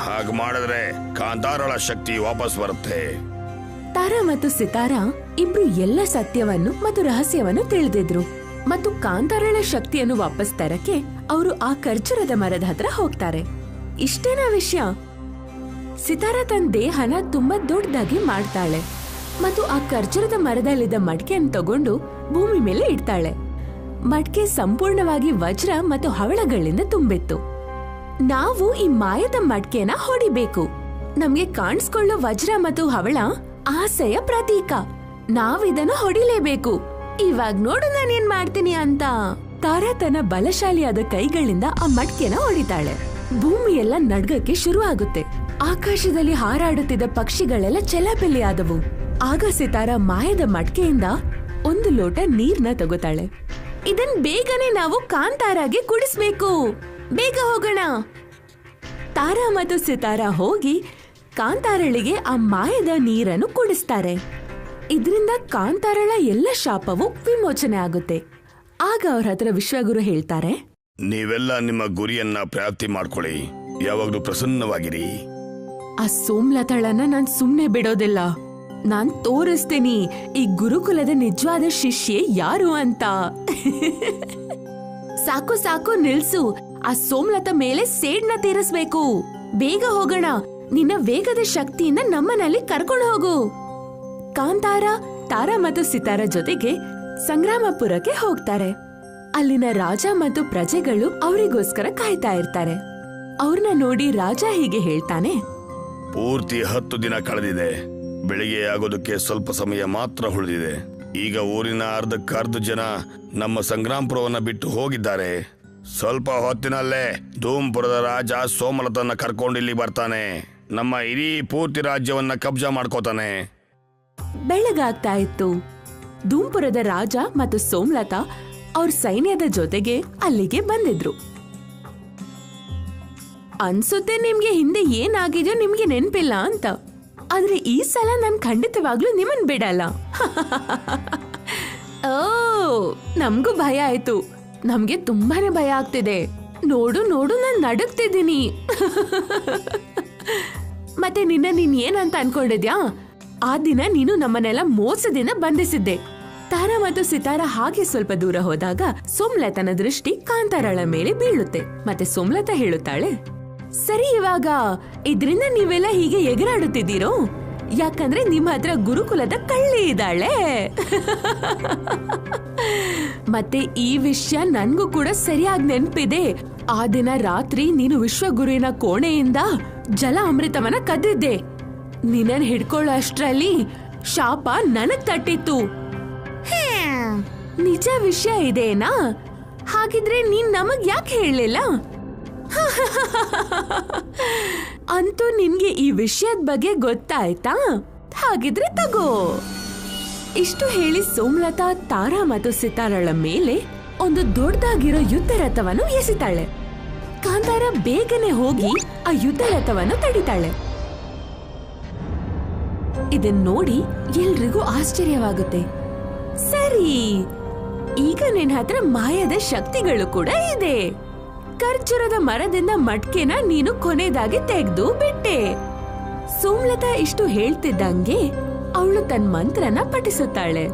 ಹಾಗೆ ಮಾಡಿದ್ರೆ ಕಾಂತಾರಳ ಶಕ್ತಿ ವಾಪಸ್ ಬರುತ್ತೆ. ತಾರಾ ಮತ್ತು ಸಿತಾರ ಇಬ್ರು ಎಲ್ಲ ಸತ್ಯವನ್ನು ಮತ್ತು ರಹಸ್ಯವನ್ನು ತಿಳಿದಿದ್ರು ಮತ್ತು ಕಾಂತಾರಳ ಶಕ್ತಿಯನ್ನು ವಾಪಸ್ ತರಕ್ಕೆ ಅವರು ಆ ಖರ್ಜೂರದ ಮರದ ಹತ್ರ ಹೋಗ್ತಾರೆ. ಇಷ್ಟೇನಾ ವಿಷಯ? ಸಿತಾರ ತನ್ನ ದೇಹನ ತುಂಬಾ ದೊಡ್ಡದಾಗಿ ಮಾಡ್ತಾಳೆ ಮತ್ತು ಆ ಖರ್ಜೂರದ ಮರದಲ್ಲಿದ್ದ ಮಡಿಕೆಯನ್ನು ತಗೊಂಡು ಭೂಮಿ ಮೇಲೆ ಇಡ್ತಾಳೆ. ಮಡಿಕೆ ಸಂಪೂರ್ಣವಾಗಿ ವಜ್ರ ಮತ್ತು ಹವಳಗಳಿಂದ ತುಂಬಿತ್ತು. ನಾವು ಈ ಮಾಯದ ಮಡಿಕೆನ ಹೊಡಿಬೇಕು. ನಮ್ಗೆ ಕಾಣಿಸ್ಕೊಳ್ಳೋ ವಜ್ರ ಮತ್ತು ಹವಳ ಆಸೆಯ ಪ್ರತೀಕ. ನಾವಿದನ್ನು ಹೊಡಿಲೇಬೇಕು. ಇವಾಗ ನೋಡು ನಾನೇನ್ ಮಾಡ್ತೀನಿ ಅಂತ. ತಾರಾ ತನ್ನ ಬಲಶಾಲಿಯಾದ ಕೈಗಳಿಂದ ಆ ಮಡಿಕೆನ ಹೊಡಿತಾಳೆ. ಭೂಮಿ ಎಲ್ಲ ನಡ್ಗಕ್ಕೆ ಶುರು ಆಗುತ್ತೆ. ಆಕಾಶದಲ್ಲಿ ಹಾರಾಡುತ್ತಿದ್ದ ಪಕ್ಷಿಗಳೆಲ್ಲ ಚೆಲ್ಲಾಪಿಲ್ಲಿ ಆದವು. ಆಗ ಸಿತಾರ ಮಾಯದ ಮಡಿಕೆಯಿಂದ ಒಂದು ಲೋಟ ನೀರ್ನ ತಗೋತಾಳೆ. ಇದನ್ ಬೇಗನೆ ನಾವು ಕಾಂತಾರಾಗೆ ಕುಡಿಸ್ಬೇಕು. ಬೇಗ ಹೋಗೋಣ. ತಾರಾ ಮತ್ತು ಸಿತಾರ ಹೋಗಿ ಕಾಂತಾರಳಿಗೆ ಆ ಮಾಯದ ನೀರನ್ನು ಕುಡಿಸ್ತಾರೆ. ಇದರಿಂದ ಕಾಂತಾರಳ ಎಲ್ಲ ಶಾಪವು ವಿಮೋಚನೆ ಆಗುತ್ತೆ. ಆಗ ಅವ್ರ ಹತ್ರ ವಿಶ್ವಗುರು ಹೇಳ್ತಾರೆ, ನೀವೆಲ್ಲ ನಿಮ್ಮ ಗುರಿಯನ್ನ ಪ್ರಾಪ್ತಿ ಮಾಡ್ಕೊಳ್ಳಿ. ಯಾವಾಗ್ಲೂ ಪ್ರಸನ್ನವಾಗಿರಿ. ಆ ಸೋಮ್ಲತಾಳನ್ನ ನಾನ್ ಸುಮ್ನೆ ಬಿಡೋದಿಲ್ಲ. ನಾನ್ ತೋರಿಸ್ತೀನಿ ಈ ಗುರುಕುಲದ ನಿಜವಾದ ಶಿಷ್ಯೆ ಯಾರು ಅಂತ. ಸಾಕು ಸಾಕು ನಿಲ್ಸು. ಆ ಸೋಮ್ಲತಾ ಮೇಲೆ ಸೇಡ್ನ ತೀರಿಸ್ಬೇಕು. ಬೇಗ ಹೋಗೋಣ. ನಿನ್ನ ವೇಗದ ಶಕ್ತಿಯಿಂದ ನಮ್ಮನಲ್ಲಿ ಕರ್ಕೊಂಡು ಹೋಗು. ಕಾಂತಾರ, ತಾರಾ ಮತ್ತು ಸಿತಾರ ಜೊತೆಗೆ ಸಂಗ್ರಾಮಪುರಕ್ಕೆ ಹೋಗ್ತಾರೆ. ಅಲ್ಲಿನ ರಾಜ ಮತ್ತು ಪ್ರಜೆಗಳು ಅವರಿಗೋಸ್ಕರ ಕಾಯ್ತಾ ಇರ್ತಾರೆ. ಅವ್ರನ್ನ ನೋಡಿ ರಾಜ ಹೀಗೆ ಹೇಳ್ತಾನೆ, ಪೂರ್ತಿ 10 ದಿನ ಕಳೆದಿದೆ. ಬೆಳಿಗ್ಗೆ ಆಗೋದಕ್ಕೆ ಸ್ವಲ್ಪ ಸಮಯ ಮಾತ್ರ ಉಳಿದಿದೆ. ಈಗ ಊರಿನ ಅರ್ಧಕ್ಕರ್ಧ ಜನ ನಮ್ಮ ಸಂಗ್ರಾಮಪುರವನ್ನ ಬಿಟ್ಟು ಹೋಗಿದ್ದಾರೆ. ಸ್ವಲ್ಪ ಹೊತ್ತಿನಲ್ಲೇ ಧೂಮ್ಪುರದ ರಾಜ ಸೋಮಲತನ್ನ ಕರ್ಕೊಂಡು ಇಲ್ಲಿ ಬರ್ತಾನೆ. ನಮ್ಮ ಇಡೀ ಪೂರ್ತಿ ರಾಜ್ಯವನ್ನ ಕಬ್ಜಾ ಮಾಡ್ಕೋತಾನೆ. ಬೆಳಗಾಗ್ತಾ ಇತ್ತು. ಧೂಮ್ಪುರದ ರಾಜ ಮತ್ತು ಸೋಮ್ಲತಾ ಅವ್ರ ಸೈನ್ಯದ ಜೊತೆಗೆ ಅಲ್ಲಿಗೆ ಬಂದಿದ್ರು. ಅನ್ಸುತ್ತೆ ನಿಮ್ಗೆ ಹಿಂದೆ ಏನಾಗಿದೆಯೋ ನಿಮ್ಗೆ ನೆನ್ಪಿಲ್ಲ ಅಂತ. ಆದ್ರೆ ಈ ಸಲ ನಾನ್ ಖಂಡಿತವಾಗ್ಲೂ ನಿಮ್ಮನ್ ಬಿಡಲ್ಲ. ಓ, ನಮ್ಗೂ ಭಯ ಆಯ್ತು. ನಮ್ಗೆ ತುಂಬಾನೇ ಭಯ ಆಗ್ತಿದೆ. ನೋಡು ನೋಡು ನಾನ್ ನಡುಗ್ತಿದ್ದೀನಿ. ಮತ್ತೆ ನೀನ್ ಏನಂತ ಅನ್ಕೊಂಡಿದ್ಯಾ? ಆ ದಿನ ನೀನು ನಮ್ಮನ್ನೆಲ್ಲ ಮೋಸದಿಂದ ಬಂಧಿಸಿದ್ದೆ. ತಾರಾ ಮತ್ತು ಸಿತಾರ ಹಾಗೆ ಸ್ವಲ್ಪ ದೂರ ಹೋದಾಗ ಸೋಮ್ಲತನ ದೃಷ್ಟಿ ಕಾಂತಾರಳ ಮೇಲೆ ಬೀಳುತ್ತೆ. ಮತ್ತೆ ಸೋಮ್ಲತಾ ಹೇಳುತ್ತಾಳೆ, ಸರಿ, ಇವಾಗ ಇದ್ರಿಂದ ನೀವೆಲ್ಲ ಹೀಗೆ ಎಗರಾಡುತ್ತಿದ್ದೀರೋ? ಯಾಕಂದ್ರೆ ನಿಮ್ಮ ಹತ್ರ ಗುರುಕುಲದ ಕಳ್ಳಿ ಇದ್ದಾಳೆ. ಮತ್ತೆ ಈ ವಿಷಯ ನನ್ಗೂ ಕೂಡ ಸರಿಯಾಗಿ ನೆನ್ಪಿದೆ. ಆ ದಿನ ರಾತ್ರಿ ನೀನು ವಿಶ್ವಗುರುವಿನ ಕೋಣೆಯಿಂದ ಜಲ ಅಮೃತವನ್ನ ಕದ್ದಿದ್ದೆ. ನಿನ್ನನ್ ಹಿಡ್ಕೊಳ್ಳೋ ಅಷ್ಟ್ರಲ್ಲಿ ಶಾಪ ನನಗ್ ತಟ್ಟಿತ್ತು. ನಿಜ ವಿಷಯ ಇದೇನಾ? ಹಾಗಿದ್ರೆ ನೀನ್ ನಮಗ್ ಯಾಕೆ ಹೇಳಲಿಲ್ಲ? ಅಂತೂ ನಿನ್ಗೆ ಈ ವಿಷಯದ ಬಗ್ಗೆ ಗೊತ್ತಾಯ್ತಾ? ಹಾಗಿದ್ರೆ ತಗೋ. ಇಷ್ಟು ಹೇಳಿ ಸೋಮ್ಲತಾ ತಾರಾ ಮತ್ತು ಸಿತಾರಳ ಮೇಲೆ ಒಂದು ದೊಡ್ಡದಾಗಿರೋ ಯುದ್ಧ ರಥವನ್ನು ಎಸಿತಾಳೆ. ಕಾಂತಾರ ಬೇಗನೆ ಹೋಗಿ ಆ ಯುದ್ಧ ರಥವನ್ನು ತಡಿತಾಳೆ. ಇದನ್ ನೋಡಿ ಎಲ್ರಿಗೂ ಆಶ್ಚರ್ಯವಾಗುತ್ತೆ. ಸರಿ, ಈಗ ನಿನ್ನ ಹತ್ರ ಮಾಯದ ಶಕ್ತಿಗಳು ಕೂಡ ಇದೆ. ಖರ್ಜೂರದ ಮರದಿಂದ ಮಡ್ಕೆನ ನೀನು ಕೊನೆದಾಗಿ ತೆಗೆದು ಬಿಟ್ಟೆ. ಸೋಮ್ಲತಾ ಇಷ್ಟು ಹೇಳ್ತಿದ್ದಂಗೆ ಅವಳು ತನ್ನ ಮಂತ್ರನ ಪಠಿಸುತ್ತಾಳೆ.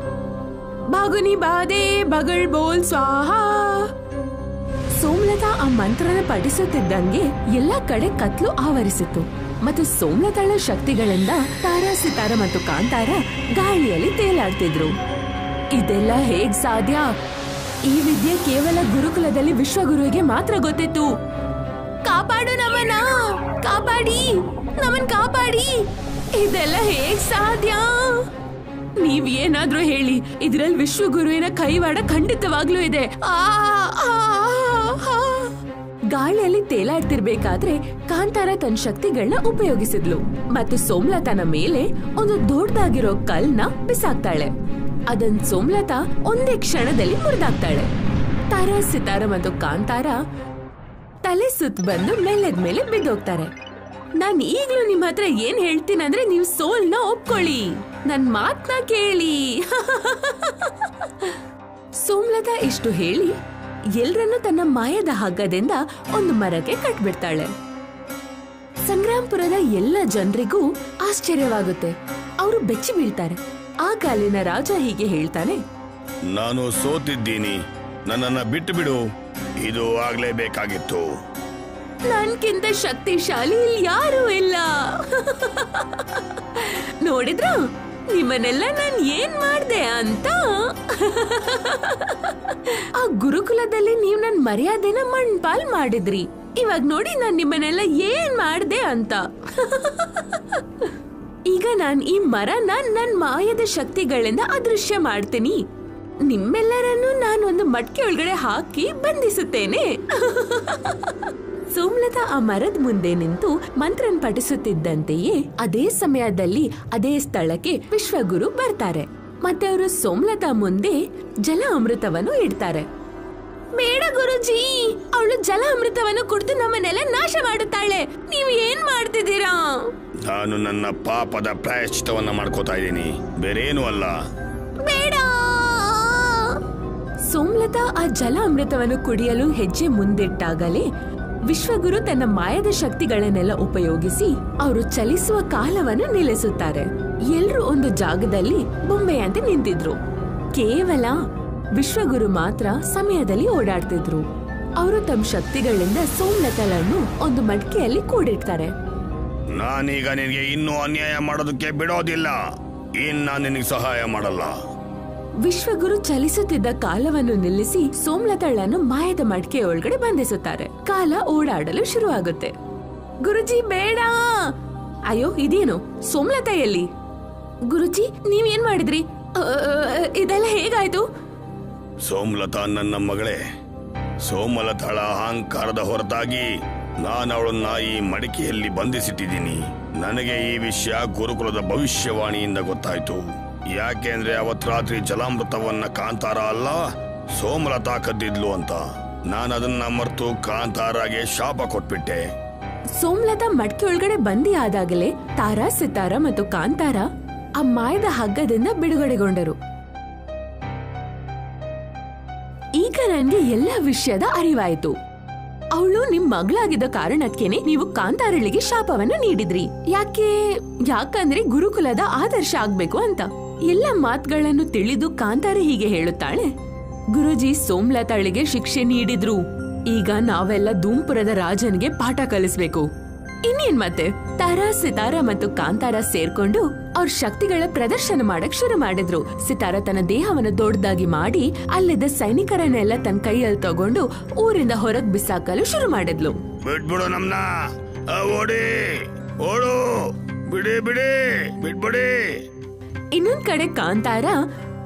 ಬಾಗುನಿ ಬಾದೆ ಬಗಳ್ ಬೋಲ್ ಸ್ವಾಹ. ಸೋಮ್ಲತಾ ಆ ಮಂತ್ರನ ಪಠಿಸುತ್ತಿದ್ದಂಗೆ ಎಲ್ಲಾ ಕಡೆ ಕತ್ಲು ಆವರಿಸಿತು ಮತ್ತು ಸೋಮ್ಲತಾಳ ಶಕ್ತಿಗಳಿಂದ ತಾರಾ, ಸಿತಾರ ಮತ್ತು ಕಾಂತಾರ ಗಾಳಿಯಲ್ಲಿ ತೇಲಾಡ್ತಿದ್ರು. ಇದೆಲ್ಲ ಹೇಗ್ ಸಾಧ್ಯ? ಈ ವಿದ್ಯೆ ಕೇವಲ ಗುರುಕುಲದಲ್ಲಿ ವಿಶ್ವಗುರುವಿಗೆ ಮಾತ್ರ ಗೊತ್ತಿತ್ತು. ಕಾಪಾಡು ನಮ್ಮನ್ನ, ಕಾಪಾಡಿ, ನಮ್ಮನ್ ಕಾಪಾಡಿ. ಇದೆಲ್ಲ ಹೇಗ್ ಸಾಧ್ಯ? ನೀವ್ ಏನಾದ್ರೂ ಹೇಳಿ, ಇದ್ರಲ್ಲಿ ವಿಶ್ವಗುರುವಿನ ಕೈವಾಡ ಖಂಡಿತವಾಗ್ಲೂ ಇದೆ. ಗಾಳಿಯಲ್ಲಿ ತೇಲಾಡ್ತಿರ್ಬೇಕಾದ್ರೆ ಕಾಂತಾರ ತನ್ನ ಶಕ್ತಿಗಳನ್ನ ಉಪಯೋಗಿಸಿದ್ಲು ಮತ್ತು ಸೋಮ್ಲತಾನ ಮೇಲೆ ಒಂದು ದೊಡ್ಡದಾಗಿರೋ ಕಲ್ನ ಬಿಸಾಕ್ತಾಳೆ. ಅದನ್ ಸೋಮ್ಲತಾ ಒಂದೇ ಕ್ಷಣದಲ್ಲಿ ಮುರಿದಾಕ್ತಾಳೆ. ತಾರಾ, ಸಿತಾರ ಮತ್ತು ಕಾಂತಾರ ತಲೆ ಸುತ್ತ ಬಂದು ಮೇಲೆದ್ ಮೇಲೆ ಬಿದ್ದೋಗ್ತಾರೆ. ನಾನ್ ಈಗ್ಲೂ ನಿಮ್ ಹತ್ರ ಏನ್ ಹೇಳ್ತೀನಂದ್ರೆ ನೀವು ಸೋಲ್ನ ಒಪ್ಕೊಳ್ಳಿ, ನನ್ ಮಾತ್ನ ಕೇಳಿ. ಸೋಮ್ಲತಾ ಇಷ್ಟು ಹೇಳಿ ಎಲ್ರನ್ನೂ ತನ್ನ ಮಾಯದ ಹಗ್ಗದಿಂದ ಒಂದು ಮರಕ್ಕೆ ಕಟ್ಬಿಡ್ತಾಳೆ. ಸಂಗ್ರಾಮಪುರದ ಎಲ್ಲ ಜನರಿಗೂ ಆಶ್ಚರ್ಯವಾಗುತ್ತೆ. ಅವರು ಬೆಚ್ಚಿ ಬೀಳ್ತಾರೆ. ಆ ಕಾಲಿನ ರಾಜ ಹೀಗೆ ಹೇಳ್ತಾನೆ, ನಾನು ಸೋತಿದ್ದೀನಿ, ನನ್ನನ್ನ ಬಿಟ್ಟು ಬಿಡು. ಇದು ಆಗ್ಲೇಬೇಕಾಗಿತ್ತು. ನನ್ಕಿಂತ ಶಕ್ತಿಶಾಲಿ ಇಲ್ಲಿ ಯಾರೂ ಇಲ್ಲ. ನೋಡಿದ್ರ ನಿಮ್ಮನ್ನೆಲ್ಲ ನಾನ್ ಏನ್ ಮಾಡ್ದೆ ಅಂತ. ಆ ಗುರುಕುಲದಲ್ಲಿ ನೀವ್ ನನ್ ಮರ್ಯಾದೆನ ಮಣ್ಪಾಲ್ ಮಾಡಿದ್ರಿ. ಇವಾಗ ನೋಡಿ ನಾನ್ ನಿಮ್ಮನ್ನೆಲ್ಲ ಏನ್ ಮಾಡ್ದೆ ಅಂತ. ಈಗ ನಾನ್ ಈ ಮರನ ನನ್ ಮಾಯದ ಶಕ್ತಿಗಳಿಂದ ಅದೃಶ್ಯ ಮಾಡ್ತೀನಿ. ನಿಮ್ಮೆಲ್ಲರನ್ನು ನಾನೊಂದು ಮಟ್ಕೆ ಒಳಗಡೆ ಹಾಕಿ ಬಂಧಿಸುತ್ತೇನೆ. ಸೋಮಲತಾ ಆ ಮರದ ಮುಂದೆ ನಿಂತು ಮಂತ್ರನ್ ಪಠಿಸುತ್ತಿದ್ದಂತೆಯೇ ಅದೇ ಸಮಯದಲ್ಲಿ ಅದೇ ಸ್ಥಳಕ್ಕೆ ವಿಶ್ವಗುರು ಬರ್ತಾರೆ. ಮತ್ತೆ ಅವರು ಸೋಮಲತಾ ಮುಂದೆ ಜಲ ಅಮೃತವನ್ನು ಇಡ್ತಾರೆ. ಬೇಡ ಗುರುಜಿ, ಅವಳು ಜಲ ಅಮೃತವನ್ನು ಕುಡಿದು ನಮ್ಮನ್ನೆಲ್ಲ ನಾಶ ಮಾಡುತ್ತಾಳೆ. ನೀವು ಏನ್ ಮಾಡ್ತಿದ್ದೀರಾ? ನಾನು ನನ್ನ ಪಾಪದ ಪ್ರಾಯಶ್ಚಿತ್ತವನ್ನ ಮಾಡ್ಕೋತಾ ಇದ್ದೀನಿ, ಬೇರೇನು ಅಲ್ಲ. ಬೇಡ. ಸೋಮಲತಾ ಆ ಜಲ ಅಮೃತವನ್ನು ಕುಡಿಯಲು ಹೆಜ್ಜೆ ಮುಂದಿಟ್ಟಾಗಲೇ ವಿಶ್ವಗುರು ತನ್ನ ಮಾಯದ ಶಕ್ತಿಗಳನ್ನೆಲ್ಲ ಉಪಯೋಗಿಸಿ ಅವರು ಚಲಿಸುವ ಕಾಲವನ್ನು ನಿಲ್ಲಿಸುತ್ತಾರೆ. ಎಲ್ರೂ ಒಂದು ಜಾಗದಲ್ಲಿ ಬೊಂಬೆಯಂತೆ ನಿಂತಿದ್ರು. ಕೇವಲ ವಿಶ್ವಗುರು ಮಾತ್ರ ಸಮಯದಲ್ಲಿ ಓಡಾಡ್ತಿದ್ರು. ಅವರು ತಮ್ಮ ಶಕ್ತಿಗಳಿಂದ ಸೋಮಲತಾಳನ್ನು ಒಂದು ಮಡಿಕೆಯಲ್ಲಿ ಕೂಡಿಡ್ತಾರೆ. ನಾನೀಗ ನಿನಗೆ ಇನ್ನೂ ಅನ್ಯಾಯ ಮಾಡೋದಕ್ಕೆ ಬಿಡೋದಿಲ್ಲ. ಇನ್ನ ನಿನಗೆ ಸಹಾಯ ಮಾಡಲ್ಲ. ವಿಶ್ವಗುರು ಚಲಿಸುತ್ತಿದ್ದ ಕಾಲವನ್ನು ನಿಲ್ಲಿಸಿ ಸೋಮಲತಾಳನ್ನು ಮಾಯದ ಮಡಿಕೆ ಒಳಗಡೆ ಬಂಧಿಸುತ್ತಾರೆ. ಕಾಲ ಓಡಾಡಲು ಶುರುವಾಗುತ್ತೆ. ಗುರುಜಿ ಬೇಡ. ಅಯ್ಯೋ ಇದೇನು ಸೋಮಲತಾ ಎಲ್ಲಿ? ಗುರುಜಿ ನೀವೇನ್ ಮಾಡಿದ್ರಿ? ಇದೆಲ್ಲ ಹೇಗಾಯ್ತು? ಸೋಮಲತಾ ನನ್ನ ಮಗಳೇ. ಸೋಮಲತಾಳ ಅಹಂಕಾರದ ಹೊರತಾಗಿ ನಾನು ಅವಳನ್ನ ಈ ಮಡಿಕೆಯಲ್ಲಿ ಬಂಧಿಸಿಟ್ಟಿದ್ದೀನಿ. ನನಗೆ ಈ ವಿಷಯ ಗುರುಕುಲದ ಭವಿಷ್ಯವಾಣಿಯಿಂದ ಗೊತ್ತಾಯ್ತು. ಯಾಕೆಂದ್ರೆ ಅವತ್ ರಾತ್ರಿ ಜಲಾಮೃತವನ್ನ ಕಾಂತಾರ ಅಲ್ಲ ಸೋಮಲತಾ ಕದ್ದಿದ್ಲು ಅಂತ. ನಾನು ಅದನ್ನ ಮರೆತು ಕಾಂತಾರಾಗೆ ಶಾಪ ಕೊಟ್ಬಿಟ್ಟೆ. ಸೋಮಲತಾ ಮಡಿಕೆ ಒಳಗಡೆ ಬಂದಿ ಆದಾಗಲೇ ತಾರಾ, ಸಿತಾರ ಮತ್ತು ಕಾಂತಾರ ಆ ಮಾಯದ ಹಗ್ಗದಿಂದ ಬಿಡುಗಡೆಗೊಂಡರು. ಈಗ ನನ್ಗೆ ಎಲ್ಲ ವಿಷಯದ ಅರಿವಾಯ್ತು. ಅವಳು ನಿಮ್ ಮಗಳಾಗಿದ್ದ ಕಾರಣಕ್ಕೇನೆ ನೀವು ಕಾಂತಾರಳಿಗೆ ಶಾಪವನ್ನು ನೀಡಿದ್ರಿ. ಯಾಕಂದ್ರೆ ಗುರುಕುಲದ ಆದರ್ಶ ಆಗ್ಬೇಕು ಅಂತ. ಎಲ್ಲ ಮಾತುಗಳನ್ನು ತಿಳಿದು ಕಾಂತಾರ ಹೀಗೆ ಹೇಳುತ್ತಾಳೆ. ಗುರುಜಿ ಸೋಮಲತಾಳಿಗೆ ಶಿಕ್ಷೆ ನೀಡಿದ್ರು. ಈಗ ನಾವೆಲ್ಲ ಧೂಂಪುರದ ರಾಜನಿಗೆ ಪಾಠ ಕಲಿಸ್ಬೇಕು. ಇನ್ನೇನ್ ಮತ್ತೆ ತಾರಾ, ಸಿತಾರ ಮತ್ತು ಕಾಂತಾರ ಸೇರ್ಕೊಂಡು ಅವ್ರ ಶಕ್ತಿಗಳ ಪ್ರದರ್ಶನ ಮಾಡಕ್ ಶುರು ಮಾಡಿದ್ರು. ಸಿತಾರ ತನ್ನ ದೇಹವನ್ನು ದೊಡ್ಡದಾಗಿ ಮಾಡಿ ಅಲ್ಲಿದ್ದ ಸೈನಿಕರನ್ನೆಲ್ಲ ತನ್ನ ಕೈಯಲ್ಲಿ ತಗೊಂಡು ಊರಿಂದ ಹೊರಗ್ ಬಿಸಾಕಲು ಶುರು ಮಾಡಿದ್ಲು. ಬಿಟ್ಬಿಡು ನಮ್ನ, ಓಡಿ ಓಡು, ಬಿಡಿ ಬಿಡಿ ಬಿಟ್ಬಿಡಿ. ಇನ್ನೊಂದ್ ಕಡೆ ಕಾಂತಾರ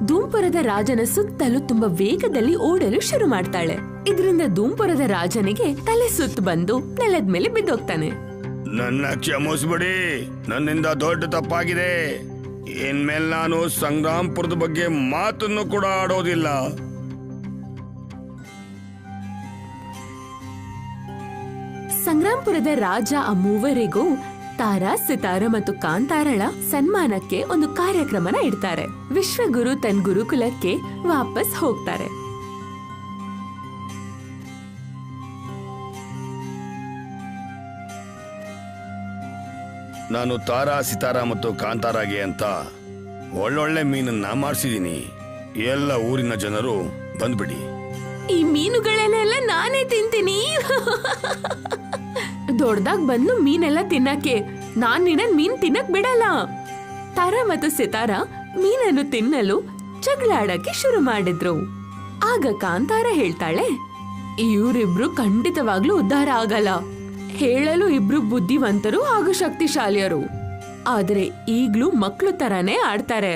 ಧೂಂಪುರದ ರಾಜನ ಸುತ್ತಲೂ ತುಂಬಾ ವೇಗದಲ್ಲಿ ಓಡಲು ಶುರು ಮಾಡ್ತಾಳೆ. ಇದರಿಂದ ಧೂಂಪುರದ ರಾಜನಿಗೆ ತಲೆ ಸುತ್ತು ಬಂದು ನೆಲದ ಮೇಲೆ ಬಿದ್ದೋಗ್ತಾನೆ. ನನ್ನ ಕ್ಷಮಿಸ್ಬಿಡಿ, ನನ್ನಿಂದ ದೊಡ್ಡ ತಪ್ಪಾಗಿದೆ. ಇನ್ಮೇಲೆ ನಾನು ಸಂಗ್ರಾಂಪುರದ ಬಗ್ಗೆ ಮಾತನ್ನು ಕೂಡ ಆಡೋದಿಲ್ಲ. ಸಂಗ್ರಾಂಪುರದ ರಾಜ ಆ ಮೂವರಿಗೂ ತಾರಾ, ಸಿತಾರ ಮತ್ತು ಕಾಂತಾರಳ ಸನ್ಮಾನಕ್ಕೆ ಒಂದು ಕಾರ್ಯಕ್ರಮನ ಇಡ್ತಾರೆ. ವಿಶ್ವಗುರು ತನ್ನ ಗುರುಕುಲಕ್ಕೆ ವಾಪಸ್ ಹೋಗ್ತಾರೆ. ನಾನು ತಾರಾ, ಸಿತಾರ ಮತ್ತು ಕಾಂತಾರಾಗೆ ಅಂತ ಒಳ್ಳೊಳ್ಳೆ ಮೀನನ್ನ ಮಾಡಿಸಿದೀನಿ. ಎಲ್ಲ ಊರಿನ ಜನರು ಬಂದ್ಬಿಡಿ. ಈ ಮೀನುಗಳನ್ನೆಲ್ಲ ನಾನೇ ತಿಂತೀನಿ. ದೊಡ್ಡದಾಗ್ ಬಂದು ಮೀನೆಲ್ಲ ತಿನ್ನಕ್ಕೆ ನಾನ್ ನಿನ್ನ ಮೀನ್ ತಿನ್ನಕ್ ಬಿಡಲ್ಲ. ತಾರಾ ಮತ್ತು ಸಿತಾರ ಮೀನನ್ನು ತಿನ್ನಲು ಜಗಳಾಡಕ್ಕೆ ಶುರು ಮಾಡಿದ್ರು. ಆಗ ಕಾಂತಾರ ಹೇಳ್ತಾಳೆ, ಇವರಿಬ್ರು ಖಂಡಿತವಾಗ್ಲೂ ಉದ್ಧಾರ ಆಗಲ್ಲ. ಹೇಳಲು ಇಬ್ರು ಬುದ್ಧಿವಂತರು ಹಾಗೂ ಶಕ್ತಿಶಾಲಿಯರು, ಆದ್ರೆ ಈಗ್ಲೂ ಮಕ್ಳು ತರಾನೇ ಆಡ್ತಾರೆ.